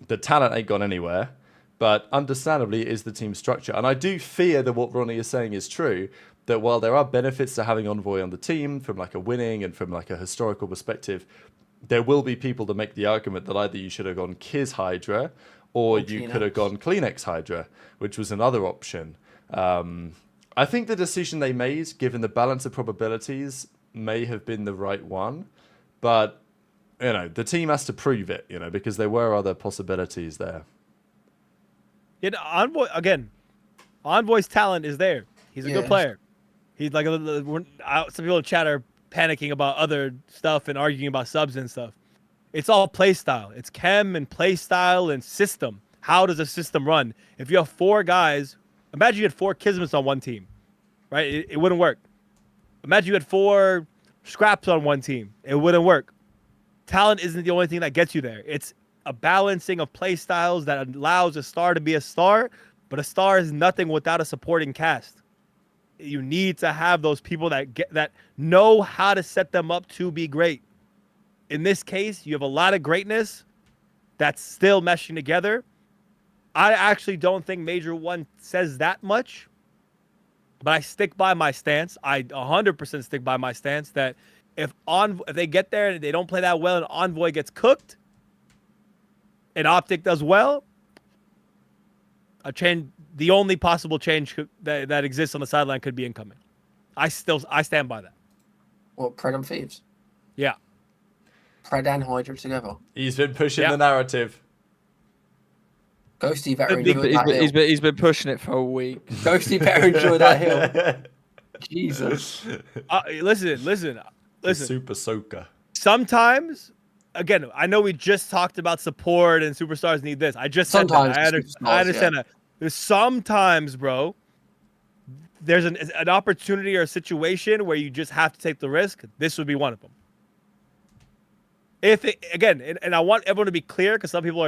S1: the talent ain't gone anywhere, but understandably is the team structure. And I do fear that what Ronnie is saying is true, that while there are benefits to having Envoy on the team from like a winning and from like a historical perspective, there will be people that make the argument that either you should have gone Kiz Hydra or you could have gone Kleenex Hydra, which was another option. I think the decision they made, given the balance of probabilities, may have been the right one. But, the team has to prove it, because there were other possibilities there.
S2: Envoy, again, Envoy's talent is there. He's a good player. He's like some people in chat are panicking about other stuff and arguing about subs and stuff. It's all play style. It's chem and play style and system. How does a system run? If you have 4 guys, imagine you had 4 Kismets on one team, right? It wouldn't work. Imagine you had 4 Scraps on one team. It wouldn't work. Talent isn't the only thing that gets you there. It's a balancing of play styles that allows a star to be a star, but a star is nothing without a supporting cast. You need to have those people that know how to set them up to be great. In this case, you have a lot of greatness that's still meshing together. I actually don't think Major 1 says that much, but I stick by my stance. I 100% stick by my stance that if they get there and they don't play that well and Envoy gets cooked and OpTic does well, the only possible change that exists on the sideline could be incoming. I stand by that.
S4: What, Pred and Thieves?
S2: Yeah.
S4: Pred and Hydra together.
S1: He's been pushing the narrative.
S4: Ghosty better enjoy that hill.
S3: He's been pushing it for a week.
S4: Ghosty better enjoy that hill. Jesus.
S2: Listen.
S1: Super soaker.
S2: Sometimes, again, I know we just talked about support and superstars need this. I just said that. I understand that. There's sometimes, bro, there's an opportunity or a situation where you just have to take the risk. This would be one of them. And I want everyone to be clear because some people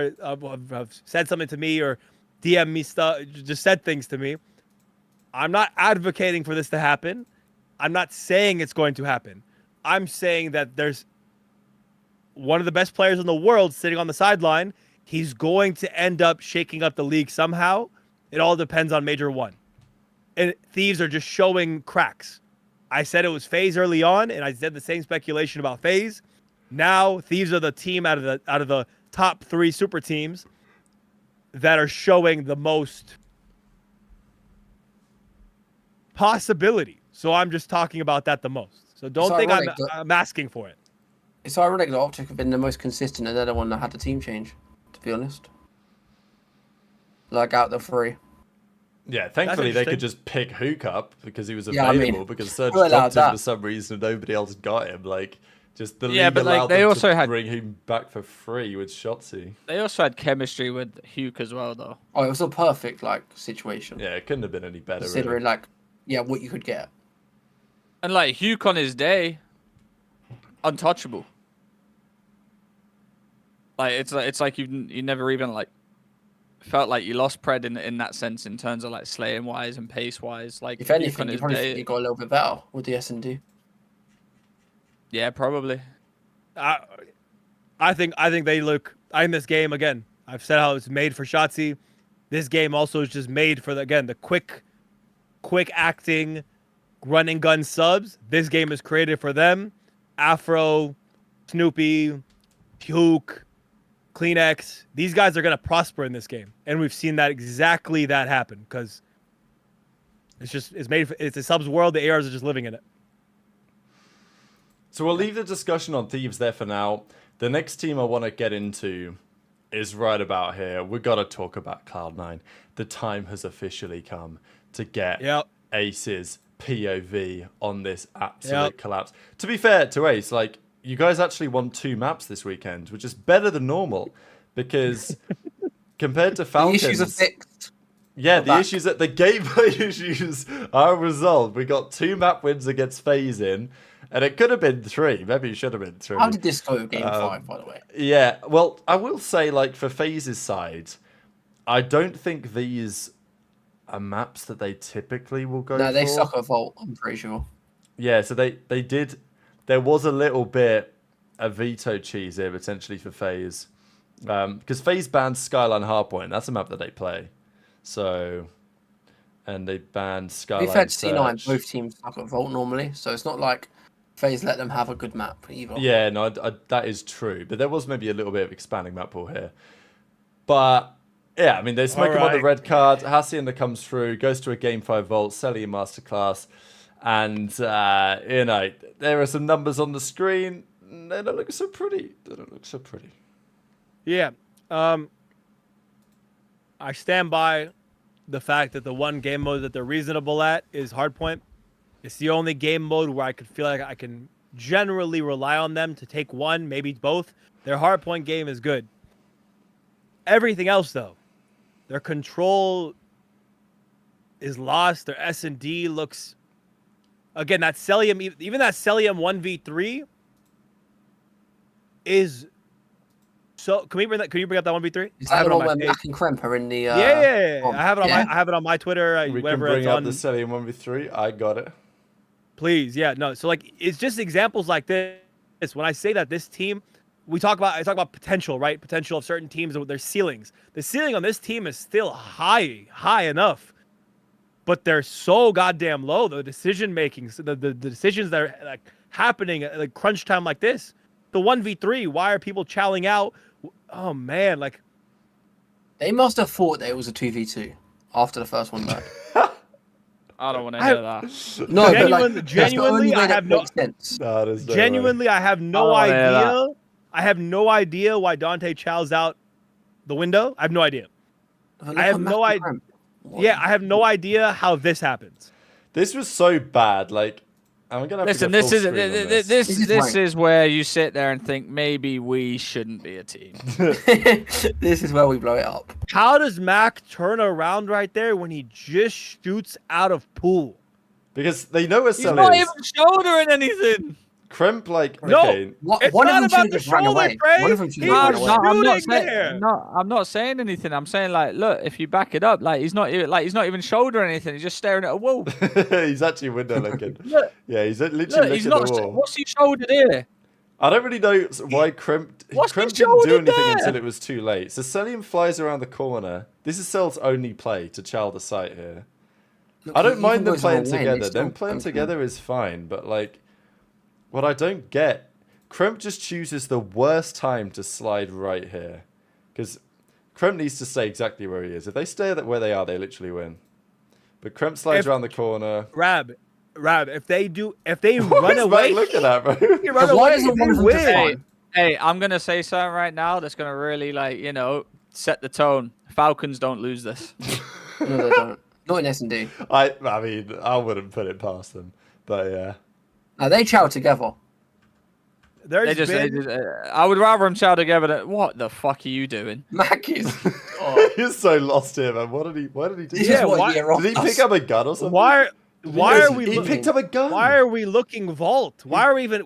S2: have said something to me or DM me stuff, just said things to me. I'm not advocating for this to happen. I'm not saying it's going to happen. I'm saying that there's one of the best players in the world sitting on the sideline. He's going to end up shaking up the league somehow. It all depends on Major 1. And Thieves are just showing cracks. I said it was FaZe early on, and I said the same speculation about FaZe. Now Thieves are the team out of the top 3 super teams that are showing the most possibility. So I'm just talking about that the most. So don't think I'm asking for it.
S4: It's ironic that OpTic have been the most consistent and they're the one that had the team change, to be honest. Like out the 3.
S1: Yeah, thankfully they could just pick Hook up because he was available because Surge dropped him for some reason and nobody else got him. Like, just the league allowed them to bring him back for free with Shotzi.
S3: They also had chemistry with Hugh as well, though.
S4: Oh, it was a perfect situation.
S1: Yeah, it couldn't have been any better.
S4: Considering what you could get.
S3: And Hugh on his day, untouchable. It's like you never even felt like you lost Pred in that sense in terms of slaying wise and pace wise.
S4: If anything, you probably think you got a little bit better with the S&D.
S3: Yeah, probably.
S2: I think they look in this game again. I've said how it's made for Shotzi. This game also is just made for the quick acting, run and gun subs. This game is created for them. Afro, Snoopy, Huke, Kleenex. These guys are gonna prosper in this game, and we've seen that happen because it's a subs world. The ARs are just living in it.
S1: So we'll leave the discussion on Thieves there for now. The next team I want to get into is right about here. We've got to talk about Cloud9. The time has officially come to get Ace's POV on this absolute collapse. To be fair to Ace, you guys actually won 2 maps this weekend, which is better than normal because compared to Falcons...
S4: The issues are fixed.
S1: Yeah, the gameplay issues are resolved. We got 2 map wins against FaZe in. And it could have been 3. Maybe it should have been 3.
S4: How did this go game 5, by the way?
S1: Yeah, well, I will say, for FaZe's side, I don't think these are maps that they typically will go for.
S4: No, they suck at Vault, I'm pretty sure.
S1: Yeah, so they did... There was a little bit of veto cheese here, potentially, for FaZe. Because FaZe banned Skyline Hardpoint. That's a map that they play. So... And they banned Skyline
S4: We've had C9, both teams suck at Vault normally, so it's not like... FaZe let them have a good map either.
S1: Yeah, no, that is true. But there was maybe a little bit of expanding map pool here. But, yeah, I mean, they smoke him on the red card. Hacienda comes through, goes to a Game 5 Vault, Selly Masterclass. And, there are some numbers on the screen. They don't look so pretty.
S2: Yeah. I stand by the fact that the one game mode that they're reasonable at is hardpoint. It's the only game mode where I could feel like I can generally rely on them to take one, maybe both. Their hardpoint game is good. Everything else, though, their control is lost. Their S&D looks... Again, that Celium, even that Celium 1v3 is... So can you bring up that 1v3?
S4: Is that the one where Mac and Kremp are in the?
S2: Yeah. I have it on my Twitter.
S1: We can bring up the Celium 1v3. I got it.
S2: Please, yeah, no. So like, it's just examples like this. When I say that this team, I talk about potential, right? Potential of certain teams with their ceilings. The ceiling on this team is still high enough, but they're so goddamn low. The decision making, the decisions that are like happening at like crunch time like this. The 1v3. Why are people chowing out? Oh man, like
S4: they must have thought that it was a 2v2 after the first one died.
S3: I don't want to hear that.
S4: No,
S2: genuinely, I have no sense. Genuinely, I have no idea. I have no idea why Dante chows out the window. I have no idea. I have no idea. Yeah, I have no idea how this happens.
S1: This was so bad. Like, I'm gonna have to go full screen on
S3: this is where you sit there and think maybe we shouldn't be a team.
S4: This is where we blow it up.
S2: How does Mac turn around right there when he just shoots out of pool?
S1: Because they know where Cell is.
S3: He's not even shouldering anything.
S1: Kremp, like,
S2: no,
S1: okay.
S2: It's not about the shoulder, Trey.
S3: I'm not saying anything. I'm saying, like, look, if you back it up, like, he's not even shouldering anything. He's just staring at a wall.
S1: He's actually window looking. Yeah, he's literally looking at the wall.
S3: What's he shouldered here?
S1: I don't really know why Kremp didn't do anything until it was too late. So Celium flies around the corner. This is Cell's only play to chow the site here. Look, I don't mind them playing together. Them playing together is fine, but like, what I don't get, Kremp just chooses the worst time to slide right here. Because Kremp needs to stay exactly where he is. If they stay where they are, they literally win. But Kremp slides around the corner.
S2: Rab, if they run away...
S1: Look at that, bro.
S2: Run away,
S3: hey, I'm going to say something right now that's going to really, like, you know, set the tone. Falcons don't lose this.
S4: No, they don't. Not in S&D.
S1: I mean, I wouldn't put it past them. But, yeah.
S4: No, they chow together.
S3: I would rather them chow together than... What the fuck are you doing?
S4: Mac is...
S1: He's so lost here, man. What did he do?
S4: Did
S1: he pick up a gun or something?
S2: Why are we...
S1: He picked up a gun.
S2: Why are we looking vault? Why are we even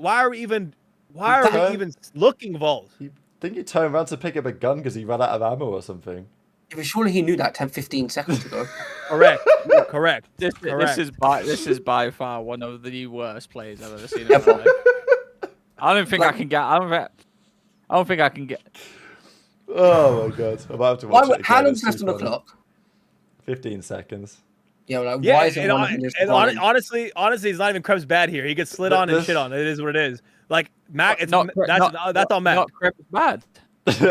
S2: looking vault?
S1: I think he turned around to pick up a gun because he ran out of ammo or something.
S4: Yeah, but surely he knew that 15 seconds ago.
S2: Correct.
S3: This is by far one of the worst plays I've ever seen in my life. I don't think I can get. I don't think I can get.
S1: Oh my god! I'm about to watch it.
S4: How long's left on the clock?
S1: 15 seconds.
S4: Yeah, like, why is it
S2: honestly, it's not even Kremp's bad here. He gets slid on and shit on. It is what it is. Like Mac, that's on Mac.
S3: Not Kremp's bad.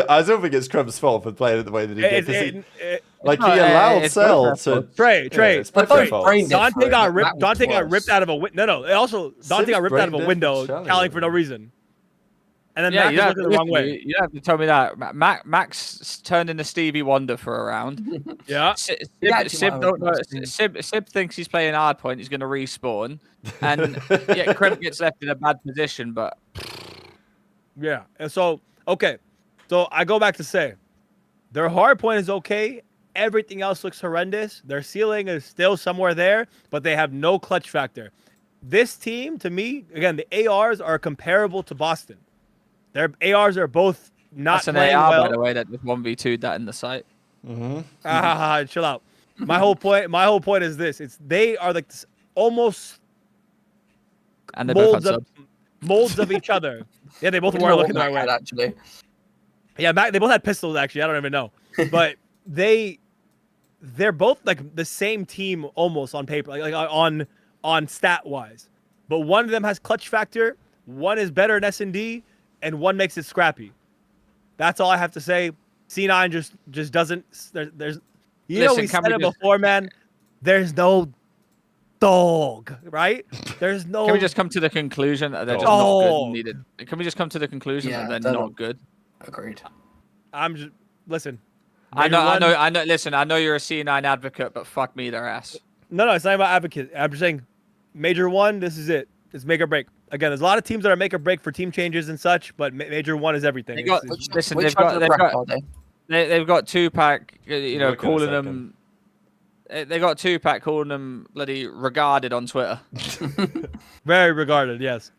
S1: I don't think it's Kremp's fault for playing it the way that he did. He allowed Cell to
S2: Trey.
S4: Dante
S2: got ripped out of a window. No. Also, Dante got ripped out of a window, calling for no reason. And then Mac is looking the wrong way.
S3: You don't have to tell me that. Max turned into Stevie Wonder for a round.
S2: Yeah.
S3: Sib thinks he's playing hardpoint. He's going to respawn, and Kremp gets left in a bad position. But
S2: yeah, and so okay. So I go back to say, their hard point is okay. Everything else looks horrendous. Their ceiling is still somewhere there, but they have no clutch factor. This team, to me, again, the ARs are comparable to Boston. Their ARs are both not playing
S3: AR,
S2: well.
S3: By the way, that just 1v2'd that in the site.
S2: Chill out. My whole point is this: they are like almost
S3: and they
S2: molds of each other. Yeah, they both were looking the right way.
S4: Actually.
S2: Yeah, they both had pistols, actually. I don't even know. But they're both like the same team almost on paper, like on stat-wise. But one of them has clutch factor, one is better in S&D, and one makes it scrappy. That's all I have to say. C9 just doesn't... There's we said it before, man. There's no dog, right? There's no...
S3: Can we just come to the conclusion that they're just not good and needed? Can we just come to the conclusion that they're not good?
S4: Agreed.
S2: Listen.
S3: I know. Listen, I know you're a C9 advocate, but fuck me, their ass.
S2: No, it's not about advocate. I'm just saying, Major 1, this is it. It's make or break. Again, there's a lot of teams that are make or break for team changes and such, but Major 1 is everything.
S3: They've got Tupac, calling them. They got Tupac calling them bloody regarded on Twitter.
S2: Very regarded, yes.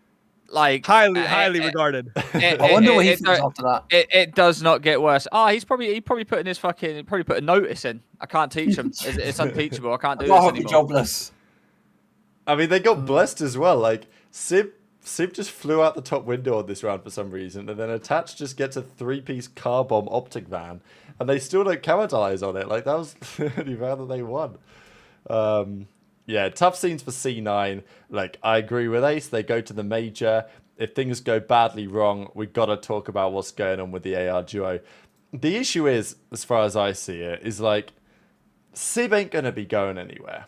S3: Like
S2: highly regarded.
S4: I wonder what he thinks after that.
S3: It does not get worse. He probably put in his put a notice in. I can't teach him. It's unteachable. I can't do this anymore.
S4: Jobless.
S1: I mean, they got blessed as well. Like Sib just flew out the top window on this round for some reason, and then Attach just gets a 3-piece car bomb OpTic van, and they still don't capitalize on it. Like that was the only round that they won. Yeah, tough scenes for C9. Like, I agree with Ace. They go to the major. If things go badly wrong, we got to talk about what's going on with the AR duo. The issue is, as far as I see it, is like, Sib ain't going to be going anywhere.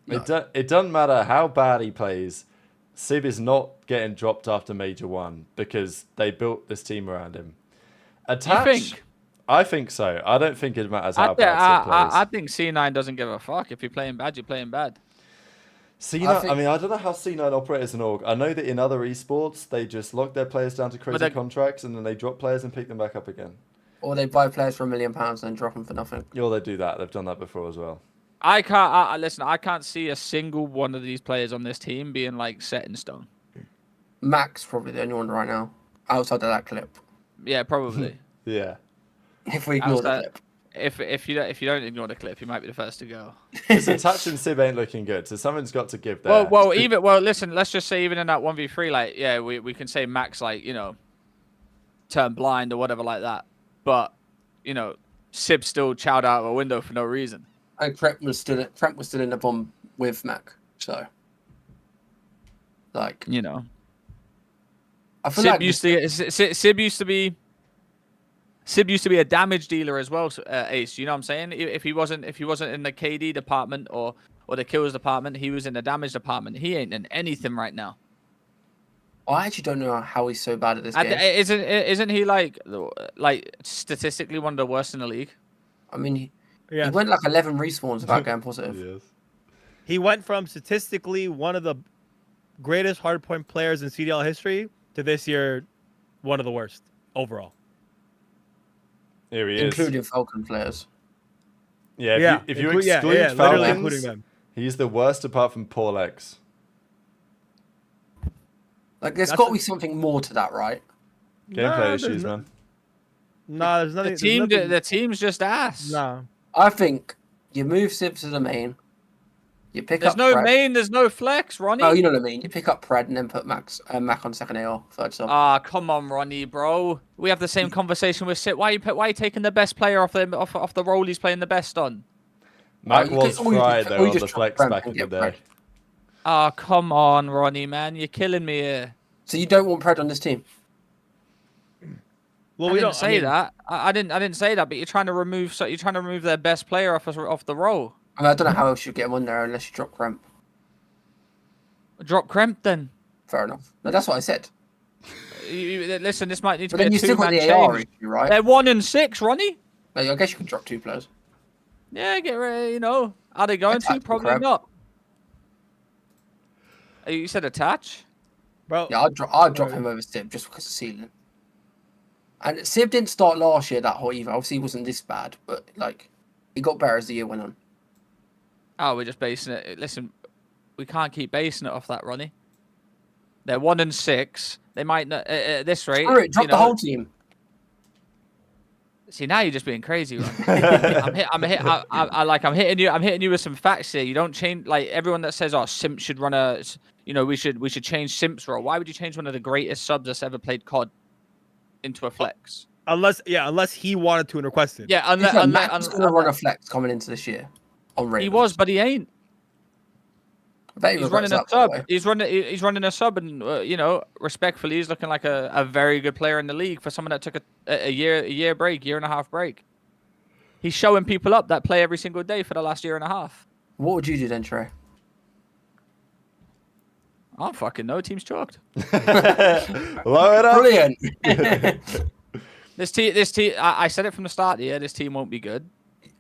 S1: No. It doesn't matter how bad he plays. Sib is not getting dropped after Major 1 because they built this team around him. Attach,
S3: you think?
S1: I think so. I don't think it matters how bad Sib plays.
S3: I think C9 doesn't give a fuck. If you're playing bad, you're playing bad.
S1: C9, I don't know how C9 operate as an org. I know that in other esports, they just lock their players down to crazy contracts and then they drop players and pick them back up again.
S4: Or they buy players for £1 million and then drop them for nothing.
S1: Or they do that. They've done that before as well.
S3: I can't listen. I can't see a single one of these players on this team being like set in stone.
S4: Max probably the only one right now outside of that clip.
S3: Yeah, probably.
S1: Yeah.
S4: If we ignore the clip.
S3: If you don't ignore the clip, you might be the first to go.
S1: Because Attach and Sib ain't looking good, so someone's got to give there.
S3: Well, listen. Let's just say even in that 1v3, like, yeah, we can say Max, like, turn blind or whatever like that, but Sib still chowed out of a window for no reason.
S4: And Trent was still in the bomb with Mac, so like I feel Sib used to be a damage dealer as well, Ace. You know what I'm saying? If he wasn't in the KD department or the kills department, he was in the damage department. He ain't in anything right now. I actually don't know how he's so bad at this game.
S3: Isn't he like statistically one of the worst in the league?
S4: I mean, he went like 11 respawns without going positive.
S1: Yes.
S2: He went from statistically one of the greatest hardpoint players in CDL history to this year one of the worst overall.
S1: Here he is.
S4: Including Falcon players.
S1: Yeah, if you exclude Falcons, he's the worst apart from Paul X.
S4: Like, there's got to be something more to that, right?
S1: Gameplay issues, man.
S2: No, there's nothing.
S3: The team's just ass.
S2: No.
S4: I think you move Sib to the main. You pick
S3: there's
S4: up.
S3: There's no
S4: Pred.
S3: main. There's no flex, Ronnie.
S4: Oh, you know what I mean. You pick up Pred and then put Mac on second AR, third sub.
S3: Ah, come on, Ronnie, bro. We have the same conversation with Sib. Why are you taking the best player off the role he's playing the best on?
S1: Mac was fried though on the flex back in the day.
S3: Ah, come on, Ronnie, man. You're killing me here.
S4: So you don't want Pred on this team?
S3: Well, I didn't say that. I didn't say that. But you're trying to remove their best player off the role.
S4: I mean, I don't know how else you get him on there unless you drop Kremp.
S3: Drop Kremp then.
S4: Fair enough. No, that's what I said.
S3: Listen, this might need to
S4: be a two-man change. AR issue, right?
S3: They're 1 and 6, Ronnie.
S4: No, I guess you can drop 2 players.
S3: Yeah, get ready. Are they going to? Probably Kremp. Not. You said Attach?
S2: Bro.
S4: Yeah, I'd drop him over Sib just because of ceiling. And Sib didn't start last year that hot either. Obviously, he wasn't this bad, but like, he got better as the year went on.
S3: Oh, we're just basing it. Listen, we can't keep basing it off that, Ronnie. They're 1 and 6. They might not at this rate.
S4: All right, drop the whole team.
S3: See, now you're just being crazy, Ronnie. I'm hitting you with some facts here. You don't change like everyone that says, "Oh, Simp should run a." We should change Simp's role. Why would you change one of the greatest subs that's ever played COD into a flex?
S2: Unless he wanted to and requested.
S3: Yeah,
S4: unless he's going to run a flex coming into this year.
S3: He was, but he ain't.
S4: He's running a
S3: sub. He's running a sub, and respectfully, he's looking like a very good player in the league for someone that took a year and a half break. He's showing people up that play every single day for the last year and a half.
S4: What would you do then, Trey?
S3: I don't fucking know. Team's chalked.
S1: Blow it up.
S4: Brilliant.
S3: This team. I said it from the start of the year. This team won't be good.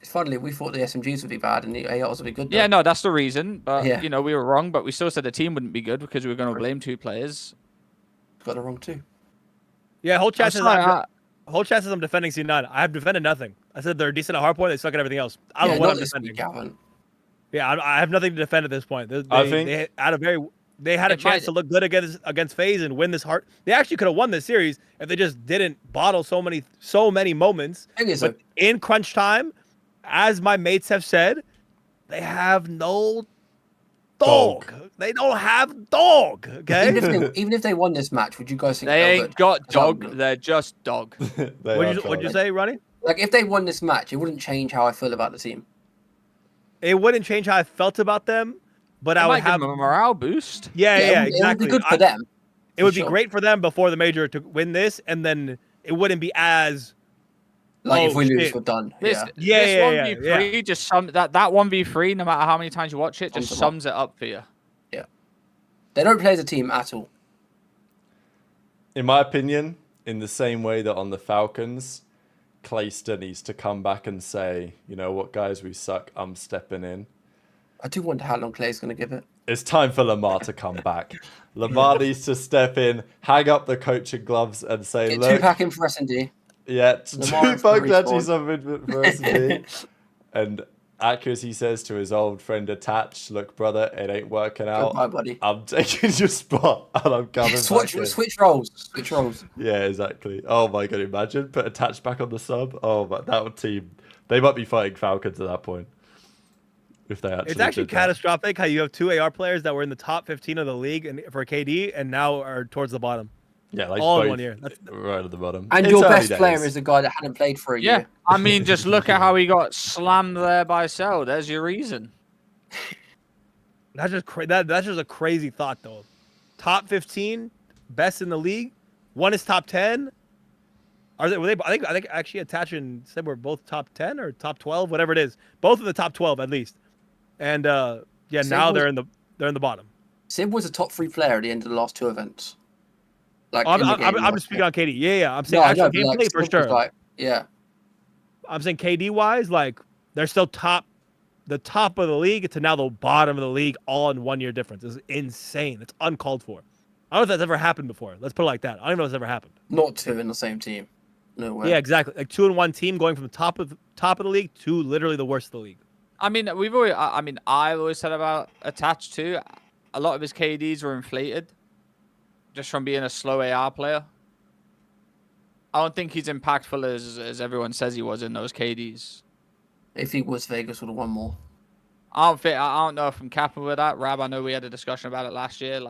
S4: Funnily, we thought the SMGs would be bad and the ARs would be good. Though.
S3: Yeah, no, that's the reason. But you know, we were wrong. But we still said the team wouldn't be good because we were going to blame 2 players.
S4: Got it wrong too.
S2: Yeah, whole chat says I'm defending C9. I have defended nothing. I said they're decent at hardpoint. They suck at everything else. I don't know what I'm defending. Yeah, I have nothing to defend at this point. They had a chance to look good against FaZe and win this hard. They actually could have won this series if they just didn't bottle so many moments. But in crunch time, as my mates have said, they have no dog. They don't have dog. Okay.
S4: Even if they won this match, would you guys think
S3: they ain't got dog? They're just dog.
S2: What'd you say, Ronnie?
S4: Like if they won this match, it wouldn't change how I feel about the team.
S2: It wouldn't change how I felt about them, but I would have
S3: a morale boost.
S2: Yeah, exactly.
S4: It would be good for them.
S2: It would be great for them before the major to win this, and then it wouldn't be as
S4: if we lose, we're done.
S3: This 1v3 just that 1v3, no matter how many times you watch it, just sums it up for you.
S4: Yeah, they don't play as a team at all.
S1: In my opinion, in the same way that on the Falcons, Clayster needs to come back and say, you know what, guys, we suck. I'm stepping in.
S4: I do wonder how long Clay's going to give it.
S1: It's time for Lamar to come back. Lamar needs to step in, hang up the coaching gloves, and say,
S4: Get
S1: look.
S4: 2-pack in for S&D.
S1: Yeah, 2-pack actually something for S&D. And accuracy says to his old friend attached, look, brother, it ain't working out.
S4: Goodbye, buddy.
S1: I'm taking your spot and I'm coming back in.
S4: Switch roles.
S1: Yeah, exactly. Oh my god, imagine put attached back on the sub. Oh, but that team, they might be fighting Falcons at that point. If they actually,
S2: it's actually catastrophic how you have 2 AR players that were in the top 15 of the league and for KD and now are towards the bottom.
S1: Yeah, like
S2: all in 1 year.
S1: Right at the bottom.
S4: And your best player is the guy that hadn't played for a year.
S3: Yeah, I mean, just look at how he got slammed there by Cell. There's your reason.
S2: That's just a crazy thought, though. Top 15, best in the league. One is top 10. I think actually Attach and said we're both top 10 or top 12, whatever it is. Both in the top 12 at least. And now they're in the bottom.
S4: Sim was a top 3 player at the end of the last 2 events. Like
S2: I'm just speaking on KD. Yeah. I'm saying actual gameplay for sure. I'm saying KD wise, like they're still the top of the league to now the bottom of the league, all in 1 year difference. It's insane. It's uncalled for. I don't know if that's ever happened before. Let's put it like that. I don't even know if it's ever happened.
S4: Not 2 in the same team. No way.
S2: Yeah, exactly. Like 2 in 1 team going from the top of the league to literally the worst of the league.
S3: I mean, I've always said about Attached too. A lot of his KDs were inflated, just from being a slow AR player. I don't think he's impactful as everyone says he was in those KDs.
S4: If he was, Vegas would have won more.
S3: I don't know if I'm capping with that. Rab, I know we had a discussion about it last year.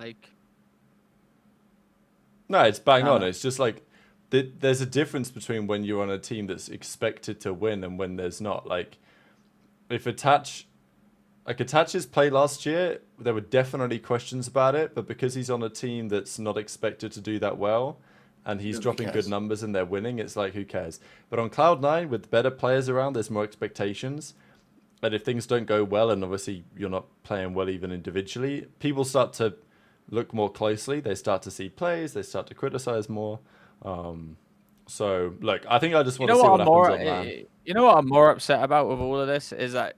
S1: No, it's bang on. It's just like there's a difference between when you're on a team that's expected to win and when there's not. Like, if Attach's play last year, there were definitely questions about it, but because he's on a team that's not expected to do that well, and he's dropping good numbers and they're winning, it's like, who cares? But on Cloud9, with better players around, there's more expectations. And if things don't go well, and obviously you're not playing well even individually, people start to look more closely. They start to see plays. They start to criticize more. So, look, I think I just want to see what happens on LAN.
S3: You know what I'm more upset about with all of this is that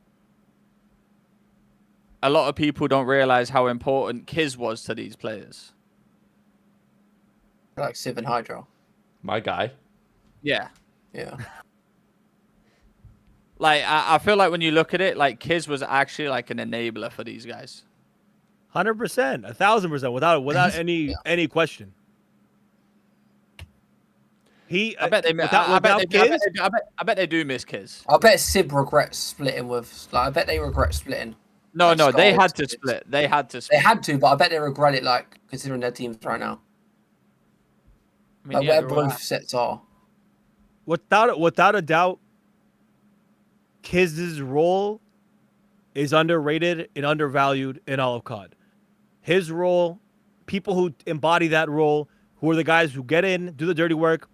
S3: a lot of people don't realize how important Kiz was to these players.
S4: Like Civ and Hydro.
S1: My guy.
S3: Yeah.
S4: Like,
S3: I feel like when you look at it, like, Kiz was actually like an enabler for these guys.
S2: 100%, 1,000%, without any question.
S3: I bet they do miss Kiz.
S4: I bet Civ regrets splitting with. I bet they regret splitting.
S3: No, they had to split. They had to, but
S4: I bet they regret it. Like, considering their teams right now. I mean, where both sets are.
S2: Without a doubt, Kiz's role is underrated and undervalued in all of COD. His role, people who embody that role, who are the guys who get in, do the dirty work.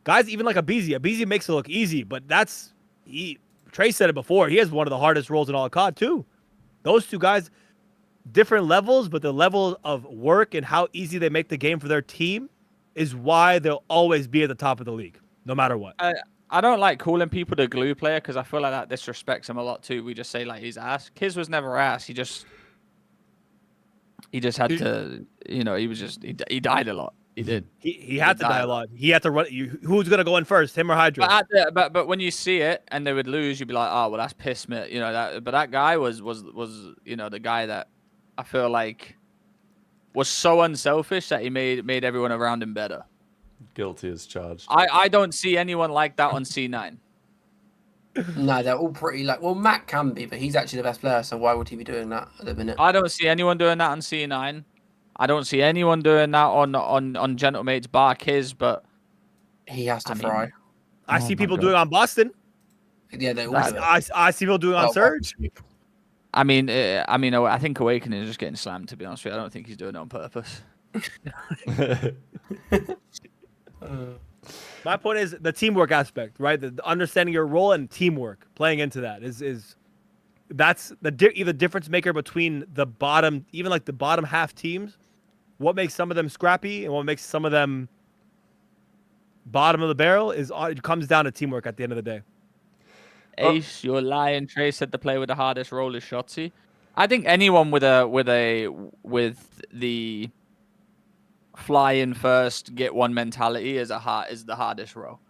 S2: Guys, even like Abizi makes it look easy, but Trey said it before. He has one of the hardest roles in all of COD too. Those 2 guys, different levels, but the level of work and how easy they make the game for their team is why they'll always be at the top of the league. no matter what.
S3: I don't like calling people the glue player because I feel like that disrespects him a lot too. We just say like he's ass. Kiz was never ass. He just had to, he died a lot. He did.
S2: He had to die a lot. He had to run. Who's gonna go in first, him or Hydra?
S3: But when you see it and they would lose, you'd be like, oh well, that's piss me. But that guy was the guy that I feel like was so unselfish that he made everyone around him better.
S1: Guilty as charged.
S3: I don't see anyone like that on C9.
S4: No, they're all pretty like. Well, Matt can be, but he's actually the best player. So why would he be doing that at the minute?
S3: I don't see anyone doing that on C9. I don't see anyone doing that on Gentlemate's bar Kiz, but
S4: he has to fry.
S2: I see people doing it on Boston.
S4: Yeah, they all.
S2: I see people doing it on Surge.
S3: I think Awakening is just getting slammed. To be honest with you, I don't think he's doing it on purpose.
S2: My point is the teamwork aspect, right? The understanding your role and teamwork playing into that is that's the difference maker between the bottom, even like the bottom half teams. What makes some of them scrappy and what makes some of them bottom of the barrel it comes down to teamwork at the end of the day.
S3: Ace, you're lying. Trey said the player with the hardest role is Shotzi. I think anyone with the fly in first, get one mentality is the hardest role.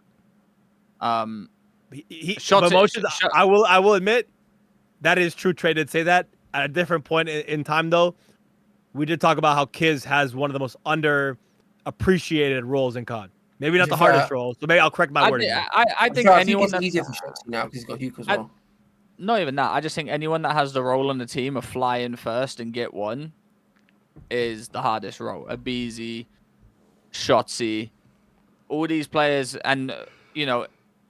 S2: Shotzi, I will admit that is true. Trey did say that at a different point in time, though. We did talk about how Kiz has one of the most underappreciated roles in COD. Maybe not the hardest role, so maybe I'll correct my wording.
S3: I think anyone
S4: it's easier for Shotzi now because he's got Huke as well.
S3: Not even that. I just think anyone that has the role on the team of fly in first and get one is the hardest role. Abizi, Shotzi, all these players, and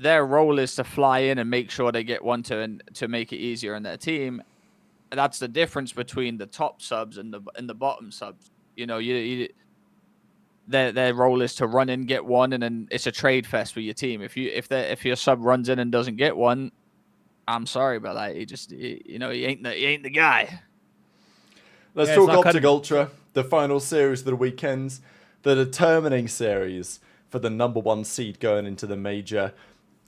S3: their role is to fly in and make sure they get one to make it easier in their team. That's the difference between the top subs and the bottom subs. Their role is to run in, get one, and then it's a trade fest with your team. If your sub runs in and doesn't get one, I'm sorry, but like he ain't the guy.
S1: Let's talk OpTic Ultra, the final series of the weekends, the determining series for the #1 seed going into the major.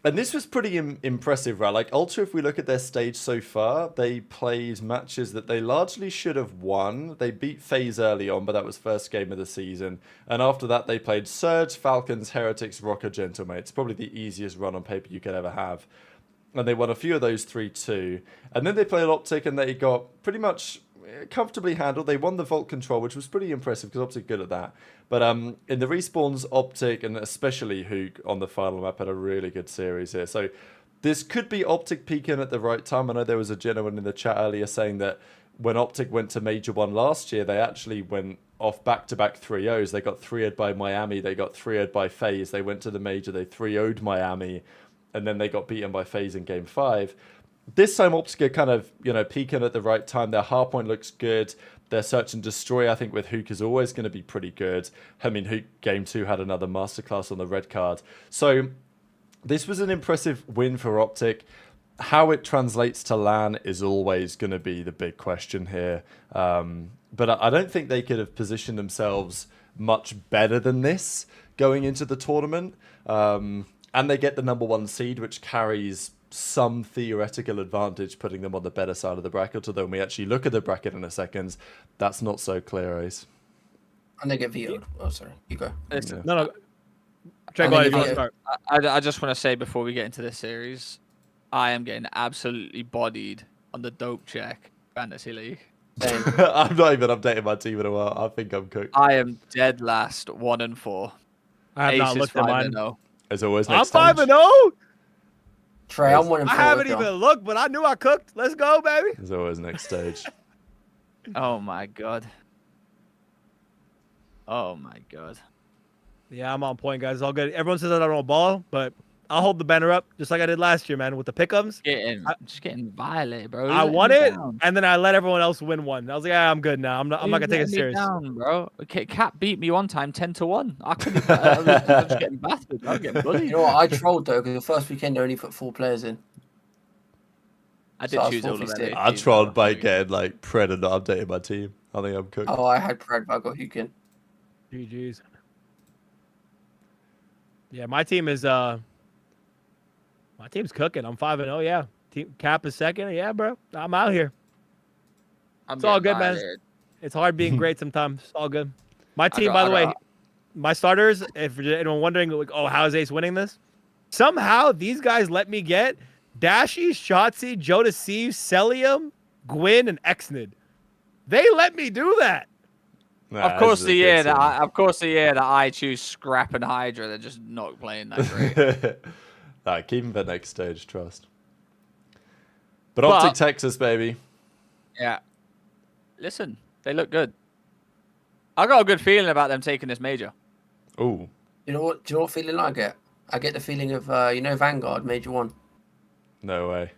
S1: And this was pretty impressive, right? Like Ultra, if we look at their stage so far, they played matches that they largely should have won. They beat FaZe early on, but that was first game of the season. And after that, they played Surge, Falcons, Heretics, Rocker, Gentlemates. Probably the easiest run on paper you could ever have. And they won a few of those 3-2. And then they played OpTic and they got pretty much comfortably handled. They won the Vault Control, which was pretty impressive because OpTic good at that. But in the respawns, OpTic and especially Hook on the final map had a really good series here. So this could be OpTic peaking at the right time. I know there was a gentleman in the chat earlier saying that when OpTic went to Major 1 last year, they actually went off back-to-back 3-0s. They got 3-0'd by Miami. They got 3-0'd by FaZe. They went to the Major. They 3-0'd Miami. And then they got beaten by FaZe in Game 5. This time, OpTic are kind of, peaking at the right time. Their hardpoint looks good. Their search and destroy, I think, with Hook is always going to be pretty good. I mean, Hook Game 2 had another masterclass on the red card. So this was an impressive win for OpTic. How it translates to LAN is always going to be the big question here. But I don't think they could have positioned themselves much better than this going into the tournament. And they get the #1 seed, which carries some theoretical advantage, putting them on the better side of the bracket. Although when we actually look at the bracket in a second, that's not so clear, Ace.
S4: And they get vetoed. Oh, sorry. You go.
S2: Yeah. No. Trey, go ahead. You start.
S3: I just want to say before we get into this series, I am getting absolutely bodied on the dope check fantasy league.
S1: I'm not even updating my team in a while. I think I'm cooked.
S3: I am dead last, 1-4.
S2: I have not looked at mine.
S1: As always,
S2: I'm 5-0.
S4: Trey, I'm 1-4.
S2: I haven't even looked, but I knew I cooked. Let's go, baby.
S1: There's always next stage.
S3: Oh my god. Oh my god.
S2: Yeah, I'm on point, guys. It's all good. Everyone says I don't ball, but I'll hold the banner up just like I did last year, man, with the pickums.
S3: Just getting violated, bro.
S2: I won it, and then I let everyone else win one. I was like, I'm good now. I'm not gonna take it serious.
S3: Down, bro. Okay, Cat beat me one time 10-1. I couldn't. I was just getting battered. I was getting bullied.
S4: You know what? I trolled though because the first weekend they only put 4 players in.
S3: I did choose all of them.
S1: I trolled by getting like Pred and not updating my team. I think I'm cooked.
S4: Oh, I had Pred, but I got Hukin. GG's.
S2: GG's.
S1: No,
S2: No,
S1: I'm not even updating my team. I think I'm cooked.
S2: I haven't even looked at mine.
S1: As always, next stage.
S2: Yeah, my team's cooking. I'm 5-0. Yeah, team Cap is second. Yeah, bro, I'm out here. It's all good, man. It's hard being great sometimes. It's all good. My team, by the way, my starters. If anyone wondering, like, oh, how is Ace winning this? Somehow these guys let me get Dashy, Shotzi, Jodeci, Celium, Gwyn, and Exnid. They let me do that.
S1: Nah,
S3: of course, the year that I choose Scrap and Hydra, they're just not playing that great.
S1: Nah, keep them for next stage, trust. But OpTic Texas, baby.
S3: Yeah. Listen, they look good. I got a good feeling about them taking this major.
S1: Ooh.
S4: You know what? Do you know what feeling I get? I get the feeling of Vanguard Major 1.
S1: No way.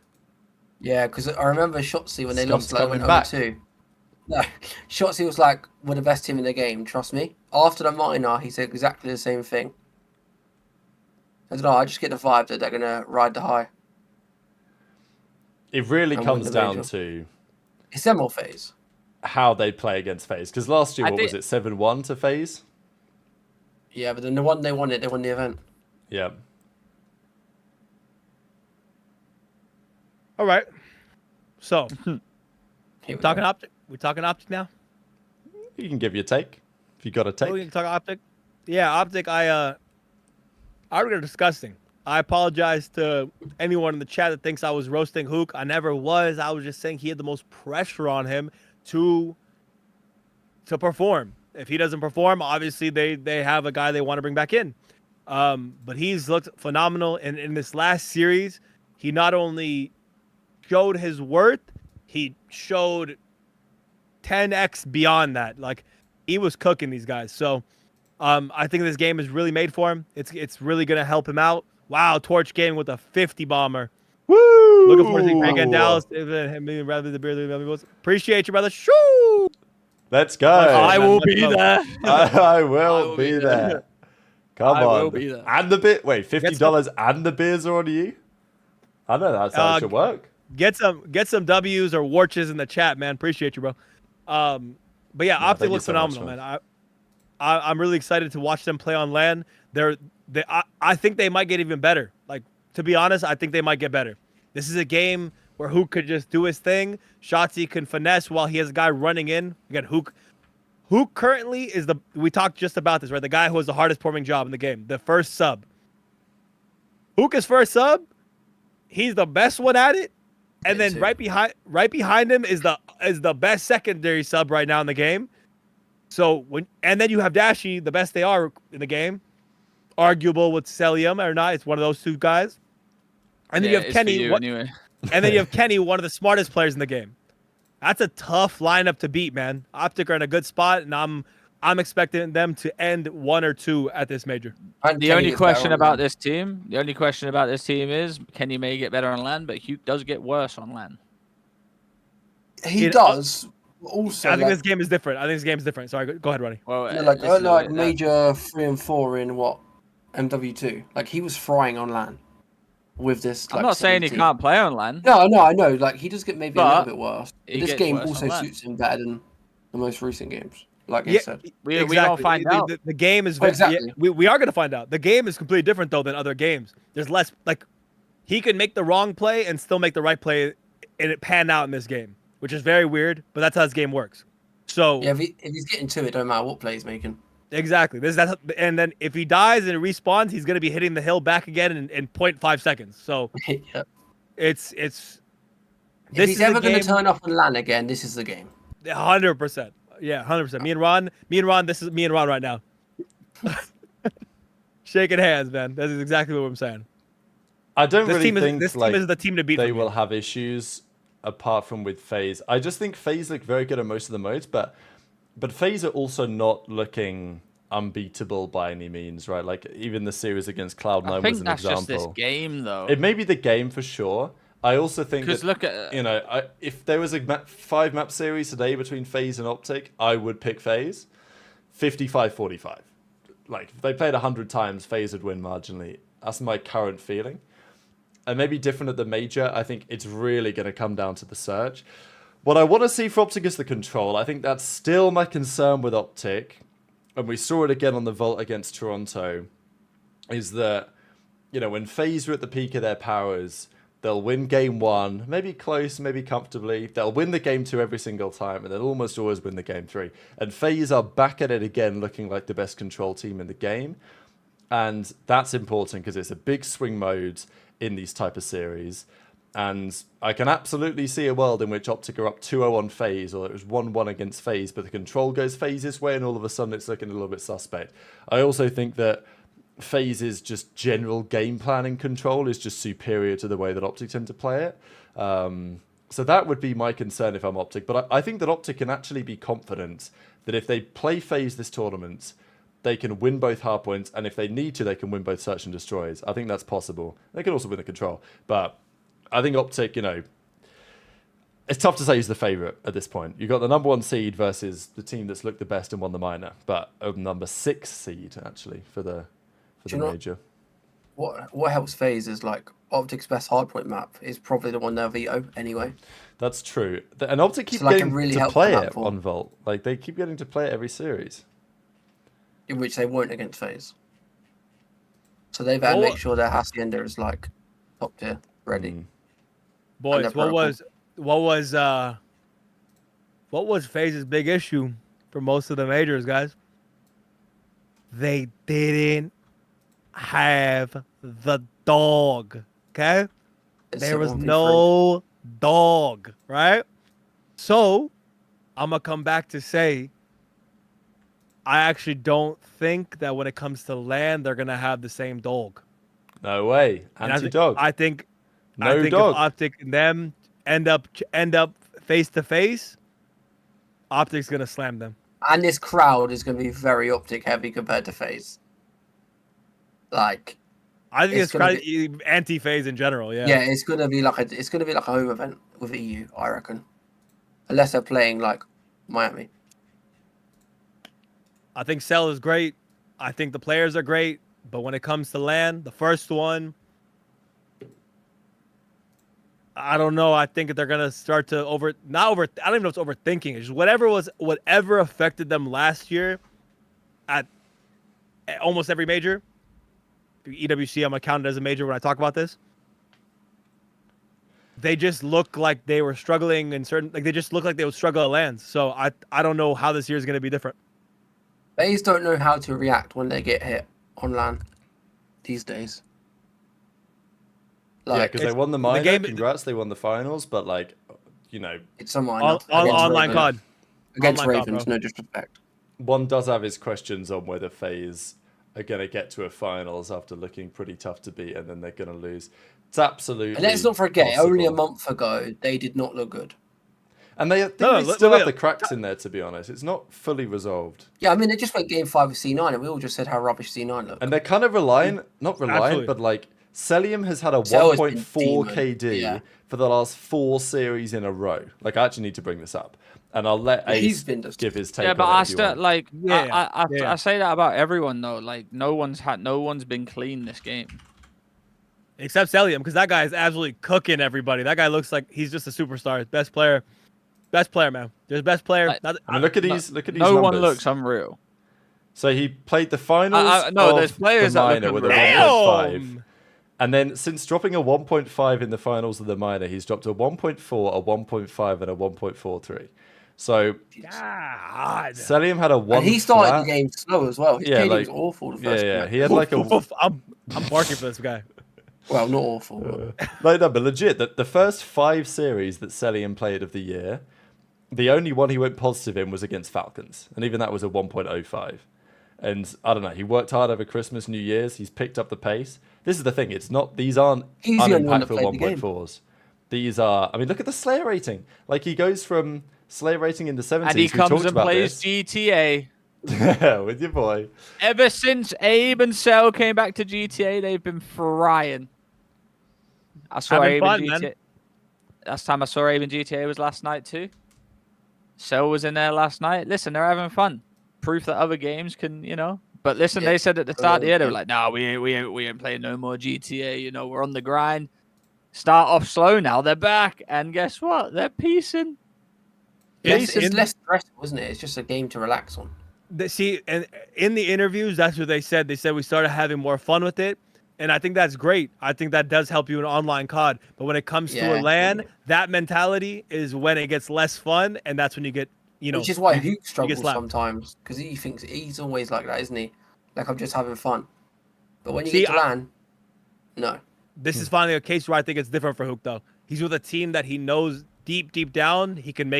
S4: Yeah, because I remember Shotzi when they
S1: Scump's
S4: lost
S1: coming back.
S4: 0-2. No, Shotzi was like, we're the best team in the game, trust me. After the minor, he said exactly the same thing. I don't know, I just get the vibe that they're going to ride the high.
S1: It really comes down to...
S4: Is them or FaZe?
S1: How they play against FaZe. Because last year, what was it, 7-1 to FaZe?
S4: Yeah, but then the one they won the event.
S1: Yeah.
S2: All right. So, we're talking OpTic now?
S1: You can give your take. If you got a take.
S2: Oh, we can talk OpTic? Yeah, OpTic, I regret disgusting. I apologize to anyone in the chat that thinks I was roasting Hook. I never was. I was just saying he had the most pressure on him to perform. If he doesn't perform, obviously they have a guy they want to bring back in. But he's looked phenomenal. And in this last series, he not only showed his worth, he showed 10x beyond that. Like, he was cooking these guys. So I think this game is really made for him. It's really going to help him out. Wow, Torch Gaming with a 50 bomber.
S1: Woo!
S2: Looking forward to seeing again, Dallas. Rather the beer, appreciate you, brother. Shoo!
S1: Let's go.
S3: I will be there.
S1: I will be there. Come on.
S3: I will be there.
S1: And the bit. Wait, $50 and the beers are on you? I know that's how it should work.
S2: Get some W's or warches in the chat, man. Appreciate you, bro. But yeah, OpTic looks phenomenal, man. I'm really excited to watch them play on LAN. I think they might get even better. Like, to be honest, I think they might get better. This is a game where Hook could just do his thing. Shotzi can finesse while he has a guy running in. Again, Hook currently is we talked just about this, right? The guy who has the hardest performing job in the game, the first sub. Hook is first sub. He's the best one at it. And then right behind him is the best secondary sub right now in the game. So and then you have Dashy, the best they are in the game. Arguable with Celium or not, it's one of those two guys. And then you have Kenny.
S3: Anyway.
S2: And then you have Kenny, one of the smartest players in the game. That's a tough lineup to beat, man. OpTic are in a good spot, and I'm expecting them to end 1 or 2 at this major.
S3: The only question about this team is Kenny may get better on LAN, but Hugh does get worse on LAN.
S4: He does. Also,
S2: I think this game is different. Sorry, go ahead, Ronnie.
S4: Well, like major 3 and 4 in MW2. Like, he was frying on LAN with this.
S3: I'm not saying he can't play on LAN.
S4: No, I know. Like, he does get maybe a little bit worse. This game also suits him better than the most recent games. Like I said,
S3: we don't find out.
S2: The game is
S4: exactly.
S2: We are going to find out. The game is completely different though than other games. There's less like he can make the wrong play and still make the right play, and it pan out in this game, which is very weird. But that's how this game works. So
S4: yeah, if he's getting to it, don't matter what play he's making.
S2: Exactly. And then if he dies and respawns, he's going to be hitting the hill back again in 0.5 seconds. So
S4: yeah.
S2: It's.
S4: If he's ever going to turn up on LAN again, this is the game.
S2: 100%. Yeah, 100%. Me and Ron. This is me and Ron right now. Shaking hands, man. That is exactly what I'm saying.
S1: I don't really think
S2: this team is the team to beat.
S1: They will have issues apart from with FaZe. I just think FaZe look very good at most of the modes, but FaZe are also not looking unbeatable by any means, right? Like even the series against Cloud9 was an example.
S3: I think that's just this game, though.
S1: It may be the game for sure. I also think that,
S3: look at
S1: if there was a 5-map series today between FaZe and OpTic, I would pick FaZe 55-45. Like if they played 100 times, FaZe would win marginally. That's my current feeling. And maybe different at the major. I think it's really going to come down to the Surge. What I want to see for OpTic is the control. I think that's still my concern with OpTic. And we saw it again on the Vault against Toronto. is that, when FaZe are at the peak of their powers, they'll win game 1, maybe close, maybe comfortably. They'll win the game 2 every single time, and they'll almost always win the game 3. And FaZe are back at it again, looking like the best control team in the game. And that's important because it's a big swing mode in these type of series. And I can absolutely see a world in which OpTic are up 2-0 on FaZe, or it was 1-1 against FaZe, but the control goes FaZe's way, and all of a sudden it's looking a little bit suspect. I also think that FaZe's just general game planning control is just superior to the way that OpTic tend to play it. So that would be my concern if I'm OpTic. But I think that OpTic can actually be confident that if they play FaZe this tournament, they can win both hardpoints, and if they need to, they can win both search and destroys. I think that's possible. They can also win the control. But I think OpTic, it's tough to say who's the favourite at this point. You've got the number 1 seed versus the team that's looked the best and won the minor, but a number 6 seed, actually, for the major.
S4: What helps FaZe is OpTic's best hardpoint map is probably the one they'll veto anyway.
S1: That's true. And OpTic keep getting to play it on Vault. They keep getting to play it every series.
S4: In which they won't against FaZe. So they've had to make sure their hacienda is top tier, ready.
S2: Boys, what was FaZe's big issue for most of the majors, guys? They didn't have the dog. Okay? There was no dog, right? So I'm gonna come back to say I actually don't think that when it comes to LAN, they're gonna have the same dog.
S1: No way, anti-dog.
S2: I think
S1: dog.
S2: If OpTic and them end up face to face, OpTic's gonna slam them.
S4: And this crowd is gonna be very OpTic heavy compared to FaZe.
S2: I think it's anti-FaZe in general. Yeah.
S4: Yeah, it's gonna be like a home event with EU, I reckon. Unless they're playing Miami.
S2: I think Cell is great. I think the players are great. But when it comes to LAN, the first one, I don't know. I think they're going to start to I don't even know if it's overthinking. It's just whatever affected them last year at almost every major. EWC, I'm going to count it as a major when I talk about this. They just look like they were struggling in they just look like they would struggle at LANs. So I don't know how this year is going to be different.
S4: FaZe don't know how to react when they get hit on LAN these days.
S1: Because they won the minor. Congrats, they won the finals. But
S4: it's a minor.
S2: Online COD
S4: against Ravens. No disrespect.
S1: One does have his questions on whether FaZe are going to get to a finals after looking pretty tough to beat, and then they're going to lose. It's absolutely.
S4: And let's not forget, only a month ago they did not look good.
S1: And they still have the cracks in there, to be honest. It's not fully resolved.
S4: Yeah, I mean, they just went game 5 with C9, and we all just said how rubbish C9 looked.
S1: And they're kind of not reliant, but Celium has had a 1.4 KD for the last 4 series in a row. I actually need to bring this up. And I'll let Ace give his take on it.
S3: I say that about everyone, though. No one's been clean this game.
S2: Except Celium, because that guy is absolutely cooking everybody. That guy looks like he's just a superstar. Best player, man. There's best player.
S1: Look at these
S3: no
S1: numbers.
S3: One looks unreal.
S1: So he played the finals
S3: there's players
S1: the minor with a
S2: 1.5.
S1: And then since dropping a 1.5 in the finals of the minor, he's dropped a 1.4, a 1.5, and a 1.43. So Celium had a 1.
S4: And he started the game slow as well. His KD was awful the first game.
S1: He had
S2: I'm barking for this guy.
S4: Well, not awful.
S1: But legit, the first 5 series that Celium played of the year, the only one he went positive in was against Falcons. And even that was a 1.05. And I don't know, he worked hard over Christmas, New Year's. He's picked up the pace. This is the thing. These aren't unimpactful 1.4s. These are, look at the Slayer rating. He goes from Slayer rating in the 70s.
S3: And he comes and plays GTA.
S1: Yeah, with your boy.
S3: Ever since Abe and Cell came back to GTA, they've been frying. I saw Abe in GTA. Last time I saw Abe in GTA was last night too. Cell was in there last night. Listen, they're having fun. Proof that other games can, But listen, they said at the start of the year, they were like, "No, we ain't playing no more GTA. We're on the grind. Start off slow now. They're back, and guess what? They're piecing.
S4: It's less stressful, isn't it? It's just a game to relax on.
S2: And in the interviews, that's what they said. They said we started having more fun with it. And I think that's great. I think that does help you in online COD. But when it comes to a LAN, that mentality is when it gets less fun, and that's when you get,
S4: Which is why Hoop struggles sometimes, because he thinks he's always like that, isn't he? Like, I'm just having fun. But when you get to LAN, no.
S2: This is finally a case where I think it's different for Hoop, though. He's with a team that he knows deep down he can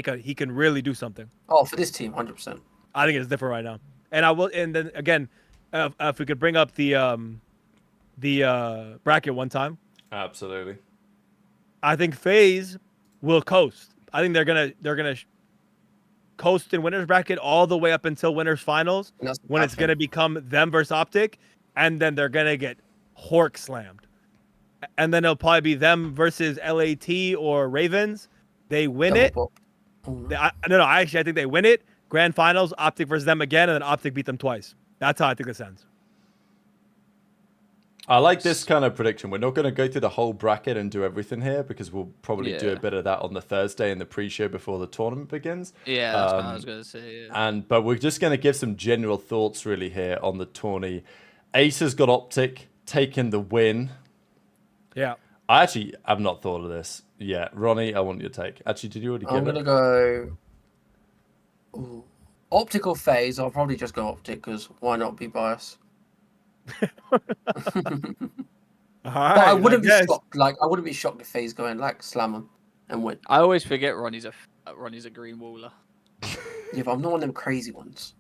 S2: really do something.
S4: Oh, for this team, 100%.
S2: I think it's different right now. And then again, if we could bring up the bracket one time.
S1: Absolutely.
S2: I think FaZe will coast. I think they're gonna coast in winners bracket all the way up until winners finals, when it's gonna become them versus OpTic, and then they're gonna get hork slammed, and then it'll probably be them versus LAT or Ravens. They win it. I think they win it. Grand finals, OpTic versus them again, and then OpTic beat them twice. That's how I think this ends.
S1: I like this kind of prediction. We're not going to go through the whole bracket and do everything here, because we'll probably do a bit of that on the Thursday in the pre-show before the tournament begins.
S3: Yeah, that's what I was going to say. Yeah.
S1: But we're just going to give some general thoughts really here on the tourney. Ace has got OpTic taking the win.
S2: Yeah.
S1: I actually have not thought of this yet. Ronnie, I want your take. Actually, did you already give it?
S4: I'm going to go OpTic or FaZe. I'll probably just go OpTic, because why not be biased? But I wouldn't be shocked. Like, I wouldn't be shocked if FaZe go in, like, slam them and win.
S3: I always forget Ronnie's a green waller.
S4: Yeah, but I'm not one of them crazy ones.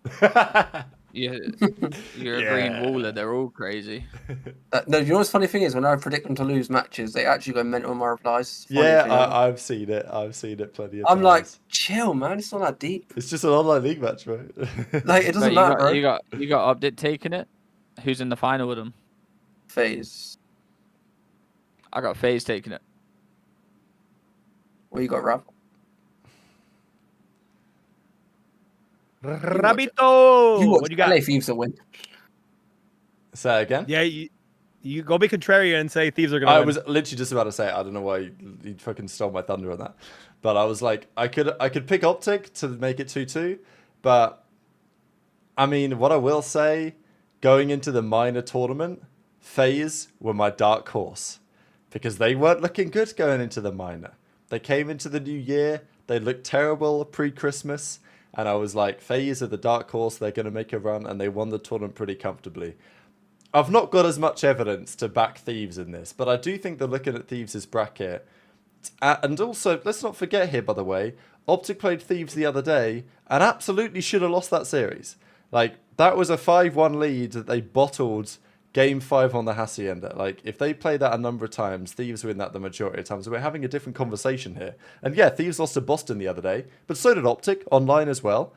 S3: You're a green waller. They're all crazy.
S4: No, you know what's funny thing is, when I predict them to lose matches, they actually go mental in my replies.
S1: I've seen it. I've seen it plenty of times.
S4: I'm like, chill, man. It's not that deep.
S1: It's just an online league match, bro.
S4: Like, it doesn't matter, bro.
S3: You got OpTic taking it. Who's in the final with them?
S4: FaZe.
S3: I got FaZe taking it.
S4: What you got, Rab?
S2: Rabito! What you got?
S4: LA Thieves to win.
S1: Say that again?
S2: Yeah, you go be contrarian and say Thieves are going to win.
S1: I was literally just about to say it. I don't know why you fucking stole my thunder on that. But I was like, I could pick OpTic to make it 2-2. But, I mean, what I will say, going into the minor tournament, FaZe were my dark horse, because they weren't looking good going into the minor. They came into the new year, they looked terrible pre-Christmas, and I was like, FaZe are the dark horse, they're going to make a run, and they won the tournament pretty comfortably. I've not got as much evidence to back Thieves in this, but I do think they're looking at Thieves' bracket. And also, let's not forget here, by the way, OpTic played Thieves the other day, and absolutely should have lost that series. Like, that was a 5-1 lead that they bottled Game 5 on the Hacienda. Like, if they play that a number of times, Thieves win that the majority of times. So we're having a different conversation here. And yeah, Thieves lost to Boston the other day, but so did OpTic online as well.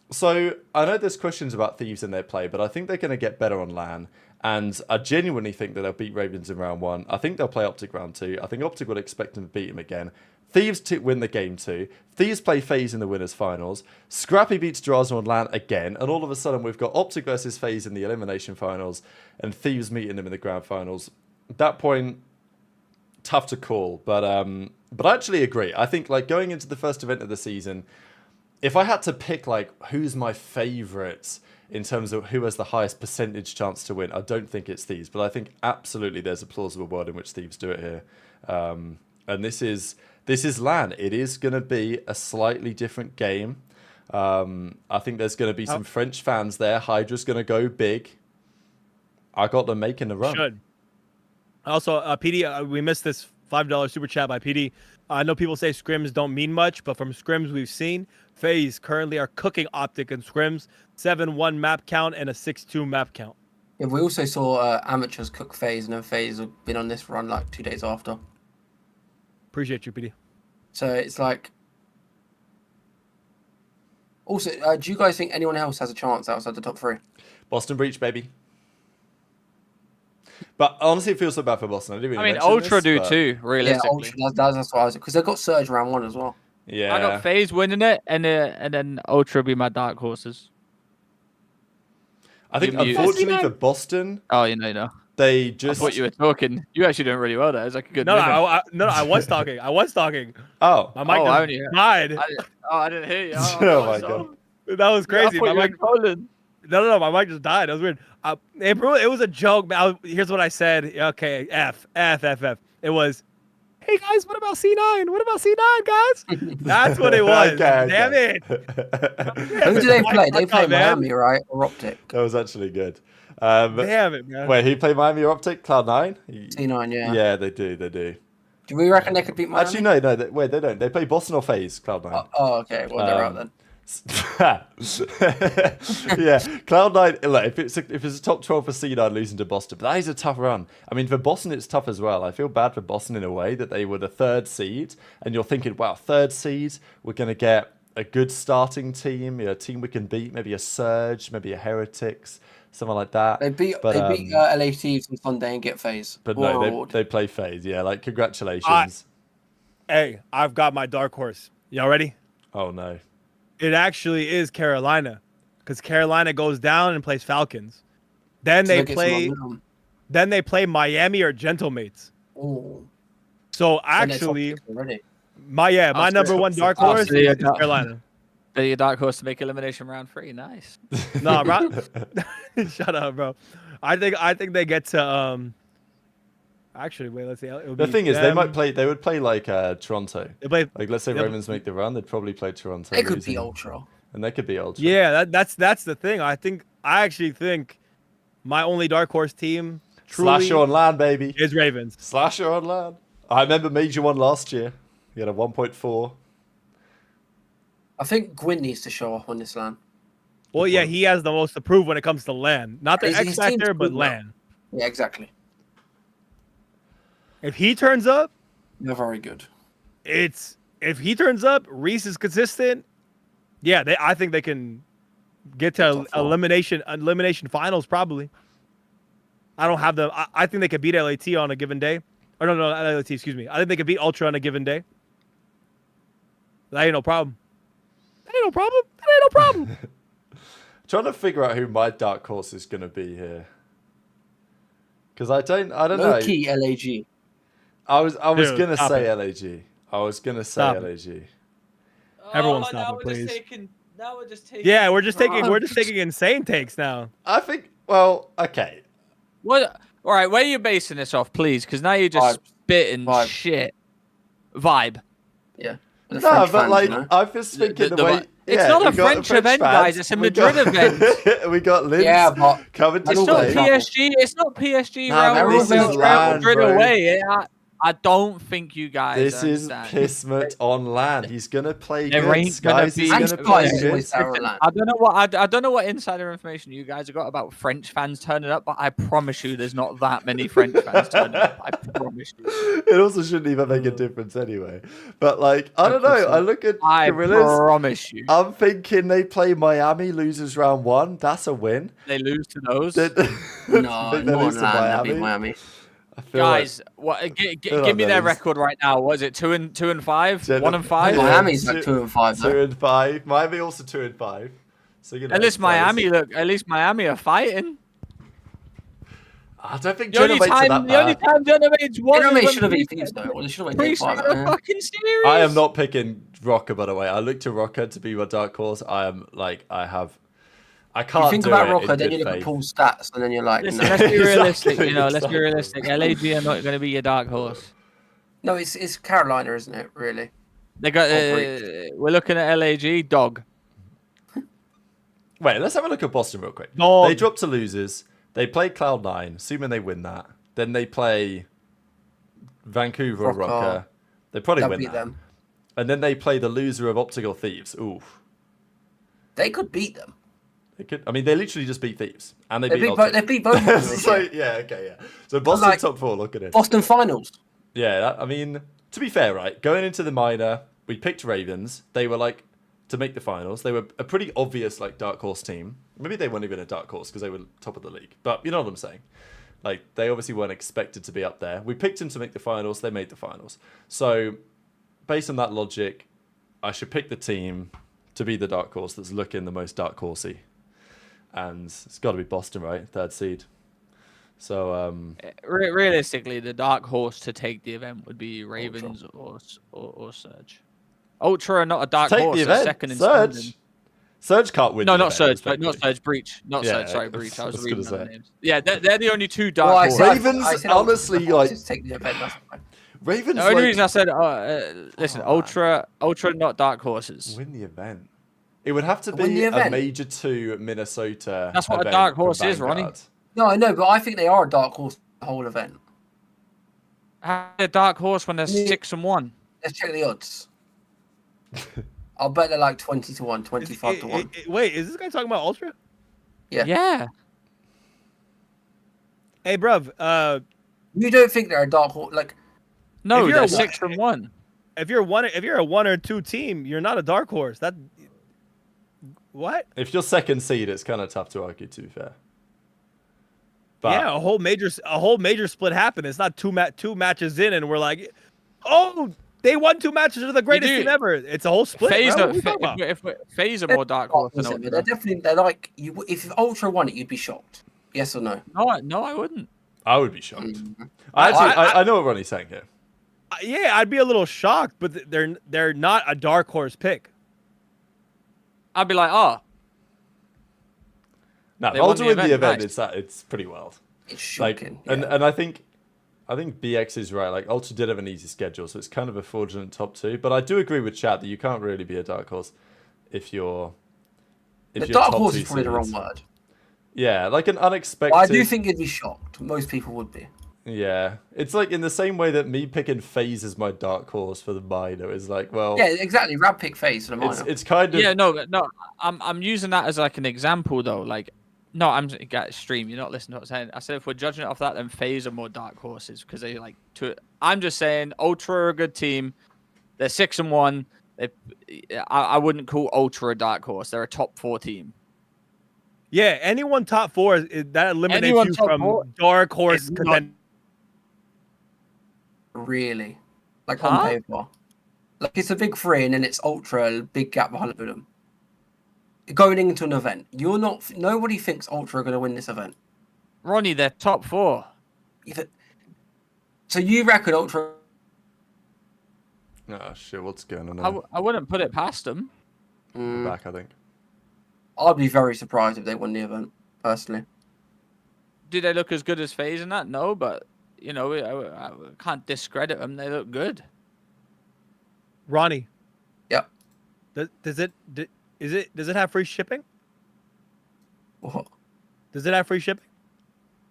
S1: So I know there's questions about Thieves in their play, but I think they're going to get better on LAN. And I genuinely think that they'll beat Ravens in round 1. I think they'll play OpTic round 2. I think OpTic would expect them to beat him again. Thieves to win the game 2. Thieves play FaZe in the winners finals. Scrappy beats Drazen on LAN again. And all of a sudden we've got OpTic versus FaZe in the elimination finals and Thieves meeting them in the grand finals. At that point, tough to call. But I actually agree. I think, like, going into the first event of the season, if I had to pick, like, who's my favourites in terms of who has the highest percentage chance to win, I don't think it's Thieves. But I think absolutely there's a plausible world in which Thieves do it here. And this is LAN. It is going to be a slightly different game. I think there's going to be some French fans there. Hydra's going to go big. I got them making a run.
S2: Should. Also, PD, we missed this $5 super chat by PD. I know people say scrims don't mean much, but from scrims we've seen, FaZe currently are cooking OpTic in scrims. 7-1 map count and a 6-2 map count.
S4: Yeah, we also saw amateurs cook FaZe, and then FaZe have been on this run like 2 days after.
S2: Appreciate you, PD.
S4: So it's like... Also, do you guys think anyone else has a chance outside the top 3?
S1: Boston Breach, baby. But honestly, it feels so bad for Boston. I didn't really mention
S3: Ultra
S1: this,
S3: do too, realistically.
S4: Yeah, Ultra, that's what I was... Because they got Surge round 1 as well.
S1: Yeah.
S3: I got FaZe winning it, and then Ultra be my dark horses.
S1: I think, unfortunately for Boston...
S3: Oh, you know.
S1: They just...
S3: I thought you were talking. You actually doing really well there. It's like a good...
S2: No, I was talking. I was talking.
S1: Oh.
S2: My mic died.
S3: I didn't hear you.
S1: Oh my God.
S2: That was crazy.
S3: I thought you were trolling.
S2: No, my mic just died. That was weird. It was a joke. Here's what I said. Okay, F. It was, hey guys, what about C9? What about C9, guys? That's what it was.
S1: Okay.
S2: Damn it.
S4: Who do they play? They play Miami, right? Or OpTic?
S1: That was actually good.
S2: Damn it, man.
S1: Wait, who played Miami or OpTic? Cloud9?
S4: C9, yeah.
S1: Yeah, they do.
S4: Do we reckon they could beat Miami?
S1: Actually, no. They don't. They play Boston or FaZe, Cloud9.
S4: Oh, okay. Well, they're out then.
S1: Yeah, Cloud9. Look, if it's a top 12 for C9 losing to Boston, but that is a tough run. I mean, for Boston, it's tough as well. I feel bad for Boston in a way that they were the 3rd seed, and you're thinking, wow, 3rd seed, we're going to get a good starting team, a team we can beat, maybe a Surge, maybe a Heretics, something like that.
S4: They beat LA Thieves on Sunday and get FaZe.
S1: But no, they play FaZe. Yeah, like congratulations.
S2: Hey, I've got my dark horse. Y'all ready?
S1: Oh no.
S2: It actually is Carolina, because Carolina goes down and plays Falcons. Then they play Miami or Gentlemates.
S4: Oh.
S2: So actually, my number one dark horse is Carolina.
S3: Your dark horse to make elimination round 3. Nice.
S2: No, shut up, bro. I think they get to Actually, wait. Let's see.
S1: The thing is, they would play like Toronto.
S2: They play,
S1: like, let's say Ravens make the run, they'd probably play Toronto.
S4: They could be Ultra.
S1: And they could be Ultra.
S2: Yeah, that's the thing. I actually think my only dark horse team
S1: Slasher on land, baby.
S2: Is Ravens.
S1: Slasher on land. I remember Major won last year. He had a 1.4.
S4: I think Gwyn needs to show off on this land.
S2: Well, yeah, he has the most to prove when it comes to land. Not the X factor, but land.
S4: Yeah, exactly.
S2: If he turns up,
S4: they're very good.
S2: If he turns up, Reese is consistent. Yeah, I think they can get to elimination finals probably. I don't have them. I think they could beat LAT on a given day. Or no, LAT. Excuse me. I think they could beat Ultra on a given day. That ain't no problem.
S1: Trying to figure out who my dark horse is going to be here. Because I don't know.
S4: Low-key LAG.
S1: I was going to say LAG. I was going to say LAG.
S2: Everyone stop it, please. Now we're just taking... Yeah, we're just taking insane takes now.
S1: I think, well, okay.
S3: What? All right, where are you basing this off, please? Because now you're just spitting shit. Vibe.
S4: Yeah.
S1: No, but like, I was thinking the way...
S3: It's not a French event, guys. It's a Madrid event.
S1: We got Linz coming to play.
S3: It's not PSG. Madrid away. I don't think you guys.
S1: This is Kismet on land. He's gonna play good.
S3: He's
S1: gonna play good.
S3: I don't know what insider information you guys have got about French fans turning up, but I promise you, there's not that many French fans turning up. I promise you.
S1: It also shouldn't even make a difference anyway. But like, I don't know. I look at Gorillas.
S3: I promise you.
S1: I'm thinking they play Miami, loses round 1. That's a win.
S3: They lose to those.
S4: No, they lose to Miami.
S3: Guys, give me their record right now. What is it? 2 and 5, 1 and 5.
S4: Miami's like 2 and 5.
S1: 2 and 5. Miami also 2 and 5. So
S3: at least Miami are fighting.
S1: I don't think the only time
S3: Genomate's won.
S4: Genomate should have been Thieves though. Well, they should have been
S3: fucking serious.
S1: I am not picking Rocker, by the way. I look to Rocker to be my dark horse. I can't.
S4: You think about Rocker, then you look at Paul's stats, and then you're like,
S3: listen, let's be realistic. Let's be realistic. LAG are not going to be your dark horse.
S4: No, it's Carolina, isn't it? Really?
S3: They got. We're looking at LAG dog.
S1: Wait, let's have a look at Boston real quick. They dropped to losers. They play Cloud9, assuming they win that. Then they play Vancouver or Rocker. They probably win that. Them. And then they play the loser of OpTic Thieves. Ooh.
S4: They could beat them.
S1: They could. I mean, they literally just beat Thieves, and they beat
S4: both of them.
S1: So yeah. So Boston top 4. Look at it.
S4: Boston finals.
S1: Yeah, I mean, to be fair, right? Going into the minor, we picked Ravens. They were like to make the finals. They were a pretty obvious like dark horse team. Maybe they weren't even a dark horse because they were top of the league. But you know what I'm saying? Like they obviously weren't expected to be up there. We picked them to make the finals. They made the finals. So based on that logic, I should pick the team to be the dark horse that's looking the most dark horsey. And it's got to be Boston, right? 3rd seed. So
S3: realistically, the dark horse to take the event would be Ravens or Surge. Ultra are not a dark horse.
S1: The event.
S3: Second in
S1: Surge.
S3: standing.
S1: Surge can't win.
S3: No, not Surge. Not Surge. Breach. Not Surge. Sorry, Breach. I was reading the names. Yeah, they're the only two dark horses.
S1: Ravens, honestly, like
S4: take the event. That's fine.
S1: Ravens.
S3: The only reason I said, listen, Ultra, not dark horses.
S1: Win the event. It would have to be a Major 2 Minnesota.
S3: That's what a dark horse is, Ronnie.
S4: No, I know, but I think they are a dark horse the whole event.
S3: How a dark horse when they're 6-1?
S4: Let's check the odds. I'll bet they're like 20-1, 25-1.
S2: Wait, is this guy talking about Ultra?
S4: Yeah.
S3: Yeah.
S2: Hey, bruv.
S4: You don't think they're a dark horse? Like,
S3: no, they're 6-1.
S2: If you're a 1 or 2 team, you're not a dark horse. What?
S1: If you're second seed, it's kind of tough to argue. To be fair. But
S2: yeah, a whole major split happened. It's not two matches in, and we're like, oh, they won 2 matches. They're the greatest team ever. It's a whole split.
S3: If FaZe are more dark horse than Ultra.
S4: They're definitely. They're like you. If Ultra won it, you'd be shocked. Yes or no?
S3: No, I wouldn't.
S1: I would be shocked. I know what Ronnie's saying here.
S2: Yeah, I'd be a little shocked, but they're not a dark horse pick.
S3: I'd be like, oh.
S1: No, Ultra win the event. It's pretty wild.
S4: It's shocking.
S1: Like, and I think BX is right. Like Ultra did have an easy schedule, so it's kind of a fraudulent top 2. But I do agree with Chad that you can't really be a dark horse if you're.
S4: The dark horse is probably the wrong word.
S1: Yeah, like an unexpected.
S4: Well, I do think you'd be shocked. Most people would be.
S1: Yeah, it's like in the same way that me picking FaZe as my dark horse for the minor is like, well,
S4: yeah, exactly. Rab pick FaZe for the minor.
S1: It's kind of
S3: I'm using that as like an example though. Like, no, I'm stream. You're not listening to what I'm saying. I said if we're judging it off that, then FaZe are more dark horses because they like to. I'm just saying Ultra are a good team. They're 6-1. I wouldn't call Ultra a dark horse. They're a top 4 team.
S2: Yeah, anyone top 4 that eliminates you from dark horse contender.
S4: Really, like on paper, like it's a big 3 and then it's Ultra, a big gap behind them. Going into an event, nobody thinks Ultra are going to win this event.
S3: Ronnie, they're top 4.
S4: So you reckon Ultra?
S1: Oh shit! What's going on?
S3: I wouldn't put it past them.
S1: Back, I think.
S4: I'd be very surprised if they won the event, personally.
S3: Do they look as good as FaZe in that? No, but you know, I can't discredit them. They look good.
S2: Ronnie.
S4: Yep.
S2: Does it have free shipping?
S4: What?
S2: Does it have free shipping?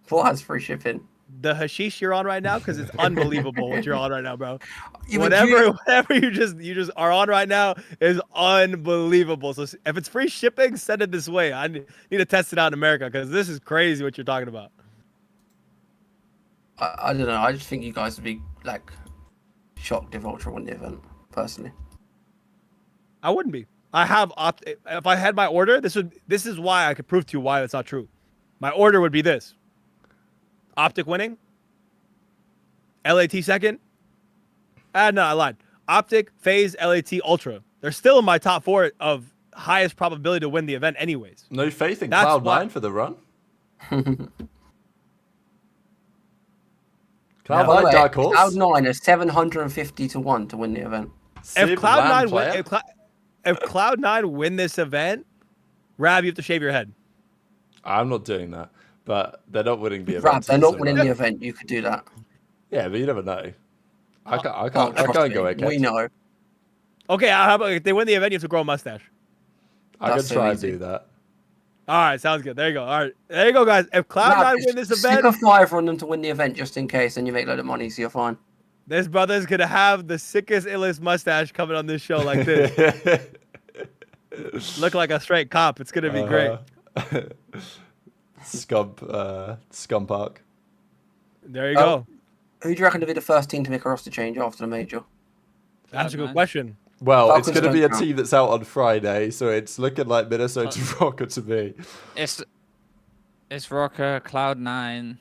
S4: What has free shipping?
S2: The hashish you're on right now, because it's unbelievable what you're on right now, bro. Whatever you just are on right now is unbelievable. So if it's free shipping, send it this way. I need to test it out in America because this is crazy what you're talking about.
S4: I don't know. I just think you guys would be like shocked if Ultra won the event. Personally,
S2: I wouldn't be. If I had my order, this is why I could prove to you why that's not true. My order would be this: OpTic winning, LAT second. No, I lied. OpTic, FaZe, LAT, Ultra. They're still in my top 4 of highest probability to win the event, anyways.
S1: No faith in Cloud9 for the run.
S4: Cloud9 dark horse. Cloud9 is 750-1 to win the event.
S2: If Cloud9 win this event, Rab, you have to shave your head.
S1: I'm not doing that, but they're not winning the event.
S4: Rab, they're not winning the event. You could do that.
S1: Yeah, but you never know. I can't go ahead.
S4: We know.
S2: Okay, how about if they win the event, you have to grow a mustache.
S1: I could try and do that.
S2: All right, sounds good. There you go. All right, there you go, guys. If Cloud9 win this event,
S4: stick a flyer on them to win the event just in case, and you make a load of money, so you're fine.
S2: This brother's gonna have the sickest, illest mustache coming on this show like this. Look like a straight cop. It's gonna be great.
S1: Scum Park.
S2: There you go.
S4: Who do you reckon to be the first team to make a roster change after the major?
S2: That's a good question.
S1: Well, it's going to be a team that's out on Friday, so it's looking like Minnesota Rocker to me.
S3: It's Rocker, Cloud9.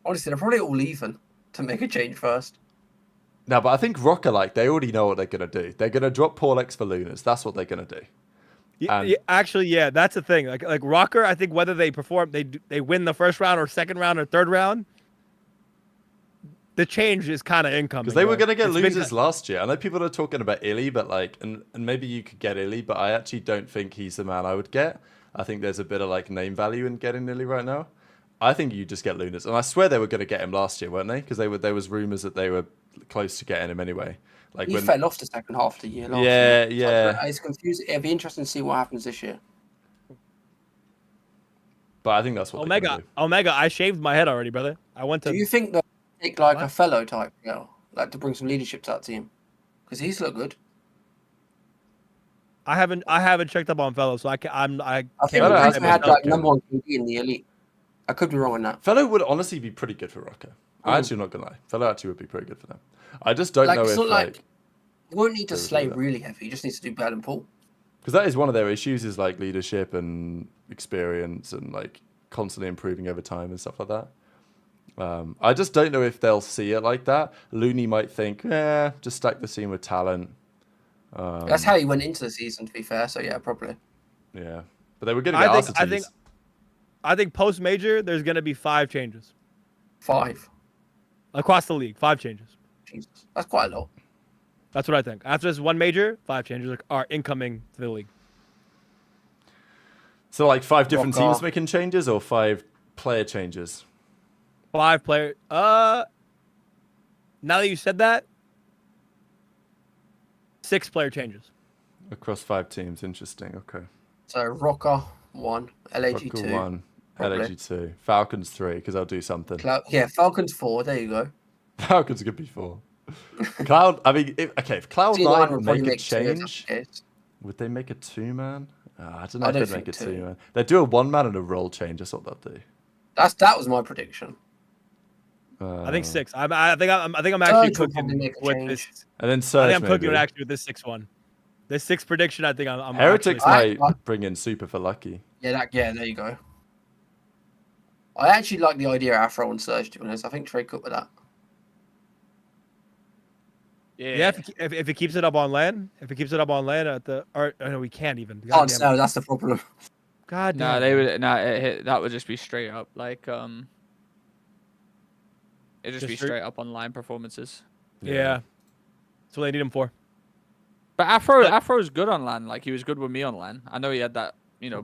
S4: Honestly, they're probably all even to make a change first.
S1: No, but I think Rocker, they already know what they're going to do. They're going to drop Paul X for Lunas. That's what they're going to do.
S2: Actually, that's the thing. Like Rocker, I think whether they perform, they win the first round or second round or third round, the change is kind of incoming.
S1: Because they were going to get losers last year. I know people are talking about Illy, but like, and maybe you could get Illy, but I actually don't think he's the man I would get. I think there's a bit of like name value in getting Illy right now. I think you just get Lunas, and I swear they were going to get him last year, weren't they? Because there was rumors that they were close to getting him anyway. Like
S4: he fell off the second half of the year last
S1: year.
S4: Yeah. It's confusing. It'd be interesting to see what happens this year.
S1: But I think that's what
S2: Omega, I shaved my head already, brother. I went to.
S4: Do you think they'll take like a fellow type girl, like to bring some leadership to that team? Because he's looked good.
S2: I haven't checked up on fellow, so I think
S4: we had like #1 KD in the elite. I could be wrong on that.
S1: Fellow would honestly be pretty good for Rocker. I'm actually not gonna lie. Fellow actually would be pretty good for them. I just don't know if
S4: you won't need to slay really heavy. You just need to do better than Paul.
S1: Because that is one of their issues, is like leadership and experience and like constantly improving over time and stuff like that. I just don't know if they'll see it like that. Looney might think, just stack the team with talent.
S4: That's how he went into the season, to be fair. So yeah, probably.
S1: Yeah, but they were going to get
S2: I think post major, there's going to be 5 changes.
S4: 5
S2: across the league. 5 changes.
S4: Jesus, that's quite a lot.
S2: That's what I think. After this one major, 5 changes are incoming to the league.
S1: So like 5 different teams making changes, or 5 player changes?
S2: 5 player. Now that you said that, 6 player changes
S1: across 5 teams. Interesting. Okay.
S4: So Rocker 1, LAG 2.
S1: 1, LAG 2, Falcons 3, because I'll do something.
S4: Falcons 4. There you go.
S1: Falcons could be 4. Cloud. I mean, if Cloud9 would make a change, would they make a 2-man? I don't know if they'd make a 2-man. They'd do a 1-man and a role change. That's what they'll do.
S4: That was my prediction.
S2: I think 6. I think I'm actually cooking with this.
S1: And then Surge,
S2: I'm cooking actually with this 6-1. This 6 prediction, I think I'm.
S1: Heretics might bring in Super for lucky.
S4: Yeah, there you go. I actually like the idea of Afro and Surge, to be honest. I think Trey cooked with that.
S2: Yeah, if it keeps it up on land, no, we can't even.
S4: No, that's the problem.
S2: God
S3: no,
S2: damn.
S3: they would that would just be straight up like it'd just be straight up online performances.
S2: Yeah. That's what they need him for.
S3: But Afro's good on LAN. Like he was good with me on LAN. I know he had that,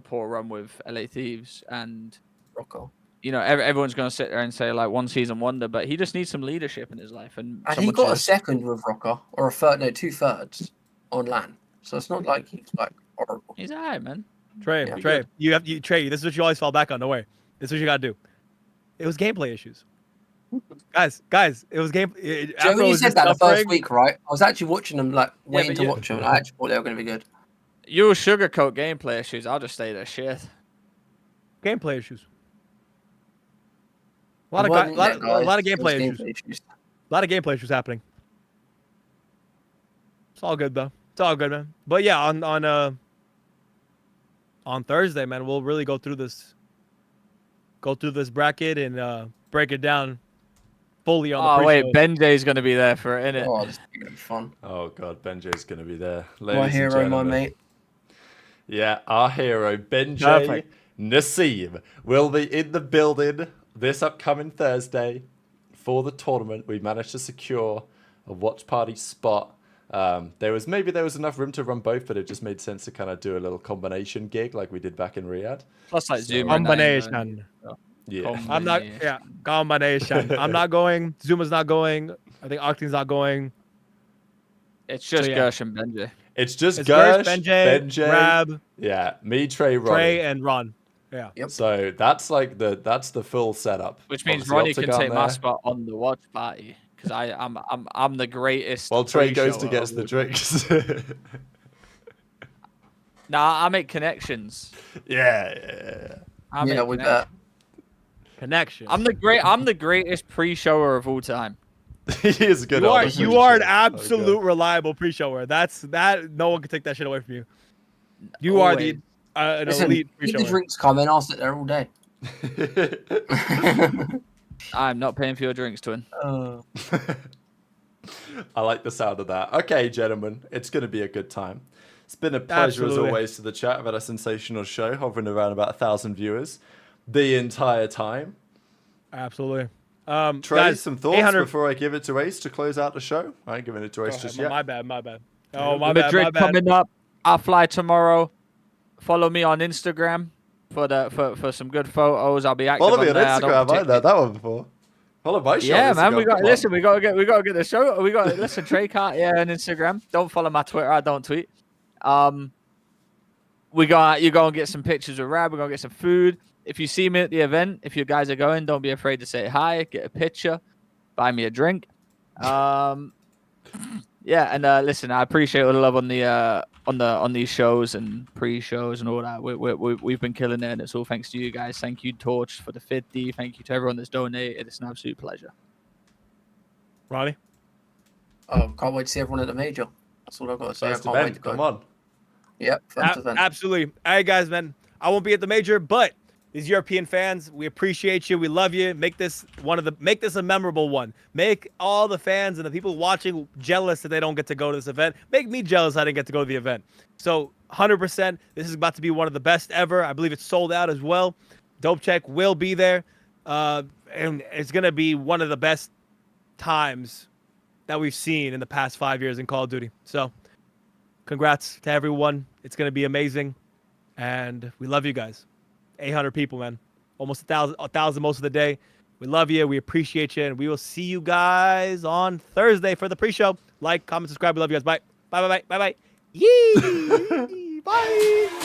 S3: poor run with LA Thieves and
S4: Rocco.
S3: Everyone's gonna sit there and say like 1 season wonder, but he just needs some leadership in his life. And
S4: he got a second with Rocco, or 2 thirds on LAN. So it's not like he's like horrible.
S3: He's alright, man.
S2: Trey, Trey, this is what you always fall back on. No way. This is what you gotta do. It was gameplay issues. Guys, it was game.
S4: When you said that the first week, right? I was actually watching them, like waiting to watch them. And I actually thought they were going to be good.
S3: You sugarcoat gameplay issues. I'll just say they're shit.
S2: Gameplay issues. A lot of gameplay issues. A lot of gameplay issues happening. It's all good though. It's all good, man. But yeah, on Thursday, man, we'll really go through this bracket and break it down fully on the pre-show.
S3: Benjay's going to be there for it, innit?
S4: Oh, this is going to be fun.
S1: Oh, God, Benjay's going to be there.
S4: My hero, my mate.
S1: Yeah, our hero, Benjay Nassim, will be in the building this upcoming Thursday for the tournament. We managed to secure a watch party spot. There was enough room to run both, but it just made sense to kind of do a little combination gig like we did back in Riyadh.
S3: Plus, like Zoom
S2: combination.
S1: Yeah,
S2: I'm not. Yeah, combination. I'm not going. Zuma's not going. I think Octane's not going.
S3: It's just Gersh and Benjay.
S1: It's Gersh,
S2: Benjay, Rab.
S1: Yeah, me, Trey,
S2: and Ron. Yeah.
S4: Yep.
S1: So that's the full setup.
S3: Which means Ronnie can take my spot on the watch party because I'm the greatest.
S1: While Trey goes to get the drinks.
S3: Nah, I make connections.
S1: Yeah.
S4: We bet.
S2: Connection.
S3: I'm the greatest pre-shower of all time.
S1: He is good.
S2: You are an absolute reliable pre-shower. That no one can take that shit away from you. You are the an elite pre-shower.
S4: Keep the drinks coming. I'll sit there all day.
S3: I'm not paying for your drinks, twin.
S1: I like the sound of that. Okay, gentlemen, it's going to be a good time. It's been a pleasure as always to the chat. I've had a sensational show, hovering around about 1,000 viewers the entire time.
S2: Absolutely.
S1: Trey,
S2: guys,
S1: some thoughts before I give it to Ace to close out the show? I ain't giving it to Ace just yet.
S2: My bad. Oh,
S3: Madrid
S2: bad.
S3: coming up. I'll fly tomorrow. Follow me on Instagram for some good photos. I'll be active.
S1: Follow me on Instagram. I heard that one before. Follow my show.
S3: Yeah, man. We got to get the show. Listen, Trey Cart, yeah, on Instagram. Don't follow my Twitter. I don't tweet. You go and get some pictures of Rab. We're gonna get some food. If you see me at the event, if you guys are going, don't be afraid to say hi, get a picture, buy me a drink. Yeah, and listen, I appreciate all the love on these shows and pre-shows and all that. We've been killing it, and it's all thanks to you guys. Thank you, Torch, for the 50. Thank you to everyone that's donated. It's an absolute pleasure.
S2: Ronnie?
S4: Oh, can't wait to see everyone at the major. That's all I've got to say.
S1: First event, come on.
S4: Yep, first event.
S2: Absolutely. All right, guys, man. I won't be at the major, but these European fans, we appreciate you. We love you. Make this a memorable one. Make all the fans and the people watching jealous that they don't get to go to this event. Make me jealous I didn't get to go to the event. So 100%, this is about to be one of the best ever. I believe it's sold out as well. Dope Check will be there. And it's going to be one of the best times that we've seen in the past 5 years in Call of Duty. So congrats to everyone. It's going to be amazing. And we love you guys. 800 people, man. Almost 1,000 most of the day. We love you. We appreciate you. And we will see you guys on Thursday for the pre-show. Like, comment, subscribe. We love you guys. Bye. Bye. Yee. Bye.